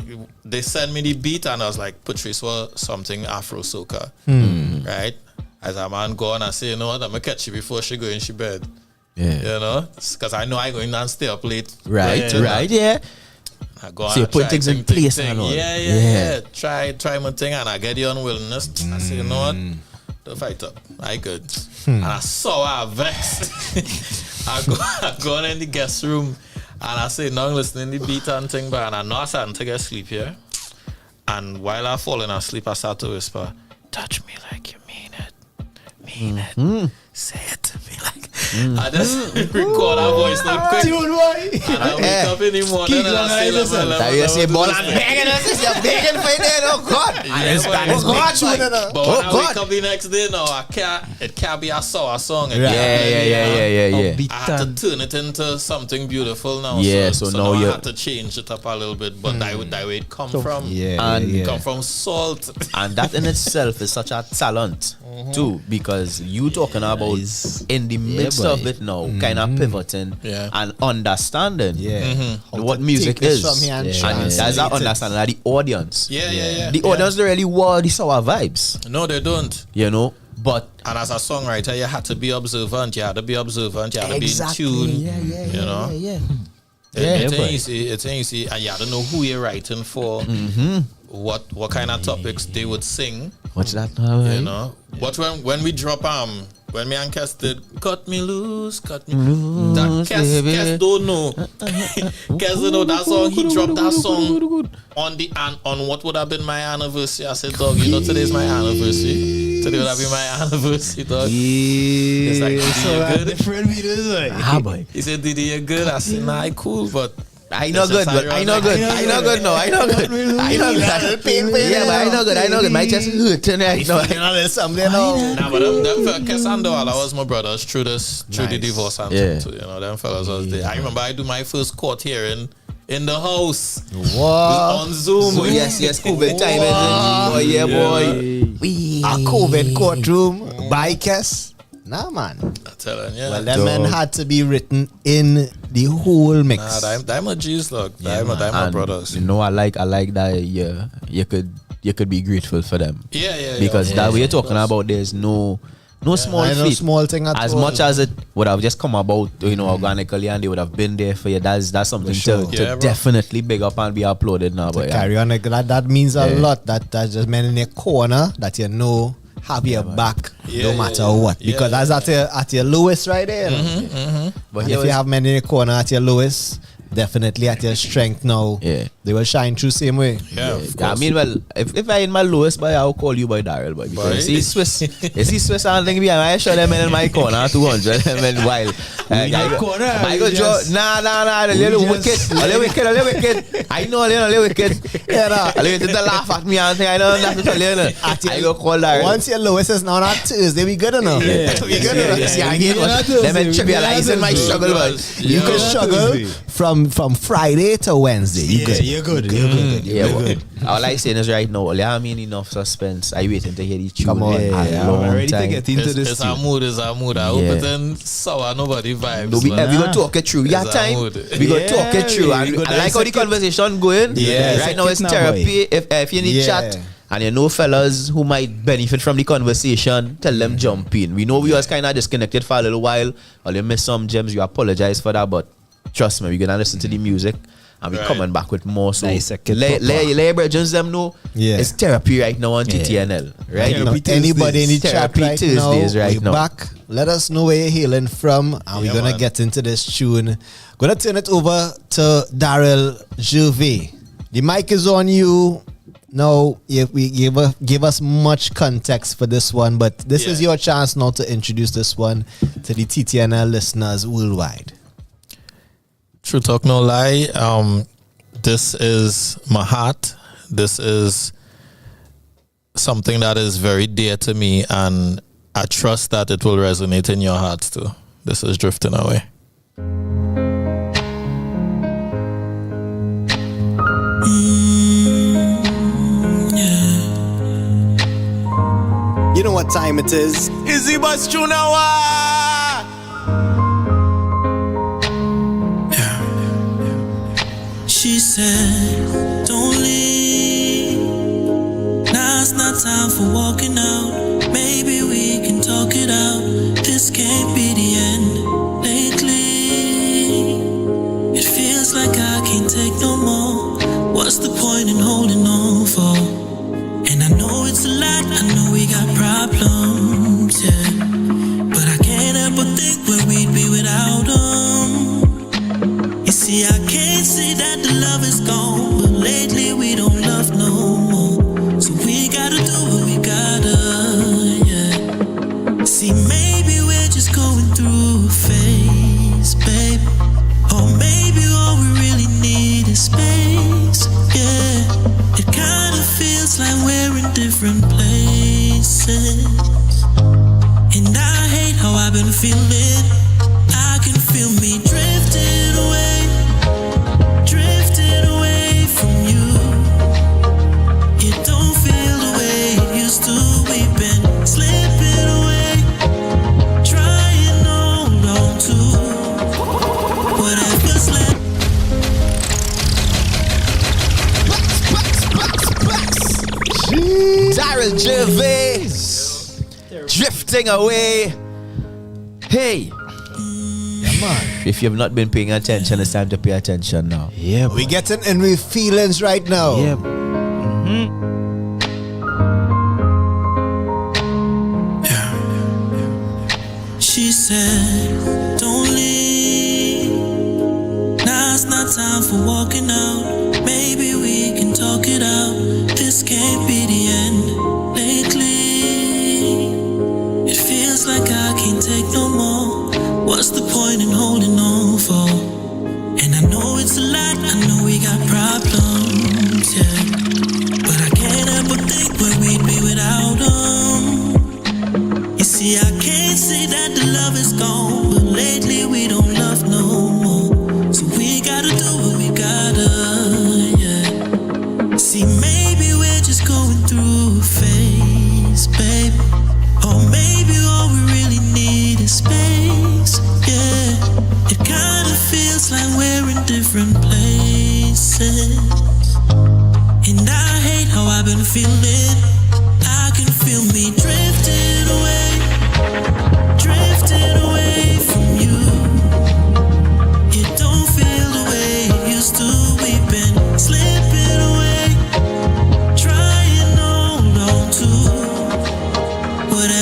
they sent me the beat and I was like, Patrice was something Afro soca, right? As a man go on and say, you know what, I'm gonna catch you before she go in she bed. Yeah. You know, because I know I go in and stay up late. Right. I go so you put things in place and all. Yeah. Try my thing and I get the unwillingness. I say, you know what, don't fight up. I good. And I saw her vex. I go in the guest room and I say, now I'm listening to the beat and thing, but and I know I starting to get sleep here. And while I'm falling asleep, I start to whisper, touch me like you mean it. Mean it. Say it to me like. I just record our voice now quick. And I wake up in the morning and I say, that you say, ball and begging us, you're begging for it, oh God. But when I wake up the next day now, it can't be a sour song again. Yeah. I had to turn it into something beautiful now. Yeah, so now I had to change it up a little bit. But that way it come from. And come from salt. And that in itself is such a talent too, because you talking about in the midst of it now, kind of pivoting and understanding what music is. And that's our understanding of the audience. The audience don't really want the sour vibes. No, they don't. You know, but and as a songwriter, you had to be observant. You had to be in tune. You know. It's easy, and you had to know who you're writing for. What kind of topics they would sing. What's that now? You know. But when we drop when me and Kes did Cut Me Loose, that Kes don't know. Kes don't know that song. He dropped that song on what would have been my anniversary. I said, dog, you know today's my anniversary. Today would have been my anniversary, dog. It's like, Didi, you He said, Didi, you're good. I said, nah, cool, but I know good. Yeah, but I know good. My chest is hurt tonight. There's something now. Nah, but them Kes and Darryl was my brothers through the divorce and too. You know, them fellas was there. I remember I do my first court hearing in the house. What? On Zoom. Oh, yes, COVID time. Boy. A COVID courtroom by Kes. Nah, man. I'm telling you. Well, them men had to be written in the whole mix. Nah, them are G's, look. Them are brothers. You know, I like that. You could be grateful for them. Yeah. Because that way you're talking about, there's no No small no feat. small thing at as all. much as it would have just come about, organically, and they would have been there for you. That's something sure. to definitely big up and be applauded now. But carry on like that means a lot. That's just men in your corner that have your back no matter what. Because that's at your lowest right there. But if you have men in your corner at your lowest, definitely at your strength now, they will shine through same way. I mean, well, if I in my lowest, boy, I'll call you by Darryl, boy. Because you see Swiss and thing behind I show them in my corner 200 and while I go draw a little wicked. I know a little wicked. A little to laugh at me and think I don't have to tell you. I go call Darryl. Once your lowest is now on Tuesday, we good enough. We good enough. See, I get them trivializing my struggle, but you can struggle from Friday to Wednesday. You're good. All I saying is right now, I mean enough suspense. I waiting to hear the tune. Come on, I'm ready to get into this. It's a mood. I hope it ain't sour nobody vibes. No, we gonna talk it through. We have time. We gonna talk it through. And I like how the conversation going. Right now it's therapy. If you need chat. And you know fellas who might benefit from the conversation, tell them jump in. We know we was kind of disconnected for a little while. Or you missed some gems. You apologize for that, but trust me, we're gonna listen to the music and we're coming back with more. So let brethren them know it's therapy right now on TTNL. Right? Anybody in the chat right Tuesdays now, right we now. back. Let us know where you're hailing from, and we're gonna get into this tune. Gonna turn it over to Darryl Gervais. The mic is on you. Now, if we give us much context for this one, but this is your chance now to introduce this one to the TTNL listeners worldwide. True talk, no lie. This is my heart. This is something that is very dear to me, and I trust that it will resonate in your hearts too. This is Drifting Away. You know what time it is? Is the BUSS Chunawa? She said, don't leave. Now it's not time for walking out. Maybe we can talk it out. This can't be the end. Lately, it feels like I can't take no more. What's the point in holding on for? And I know it's a lot, I know we got problems, but I can't help but think where we'd be without them. You see, I can't say that the love is gone, but lately we don't love no more. So we gotta do what we gotta, See, maybe we're just going through a phase, babe. Or maybe all we really need is space, It kinda feels like we're in different places. And I hate how I've been feeling. I can feel me drifting away from you. It don't feel the way it used to. We've been slipping away, trying to hold on to whatever's left. Darryl Gervais, Drifting Away. Hey, if you've not been paying attention, it's time to pay attention now. We getting in with feelings right now. She said, don't leave. Now it's not time for walking out. Maybe we can talk it out. This can't be the end. Lately, it feels like I can't take no more. What's the point in holding on for? And I know it's a lot, I know we got problems, but I can't help but think where we'd be without them. You see, I can't say that the love is gone, but lately we don't love no more. So we gotta do what we gotta, See, maybe we're just going through a phase, babe. Or maybe all we really need is space, It kinda feels like we're in different places. And I hate how I've been feeling. I can feel me drifting away,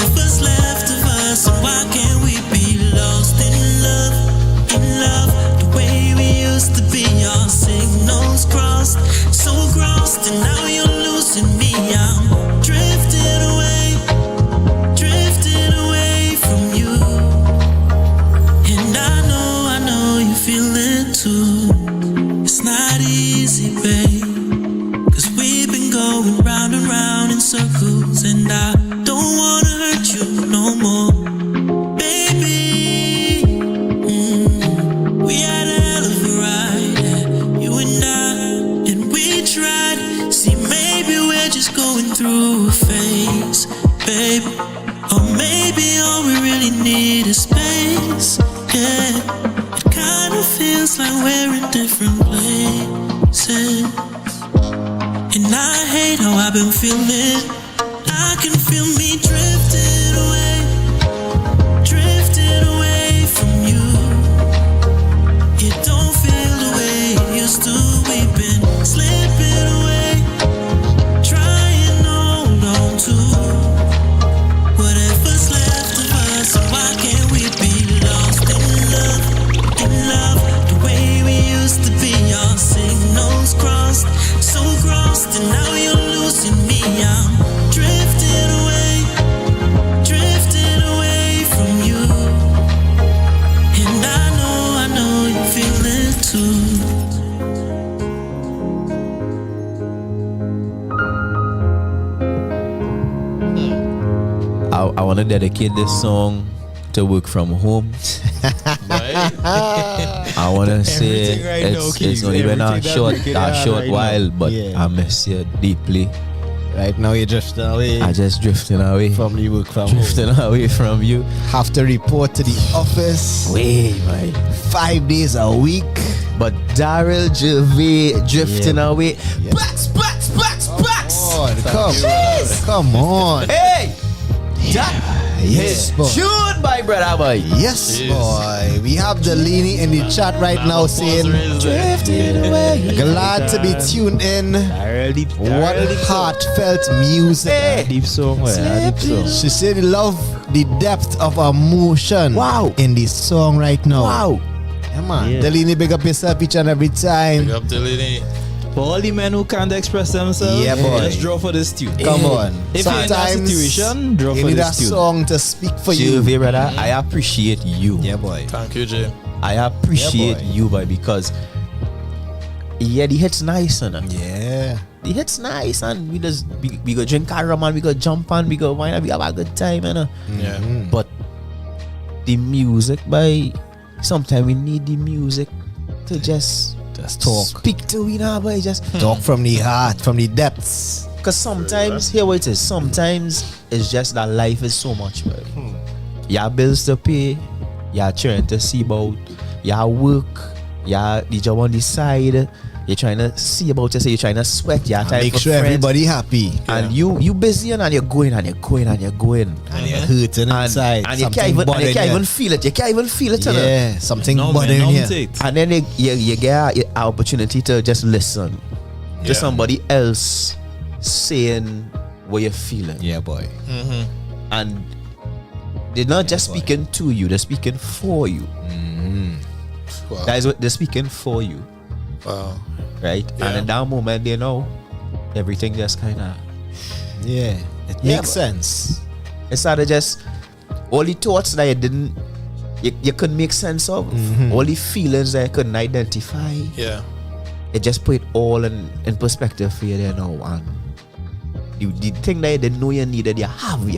Whatever's left of us, and why can't we be lost in love? In love, the way we used to be. Our signals crossed, so crossed, and now you're losing me. I'm drifting away from you. And I know you feel it too. It's not easy, babe, 'cause we've been going round and round in circles, and I don't wanna hurt you no more, baby. We had a hell of a ride, yeah, you and I, and we tried. See, maybe we're just going through a phase, babe, or maybe all we really need is space, yeah. It kind of feels like we're in different places, and I hate how I've been feeling. I can feel me drifting away from you. It don't feel the way it used to. We've been slipping away, trying to hold on to whatever's left of us. And why can't we be lost in love? In love, the way we used to be. Our signals crossed, so crossed, and now you're losing me. I'm drifting away from you. And I know you feel it too. I want to dedicate this song to work from home. I want to say it's only been a short while, but I miss you deeply. Right now you're drifting away. I just drifting away from the work from drifting home. away from you. Have to report to the office. Wait, man. 5 days a week. But Darryl Gervais drifting away. Backs. Come on. Hey! Yes, boy. Tune by brother boy. Yes, boy. We have Delaney in the chat right now saying, drifting away. Glad to be tuned in. What heartfelt music. Hey. Deep song. She said love the depth of emotion in this song right now. Wow. Yeah, man. Delaney, big up yourself each and every time. Big up Delaney. For all the men who can't express themselves, just draw for this tune. Come on. If you're in that situation, draw for you need this a tune. song to speak for you. Gervais, brother, I appreciate you. Yeah, boy. Thank you, Jay. I appreciate you, boy, because the hit's nice, and yeah, the hit's nice, and we go drink a rum, and we go jump on, we go wine, and we have a good time, and yeah. But the music, boy, sometimes we need the music to just talk. Speak to we now, boy. Just talk from the heart, from the depths. Because sometimes, here what it is, sometimes it's just that life is so much, boy. You have bills to pay, you're trying to see about your work, the job on the side, you're trying to see about yourself, you're trying to sweat, you're trying make for sure friends, everybody happy. And you busy and you're going and you're going and you're going. And you're hurting inside. And you can't even feel it. You can't even feel it. Yeah, something bothering you. And then you get an opportunity to just listen to somebody else saying what you're feeling. Yeah, boy. And they're not just speaking to you, they're speaking for you. Wow. That is what they're speaking for you. Wow. Right? Yeah. And in that moment, you know, everything just kind of... Yeah, it makes sense. It's not just all the thoughts that you couldn't make sense of, all the feelings that you couldn't identify. Yeah. It just put it all in perspective for you there now. And the thing that you didn't know you needed, you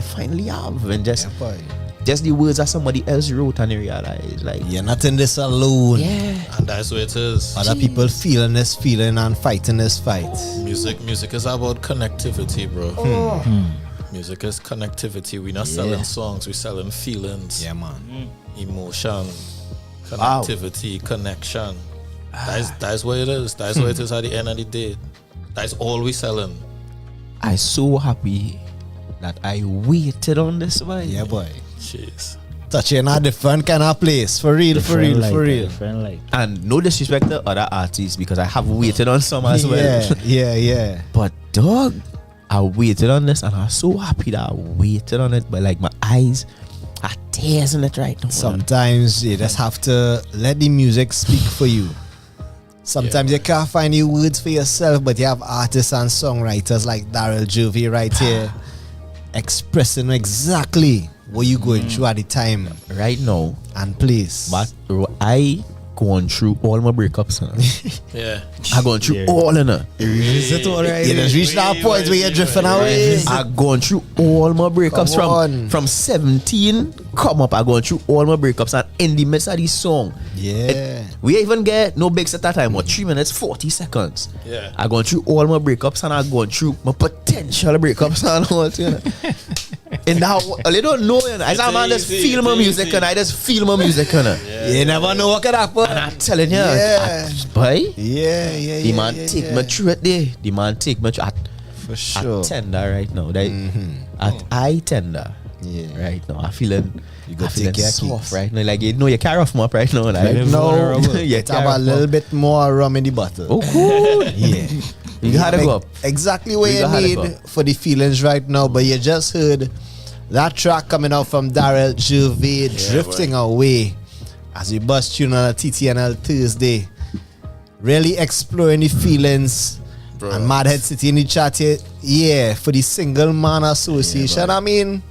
finally have. And just the words that somebody else wrote and you realize, like, you're not in this alone. Yeah. And that's what it is. Other people feeling this feeling and fighting this fight. Music is about connectivity, bro. Music is connectivity. We're not selling songs, we're selling feelings. Yeah, man. Emotion, connectivity, connection. That's what it is. That's what it is at the end of the day. That's all we're selling. I'm so happy that I waited on this one. Yeah, boy. Jeez. Touching a different kind of place. For real. And no disrespect to other artists because I have waited on some as well. Yeah. But dog, I waited on this, and I'm so happy that I waited on it. But like my eyes are tears in it right now. Sometimes you just have to let the music speak for you. Sometimes you can't find the words for yourself, but you have artists and songwriters like Darryl Gervais right here expressing exactly what you're going through at the time, right now, and place. But I going through all my breakups. Yeah, I going through all of them. Is it all right? You just reached that point where you're drifting away. I going through all my breakups from 17 come up. I going through all my breakups, and in the midst of this song, we even get no breaks at that time. What 3 minutes 40 seconds? Yeah, I going through all my breakups, and I going through my potential breakups and all. You know? And now they don't know. You know? I just feel my music, and I just feel my music. You know? You never know what could happen. And I'm telling you, boy. The man take me through it there. The man take me through for sure. At tender right now. At I tender. Yeah. Right now. I'm feeling you go take your soft right now. Like you know you carry off me up right now. Like no, you have a little bit more rum in the bottle. Oh cool. Yeah. You gotta go up. Exactly what you need for the feelings right now. But you just heard that track coming out from Darryl Gervais, Drifting Away, as we bust tune on a TTNL Thursday. Really exploring the feelings. Bro. And Madhead City in the chat here, for the Single Man Association. I mean,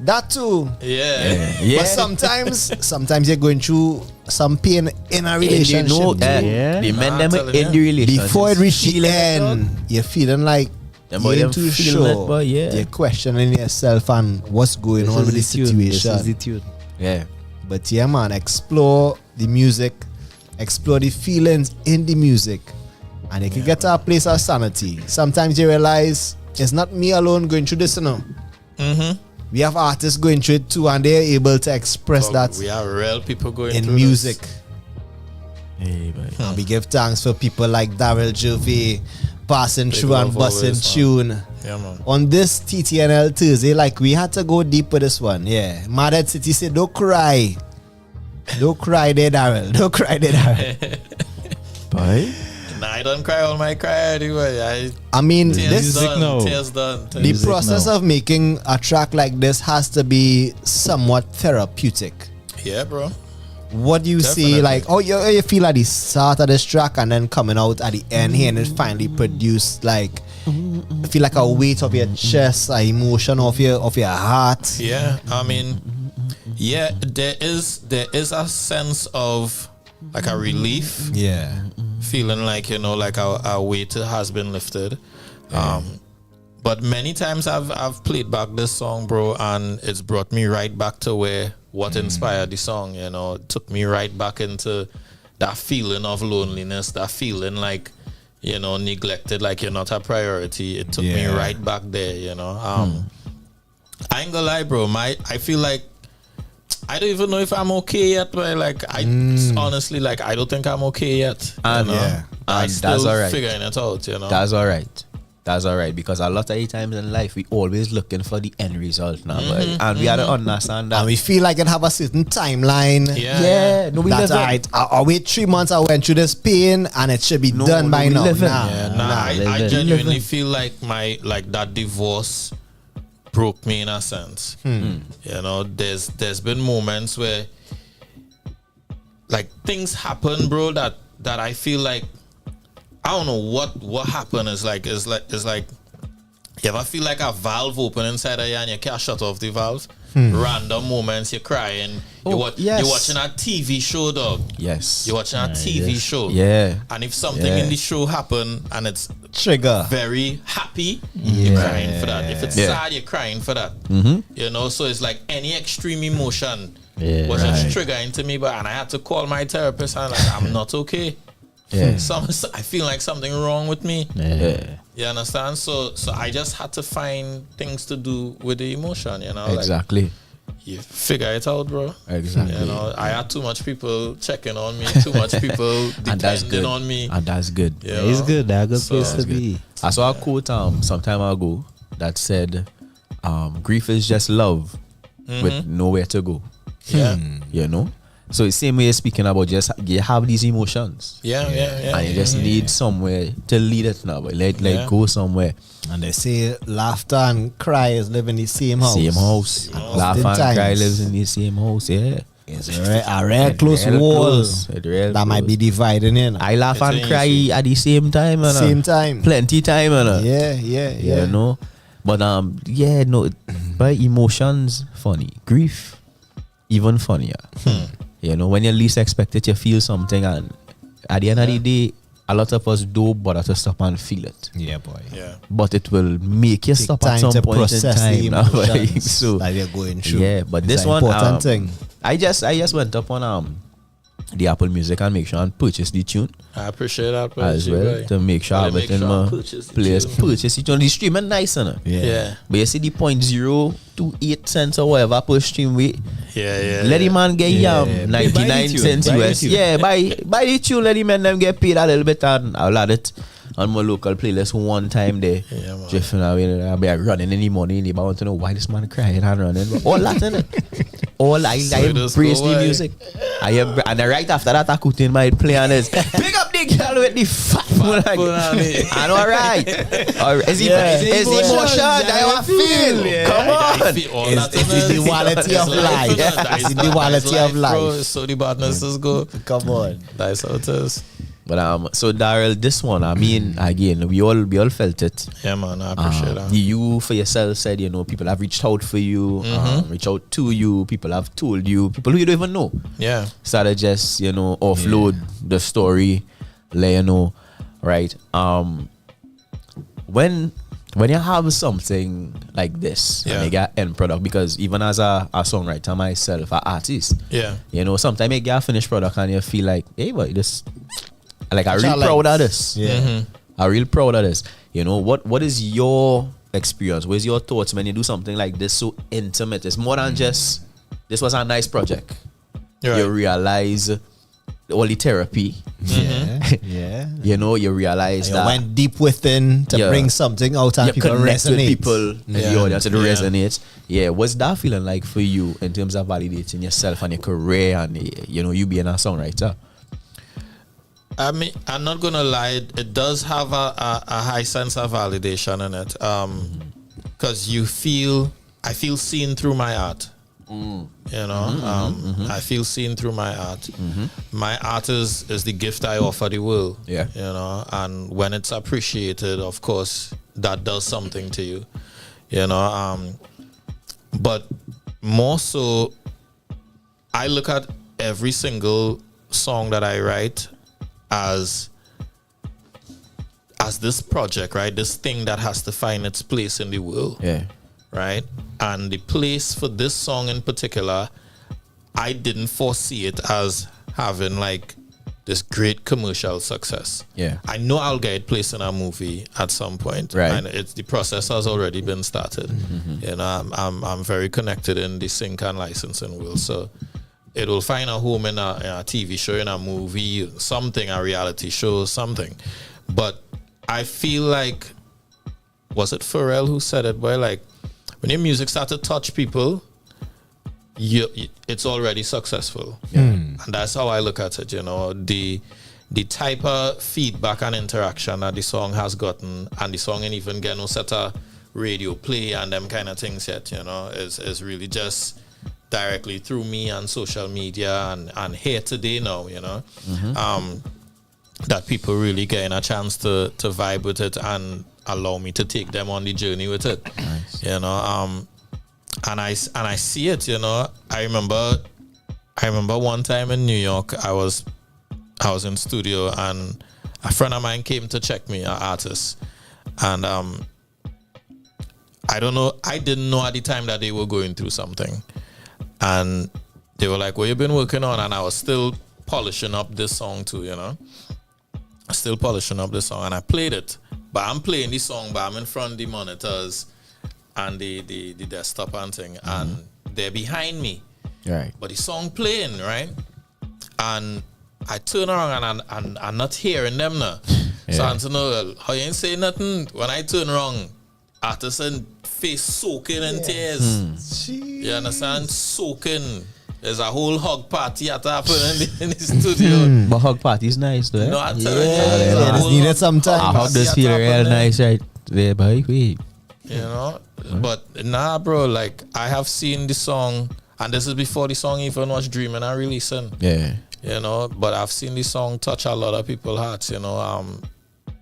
that too. Yeah. But sometimes you're going through some pain in a relationship. The men them in the relationship. Before it reaches the end, you're feeling like you're too sure. You're questioning yourself and what's going on with the situation. Yeah. But yeah, man, explore the music, explore the feelings in the music, and you can get to a place of sanity. Sometimes you realize it's not me alone going through this, you know. We have artists going through it too, and they're able to express that. We are real people going in through music. Hey, and we give thanks for people like Darryl Gervais passing through and busting tune. Yeah, man. On this TTNL Thursday, like we had to go deep with this one. Yeah. Madhead City said, don't cry. Don't cry there, Darryl. Don't cry there, Darryl. Bye. Nah, I don't cry all my cry anyway. I mean, tears this done, tears done. The process of making a track like this has to be somewhat therapeutic. Yeah, bro. What do you see? Like, you feel at the start of this track and then coming out at the end here and it finally produced like, I feel like a weight of your chest, an emotion of your heart. Yeah, I mean, yeah, there is a sense of like a relief. Yeah. Feeling like, you know, like our weight has been lifted. But many times I've played back this song, bro, and it's brought me right back to what inspired the song, you know. It took me right back into that feeling of loneliness, that feeling like, you know, neglected, like you're not a priority. It took me right back there, you know. I ain't gonna lie, bro. I feel like I don't even know if I'm okay yet, but like honestly, like I don't think I'm okay yet. And you know? I'm still that's all right. figuring it out, you know. That's all right. That's all right, because a lot of the times in life we always looking for the end result now, and we gotta understand that. And we feel like it have a certain timeline. No, we that's right. I wait 3 months. I went through this pain, and it should be done by now. I genuinely feel like that divorce broke me in a sense. You know, there's been moments where like things happen, bro, that I feel like I don't know what happened. It's like you ever feel like a valve open inside of you and you can't shut off the valve? Random moments you're crying. You're watching a TV show, dog. Yes. You're watching a TV show. Yeah. And if something in the show happen and it's trigger very happy, you're crying for that. If it's sad, you're crying for that. You know, so it's like any extreme emotion was just triggering to me, and I had to call my therapist and like I'm not okay. I feel like something wrong with me. You understand? So I just had to find things to do with the emotion, you know. Exactly. Like, you figure it out, bro. Exactly. You know, I had too much people checking on me, too much people depending on me. And that's good. It's good. That's a good place to be. I saw a quote some time ago that said, grief is just love with nowhere to go. Yeah. You know? So the same way you're speaking about, just you have these emotions. Yeah. And you just need somewhere to lead it now. But let go somewhere. And they say laughter and cry is living in the same house. Same house. Laughter and cry lives in the same house, yeah. It's a rare close wall that might be dividing in. I laugh and cry at the same time. Same time. Plenty time. Yeah. You know? But but emotions funny. Grief even funnier. You know, when you least expect it, you feel something, and at the end of the day, a lot of us do bother to stop and feel it. Yeah, boy. Yeah. But it will make you stop at some point in time. So that you're going through. Yeah, but this one important thing. I just went up on the Apple Music and make sure and purchase the tune. I appreciate that as well, to make sure everything players purchase the tune. The streaming nice, Yeah. But you see the 0.028 cents or whatever per stream weight. Yeah. Let the man get 99 cents US. Yeah, buy the tune, let the man them get paid a little bit, and I'll add it on my local playlist one time there. Drifting away, I'll be running any money, and I want to know why this man crying and running. All that in it. All I embrace the music. And right after that, I could in my play on this. Pick up the girl with the fat phone. And alright. Is emotion that I feel? Come on. It's the duality of life. It's the duality of life. So the badness is good. Come on. That's how it is. But so Darryl, this one, I mean, again, we all felt it. Yeah, man, I appreciate that. You for yourself said, people have reached out for you, reached out to you, people have told you, people who you don't even know. Yeah. Started just, offload the story, let you know, right? When you have something like this, and you get end product, because even as a songwriter myself, an artist, sometimes you get a finished product and you feel like, hey, but this. Like, I'm real proud of this. Yeah. I'm real proud of this. What is your experience? What is your thoughts when you do something like this so intimate? It's more than just, this was a nice project. Right. You realize all the therapy. Yeah. You realize that. You went deep within to bring something out and people connect resonate. with people in the audience, it resonates. Yeah, what's that feeling like for you in terms of validating yourself and your career and, you being a songwriter? I mean, I'm not gonna lie. It does have a high sense of validation in it, because I feel seen through my art. I feel seen through my art. My art is the gift I offer the world. Yeah. And when it's appreciated, of course, that does something to you. But more so, I look at every single song that I write as this project, right? This thing that has to find its place in the world. Yeah. Right? And the place for this song in particular, I didn't foresee it as having like this great commercial success. Yeah. I know I'll get it placed in a movie at some point. Right. And the process has already been started. I'm very connected in the sync and licensing world. So it will find a home in a TV show, in a movie, something, a reality show, something. But I feel like, was it Pharrell who said it? Boy, like, when your music starts to touch people, it's already successful. And that's how I look at it, the type of feedback and interaction that the song has gotten, and the song ain't even get no set of radio play and them kind of things yet, is really just directly through me and social media and here today now, that people really getting a chance to vibe with it and allow me to take them on the journey with it. Nice. And I see it, I remember one time in New York, I was in studio and a friend of mine came to check me, an artist, and I didn't know at the time that they were going through something. And they were like, what you been working on? And I was still polishing up this song too, Still polishing up the song. And I played it. But I'm playing the song, but I'm in front of the monitors and the desktop and thing. And they're behind me. Right. But the song playing, right? And I turn around and I'm not hearing them now. Yeah. So I'm saying, no, how you ain't saying nothing? When I turn around, artists and face soaking in tears. You understand? Soaking. There's a whole hug party at happening in the studio. But hug party is nice, though. No, I tell Yeah, just needed some time. I hug this feel real nice right there, boy. You know, but nah, bro. Like I have seen the song, and this is before the song even was dreaming and releasing. Yeah. You know, but I've seen the song touch a lot of people's hearts. You know,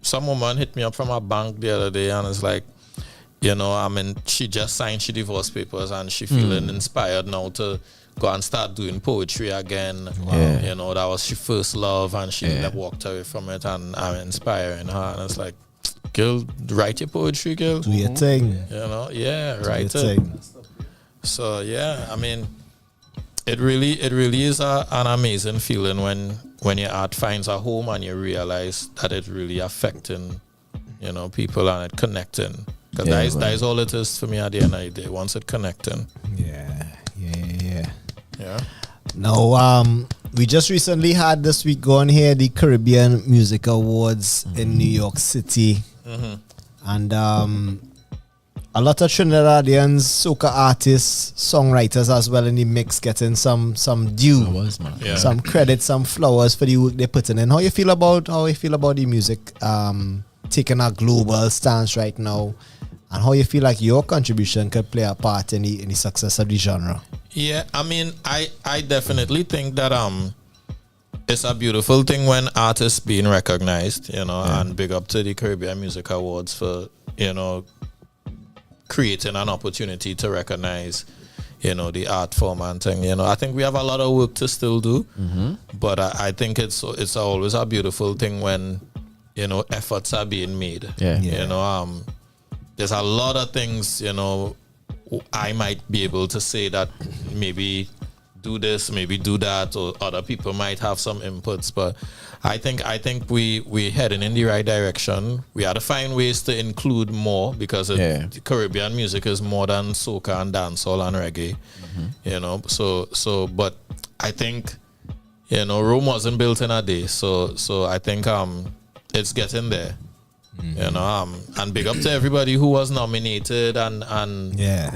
some woman hit me up from a bank the other day, and it's like, you know, I mean, she just signed she divorce papers, and she feeling inspired now to go and start doing poetry again. Yeah. You know, that was she first love, and she walked away from it, and I'm inspiring her, and it's like, girl, write your poetry, girl. Do your thing. You know, yeah, Do write your it. thing. So yeah, I mean, it really is an amazing feeling when your art finds a home and you realize that it really affecting, you know, people and it connecting. Because that is all it is for me at the end of the day. Once it connecting. Yeah. Now, we just recently had this week going here the Caribbean Music Awards in New York City. And a lot of Trinidadians, soca artists, songwriters as well in the mix getting some due, some credit, some flowers for the work they're putting in. How you feel about the music taking a global stance right now, and how you feel like your contribution could play a part in the success of the genre? Yeah, I mean, I definitely think that it's a beautiful thing when artists being recognized, you know, and big up to the Caribbean Music Awards for, you know, creating an opportunity to recognize, you know, the art form and thing. You know, I think we have a lot of work to still do, but I think it's always a beautiful thing when, you know, efforts are being made. You know, there's a lot of things, you know, I might be able to say that maybe do this, maybe do that, or other people might have some inputs, but I think we heading in the right direction. We have to find ways to include more, because the Caribbean music is more than soca and dancehall and reggae. You know, so but I think, you know, Rome wasn't built in a day, so I think it's getting there. You know, and big up to everybody who was nominated and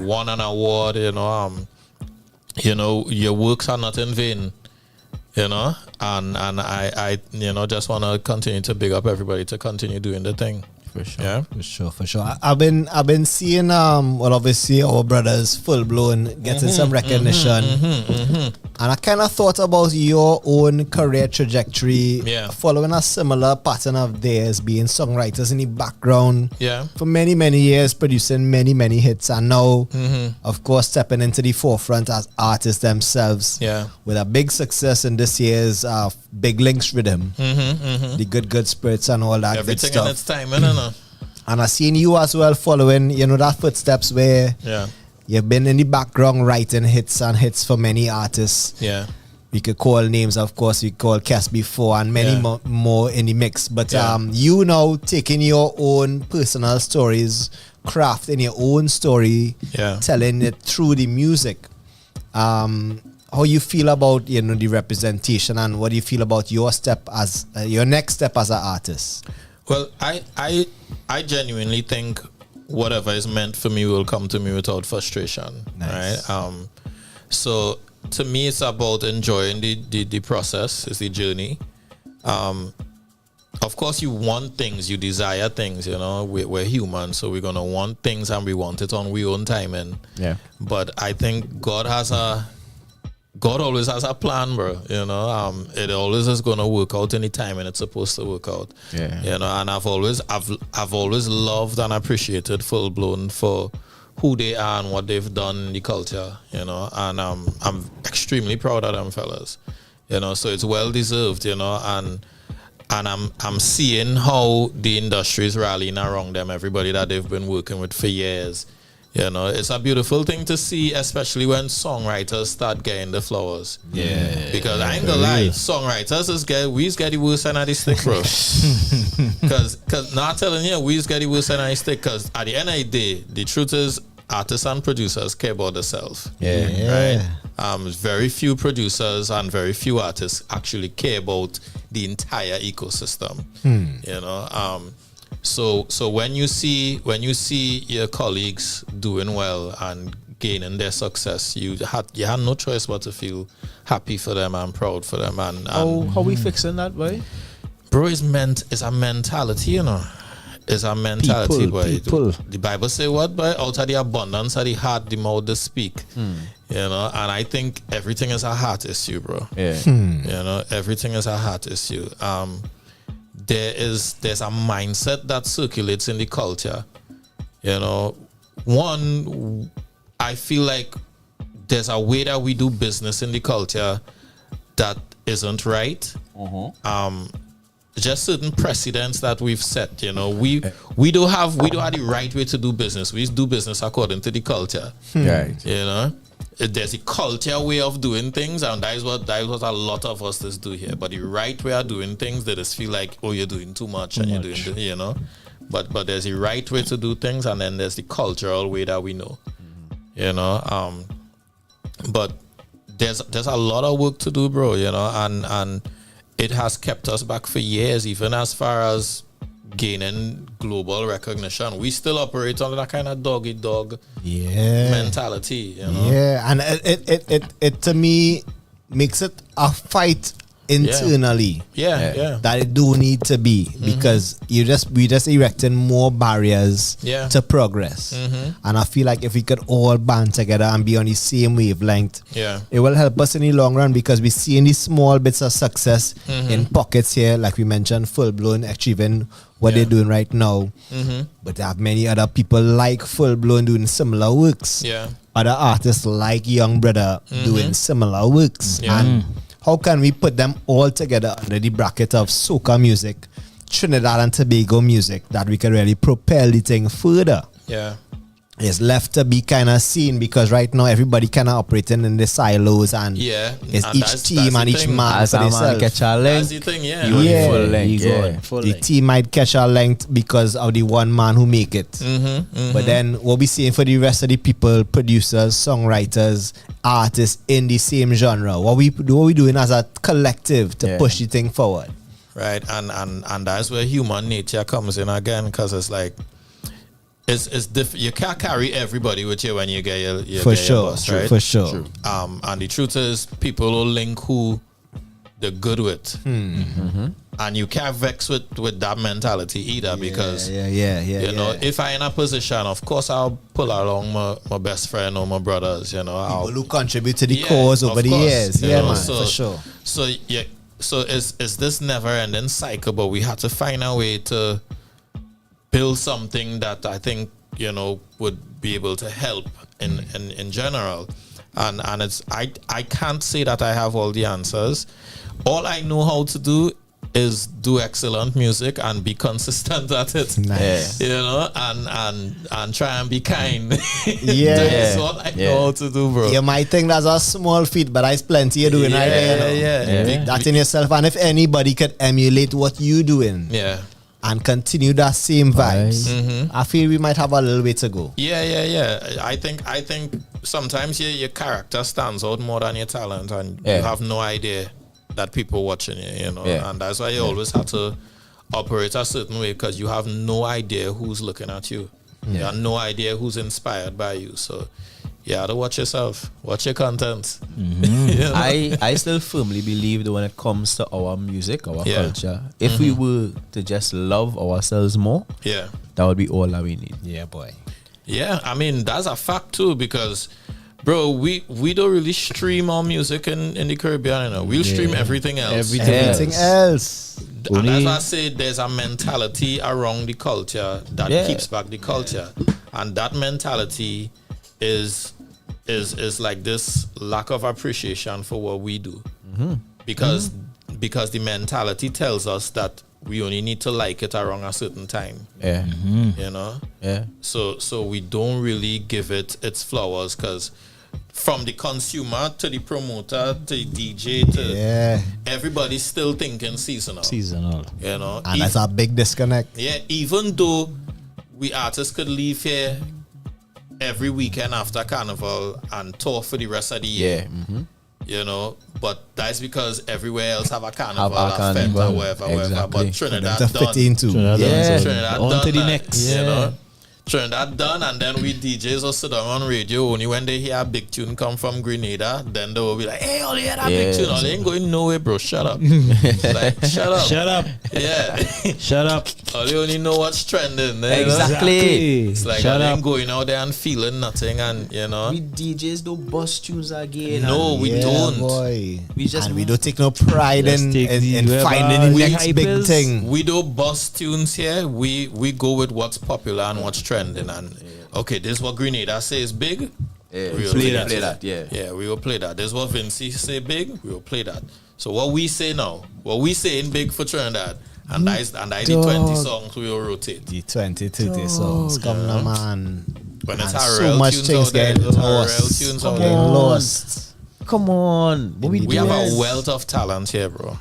won an award. You know, your works are not in vain. You know, and I you know, just want to continue to big up everybody to continue doing the thing. For sure. Yeah, for sure. I've been seeing well, obviously our brothers full blown getting some recognition, and I kind of thought about your own career trajectory, following a similar pattern of theirs, being songwriters in the background, for many years, producing many hits, and now, of course, stepping into the forefront as artists themselves, with a big success in this year's Big Links Rhythm, the good spirits and all that. Everything good stuff. in its time, no. And I seen you as well following, you know, that footsteps where you've been in the background writing hits for many artists. Yeah. We could call names, of course. We call Kes before and many more in the mix. But you now taking your own personal stories, crafting your own story, telling it through the music. How you feel about, you know, the representation, and what do you feel about your step as your next step as an artist? Well, I genuinely think whatever is meant for me will come to me without frustration. Nice. Right? So to me, it's about enjoying the process, it's the journey. Of course, you want things, you desire things. You know, we're human, so we're gonna want things, and we want it on our own timing. But I think God always has a plan, bro. You know, it always is gonna work out in the time and it's supposed to work out. You know, and I've always loved and appreciated Full Blown for who they are and what they've done in the culture. You know, and I'm extremely proud of them fellas. You know, so it's well deserved. You know, and I'm seeing how the industry is rallying around them. Everybody that they've been working with for years. You know, it's a beautiful thing to see, especially when songwriters start getting the flowers. Because I ain't gonna lie, songwriters we get the worst end of the stick, bro. Because not telling you, we get the worst end of the stick. Because at the end of the day, the truth is, artists and producers care about themselves. Right? Very few producers and very few artists actually care about the entire ecosystem. You know. So when you see your colleagues doing well and gaining their success, you had no choice but to feel happy for them and proud for them. And how we fixing that, boy? Bro, it's a mentality, you know. It's a mentality, people. The Bible say what, boy? Out of the abundance of the heart, the mouth does speak. You know, and I think everything is a heart issue, bro. Yeah. You know, everything is a heart issue. There's a mindset that circulates in the culture. You know, one, I feel like there's a way that we do business in the culture that isn't right. Just certain precedents that we've set, you know, we do have the right way to do business. We do business according to the culture, right? You know, there's a culture way of doing things, and that is what a lot of us just do here. But the right way of doing things, they just feel like, oh, you're doing too much, and you're doing, you know. But there's a right way to do things, and then there's the cultural way that we know, you know. But there's a lot of work to do, bro, you know, and it has kept us back for years, even as far as gaining global recognition. We still operate on that kind of dog-eat-dog mentality, you know? Yeah, and it to me makes it a fight internally. Yeah. That it do need to be, because we just erecting more barriers to progress. And I feel like if we could all band together and be on the same wavelength, it will help us in the long run, because we see in these small bits of success in pockets here, like we mentioned, full blown achieving what they're doing right now. But there are many other people like full blown doing similar works. Other artists like Young Brother doing similar works. And how can we put them all together under the bracket of soca music, Trinidad and Tobago music, that we can really propel the thing further? Yeah. It's left to be kind of seen, because right now everybody kind of operating in the silos, and it's and each team and each man as for a man themselves. catch a length, that's the thing, you full length, the team might catch a length because of the one man who make it. But then what we seeing for the rest of the people, producers, songwriters, artists in the same genre, what we doing as a collective to push the thing forward? Right, and that's where human nature comes in again, because it's like, it's different. You can't carry everybody with you when you get your bus, right? For sure. And the truth is, people will link who they're good with, and you can't vex with that mentality either, because you know, if I in a position, of course I'll pull along my best friend or my brothers, you know, people who contribute to the cause over the years, man, for sure. So it's this never-ending cycle, but we have to find a way to build something that I think, you know, would be able to help in general. And it's I can't say that I have all the answers. All I know how to do is do excellent music and be consistent at it. Nice. You know, and try and be kind. That's what I know how to do, bro. You might think that's a small feat, but that's plenty you're doing right there. That in yourself. And if anybody could emulate what you're doing, and continue that same vibes, I feel we might have a little way to go. Yeah. I think sometimes your character stands out more than your talent, and you have no idea that people watching you, you know. And that's why you always have to operate a certain way, because you have no idea who's looking at you. You have no idea who's inspired by you. So you have to watch yourself, watch your content. You know? I still firmly believe that when it comes to our music, our culture, if we were to just love ourselves more, that would be all that we need. Yeah, boy. Yeah, I mean, that's a fact too, because bro, we don't really stream our music in the Caribbean, you know. We'll stream everything else. Everything else. And that's why I say there's a mentality around the culture that keeps back the culture. And that mentality is like this lack of appreciation for what we do. Because the mentality tells us that we only need to like it around a certain time. You know? So we don't really give it its flowers, because from the consumer to the promoter to the DJ to everybody's still thinking seasonal. You know? And that's a big disconnect. Yeah, even though we artists could leave here every weekend after Carnival and tour for the rest of the year. You know, but that's because everywhere else have a carnival, a fete or whatever. But Trinidad done. Trinidad done. On to the next. You know, Trinidad done, and then we DJs will sit down on radio. Only when they hear a big tune come from Grenada, then they will be like, hey, all you hear that big tune? All ain't going nowhere, bro. Shut up. Like, shut up. Shut up. Yeah. Shut up. All you only know what's trending. Exactly. It's like, Shut I up. ain't going out there and feeling nothing, and you know. We DJs don't bust tunes again. No, we don't. Boy. We just And we don't take no pride in finding the next big thing. We don't bust tunes here. We go with what's popular and what's trending. And okay, this is what Grenada says big. Yeah, we will play that. Yeah, we will play that. This is what Vinci say big. We will play that. So what we say now, what we say in big for Trinidad, and I the 20 songs we will rotate. The 20, 30 songs. Come on, man. When it's And our so real much tunes things out there, getting it's our real lost. tunes out Getting there. lost. Come on. We have a wealth of talent here, bro.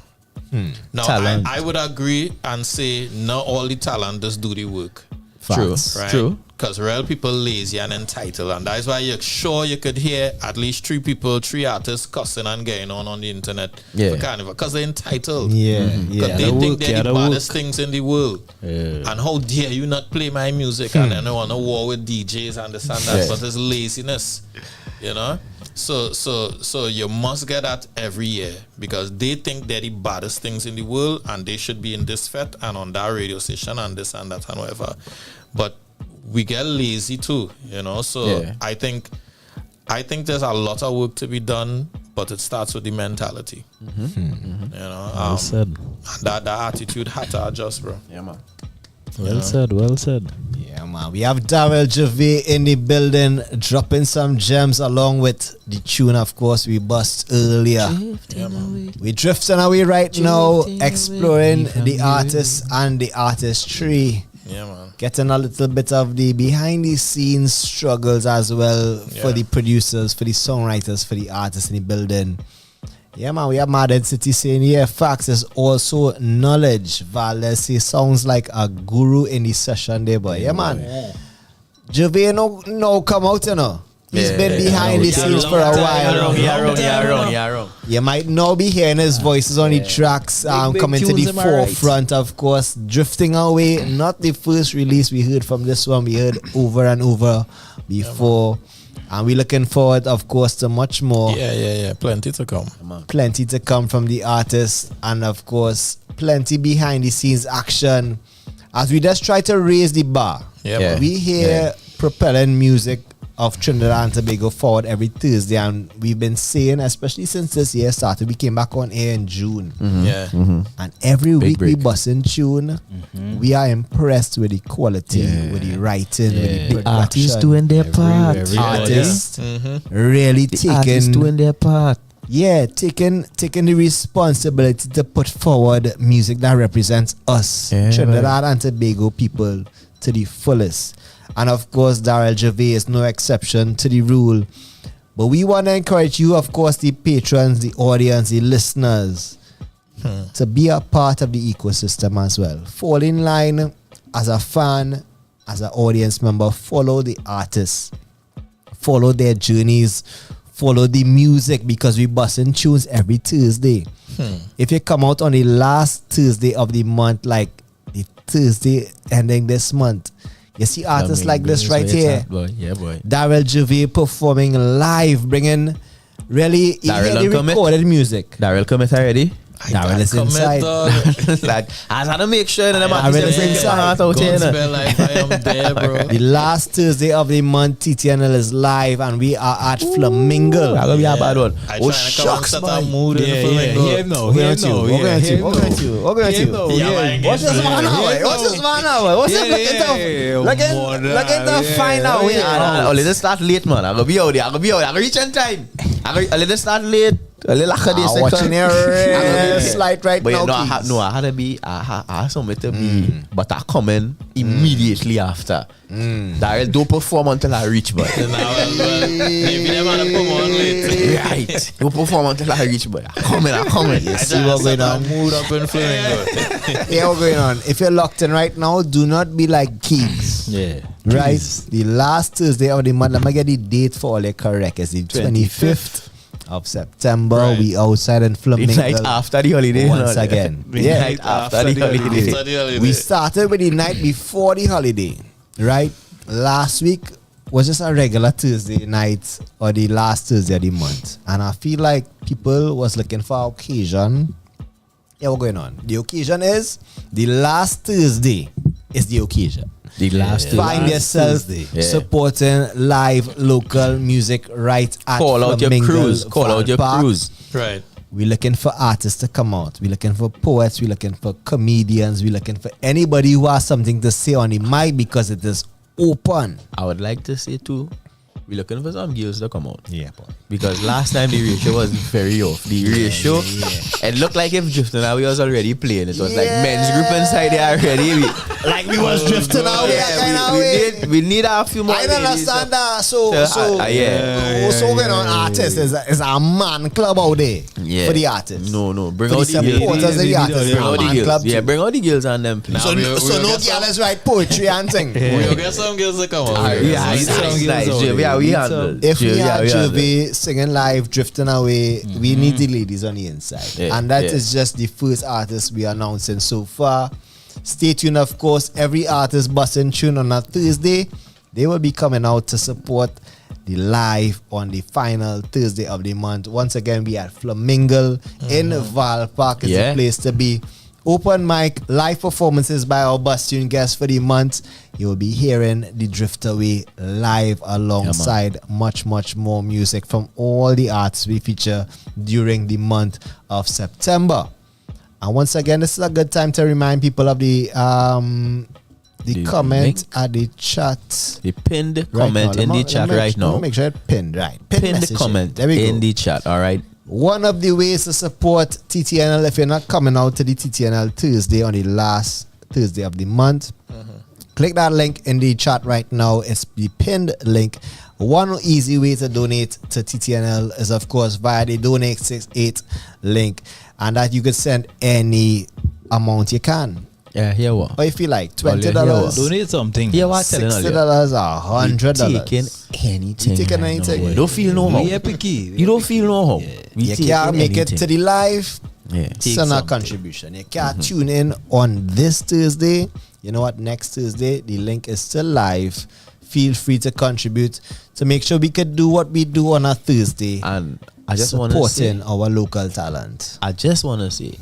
Now, Talent. I would agree and say not all the talent does do the work. True. Right? True. Because real people lazy and entitled, and that's why you're sure you could hear at least 3 artists cussing and getting on the internet for Carnival because they're entitled. Because they think they're the baddest things in the world. And how dare you not play my music? And then they want to war with DJs and this and that. But it's laziness, you know. So you must get that every year because they think they're the baddest things in the world and they should be in this fete and on that radio station and this and that and whatever. But we get lazy too, you know. So I think there's a lot of work to be done, but it starts with the mentality. You know, Well said. That attitude had to adjust, bro. Yeah, man. Well said. Yeah, man. We have Darryl Gervais in the building, dropping some gems along with the tune, of course, we bust earlier. We're drifting away right now, exploring the artists and the artistry. Yeah, man. Getting a little bit of the behind the scenes struggles as well for the producers, for the songwriters, for the artists in the building. Yeah, man, we have Mad City saying, yeah, facts is also knowledge. Valdez, he sounds like a guru in the session there, but yeah, man. Gervais no come out, you know. He's been behind the scenes for a while. You're wrong. You might now be hearing his voices on the tracks coming to the forefront, of course. Drifting Away, not the first release we heard from this one. We heard over and over before. And we're looking forward, of course, to much more. Yeah. Plenty to come. Plenty to come from the artists. And, of course, plenty behind the scenes action. As we just try to raise the bar. We hear propelling music of Trinidad and Tobago forward every Thursday, and we've been saying, especially since this year started, we came back on air in June. And every week we busting tune. We are impressed with the quality, with the writing, with the production. Artists doing their part. Artists really taking Artists doing their part. Yeah, taking the responsibility to put forward music that represents us, Trinidad and Tobago people, to the fullest. And of course, Darryl Gervais is no exception to the rule. But we want to encourage you, of course, the patrons, the audience, the listeners, to be a part of the ecosystem as well. Fall in line as a fan, as an audience member. Follow the artists. Follow their journeys. Follow the music because we busting tunes every Thursday. If you come out on the last Thursday of the month, like the Thursday ending this month, you see artists like this right here. Darryl Gervais performing live, bringing really recorded music. Darryl commit already? Darryl is inside. Like, I had to make sure that I'm inside. out here. I am there, bro. The last Thursday of the month, TTNL is live, and we are at Flamingo. That's gonna be a bad one. Oh, shucks, man. Mood in Flamingo. What's this man now? What's this looking to find out? Let's start late, man. I'm gonna be out there. I'm gonna reach in time. Let's start late. Watching your slide right but now. I had to be. I had something to be, but I come in immediately after. Darryl don't perform until I reach, but maybe they want to perform late. Right, don't perform until I reach, but I come in. You see what's going on? Mood up in Flamingo. Yeah, what's going on? If you're locked in right now, do not be like Kiegs. Right? The last Thursday of the month, let me get the date for all it correct. It's the 25th. Of September, we outside in Flamingo. The night after the holiday. Once again. Night after the holiday. We started with the night before the holiday, right? last week was just a regular Thursday night or the last Thursday of the month, and I feel like people was looking for occasion. Yeah, what's going on? The occasion is the last Thursday is the occasion. The last Find yourself supporting live local music right at Call out your crews. Call out your crews. Right. We're looking for artists to come out. We're looking for poets. We're looking for comedians. We're looking for anybody who has something to say on the mic because it is open. I would like to say too, we're looking for some girls to come out. Yeah, boy. Because last time the ratio was very off. The ratio, it looked like if Drifting Away was already playing. It was like men's group inside there already. Like we was drifting away. We need a few more. I don't understand that. So going on artists is a man club out there for the artists. No. Bring for out the the supporters of the artists. Bring out the girls. Yeah, bring out the girls and them. So no girls write poetry and thing. We'll get some girls to come out. If we had Gervais singing live, drifting away, we need the ladies on the inside. And that is just the first artist we are announcing so far. Stay tuned, of course. Every artist busting tune on a Thursday, they will be coming out to support the live on the final Thursday of the month. Once again, we at Flamingo in Val Park. It's a place to be. Open mic, live performances by our bus tune guests for the month. You will be hearing the Drift Away live alongside much more music from all the artists we feature during the month of September. And once again, this is a good time to remind people of the comment link at the chat. The pinned comment in the chat right now. Make sure it's pinned right. Pin the comment in the chat. All right. One of the ways to support TTNL, if you're not coming out to the TTNL Thursday on the last Thursday of the month, click that link in the chat right now. It's the pinned link. One easy way to donate to TTNL is, of course, via the Donate 68 link, and that you could send any amount you can. Yeah, here what? Or if you like $20, donate something. Yeah, what? $60, $100. Taking anything. Taking anything. You don't feel no how. We are picky. You don't feel no how. You can't make it to the live. Take Send a contribution. You can't tune in on this Thursday. You know what? Next Thursday, the link is still live. Feel free to contribute to make sure we could do what we do on a Thursday. And I just want to say, supporting our local talent. I just want to say,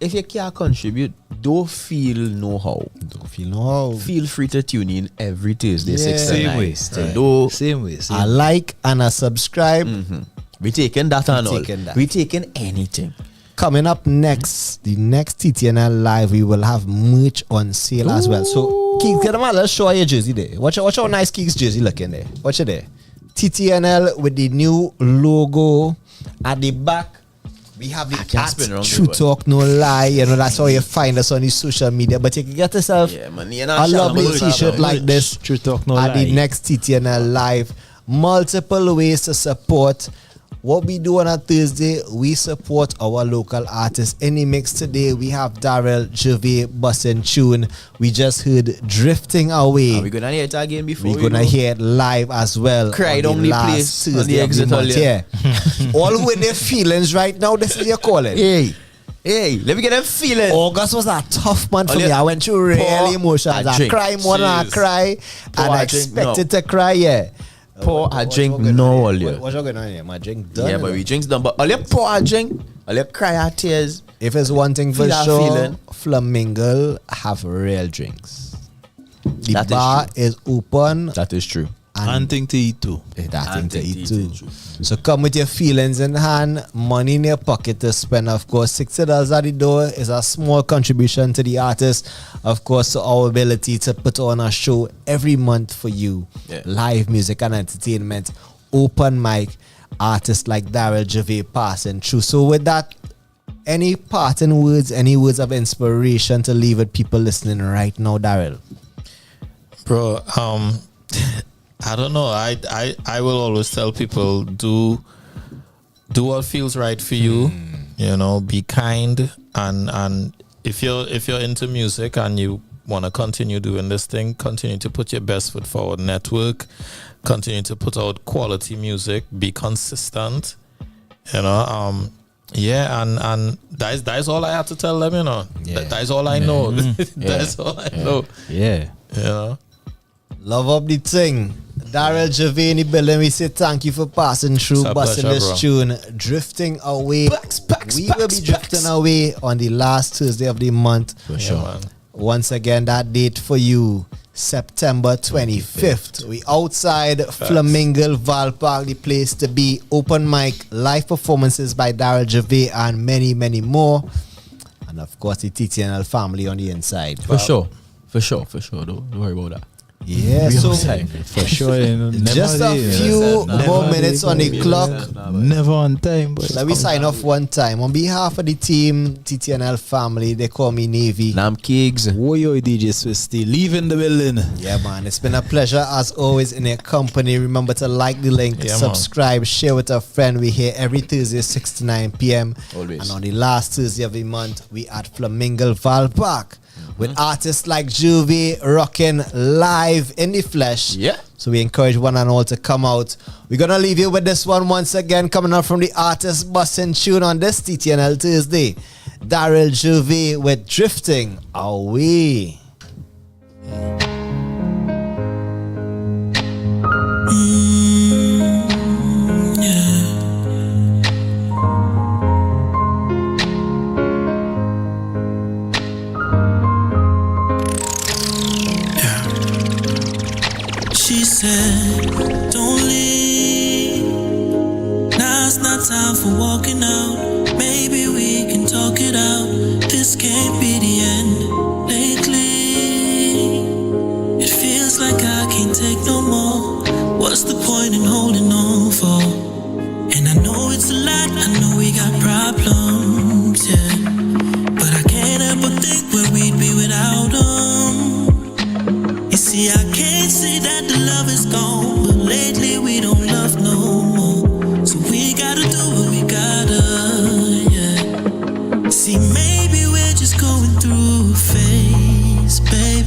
if you can't contribute, don't feel no how. Feel free to tune in every Tuesday, 6 to 9. Same way. I like and I subscribe. We taking that and all. We taking anything. Coming up next, the next TTNL live, we will have merch on sale as well. So, Kiegs, get them out. Let's show your jersey there. Watch how nice Kiegs jersey looking there. Watch it there. TTNL with the new logo at the back. We have the True Talk No Lie. You know, that's how you find us on the social media. But you can get yourself a lovely t-shirt like this True Talk No at Lie. the next TTNL live. Multiple ways to support what we do on a Thursday. We support our local artists. In the mix today, we have Darryl, Gervais, Bus and Tune. We just heard Drifting Away. Are we gonna hear it again before? We're gonna hear it live as well. Cry down the place on the exit hall. Yeah. All with their feelings right now. This is your calling. Hey, let me get them feeling. August was a tough month for me. I went through really emotions. I cried more than I cry. And I expected to cry, yeah. Pour a drink, no all you. What's going on here? My drink done. Yeah, but we drink's done. But all you pour a drink, all you cry out tears. If it's one thing for sure, Flamingo have real drinks. The bar is open. That is true. And thing to eat too. That thing to eat too. So come with your feelings in hand, money in your pocket to spend. Of course, $60 at the door is a small contribution to the artist. Of course, to our ability to put on a show every month for you. Live music and entertainment, open mic, artists like Darryl, Gervais passing through. So with that, any parting words, any words of inspiration to leave with people listening right now, Darryl? Bro, I don't know. I will always tell people do what feels right for you. You know, be kind, and if you're into music and you want to continue doing this thing, continue to put your best foot forward. Network, continue to put out quality music. Be consistent. You know, and that's all I have to tell them. You know, that's all I know. That's all I know. Yeah. You know. Love up the thing. Darryl, Gervais in the building. We say thank you for passing through, busting this tune, drifting away. We will be drifting away on the last Tuesday of the month. For sure. Man. Once again, that date for you, September 25th. We outside Flamingo Val Park, the place to be. Open mic, live performances by Darryl, Gervais, and many, many more. And of course, the TTNL family on the inside. For sure. Don't worry about that. Yeah, so for sure. Just a few more minutes on the clock. Never on time. But let me sign off one time. On behalf of the team, TTNL family, they call me Navy. I'm Kiegs. Woyo DJ Swisty, leaving the building. Yeah, man. It's been a pleasure as always in your company. Remember to like the link, subscribe, share with a friend. We here every Thursday, 6 to 9 p.m. Always. And on the last Tuesday of the month, we at Flamingo Val Park. With artists like Gervais rocking live in the flesh. Yeah. So we encourage one and all to come out. We're going to leave you with this one once again, coming out from the artist busting tune on this TTNL Tuesday. Darryl, Gervais with Drifting Away. Don't leave. Now's not time for walking out. Maybe we can talk it out. This can't be the end. Lately, it feels like I can't take no more. What's the point in holding on for? And I know it's a lot. I know we got problems, yeah. But I can't help but think where we'd be without them. You see, I can't say that the love is gone, but lately we don't love no more. So we gotta do what we gotta, yeah. See, maybe we're just going through a phase, babe.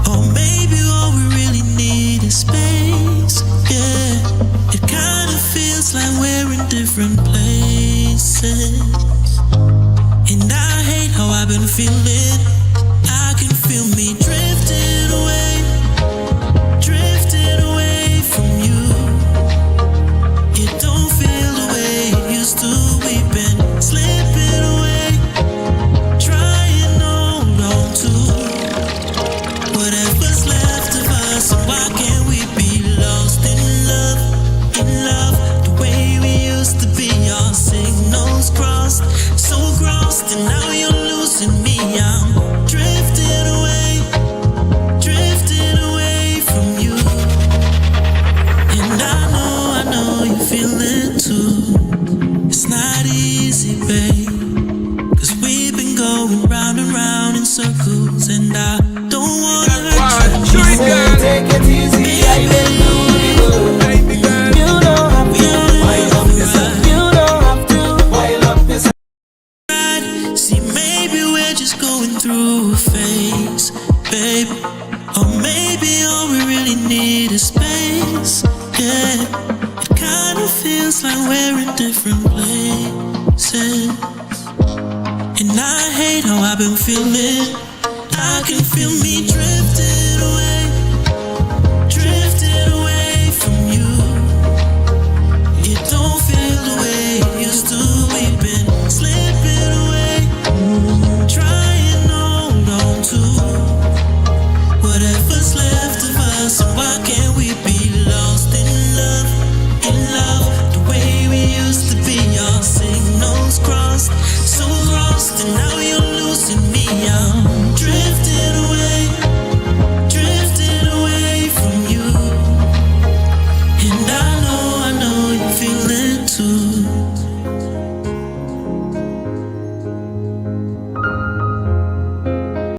Or maybe all we really need is space, yeah. It kinda feels like we're in different places. And I hate how I've been feeling. I can feel me drifting away. Drifting away from you. You don't feel the way it used to. We've been slipping away, trying to hold on to whatever's left of us. And why can't we be lost in love, the way we used to be? Our signals crossed, so crossed, and now you're losing me. I'm drifting away, drifting away from you. And I know you feel it too. It's not easy, babe, 'cause we've been going round and round in circles. And I don't wanna hurt you. Take it easy, I will do the work. Baby girl, you don't have to wind up yourself. You don't have to wind up yourself. See, maybe we're just going through a phase, babe. Or maybe all we really need is space, yeah. It kinda feels like we're in different places. And I hate how I've been feeling. I can feel me drifting away from you. You don't feel the way it used to. We've been slipping away, trying to hold on to whatever's left of us. And why can't we be lost in love, the way we used to be? Our signals crossed, so lost, and now you're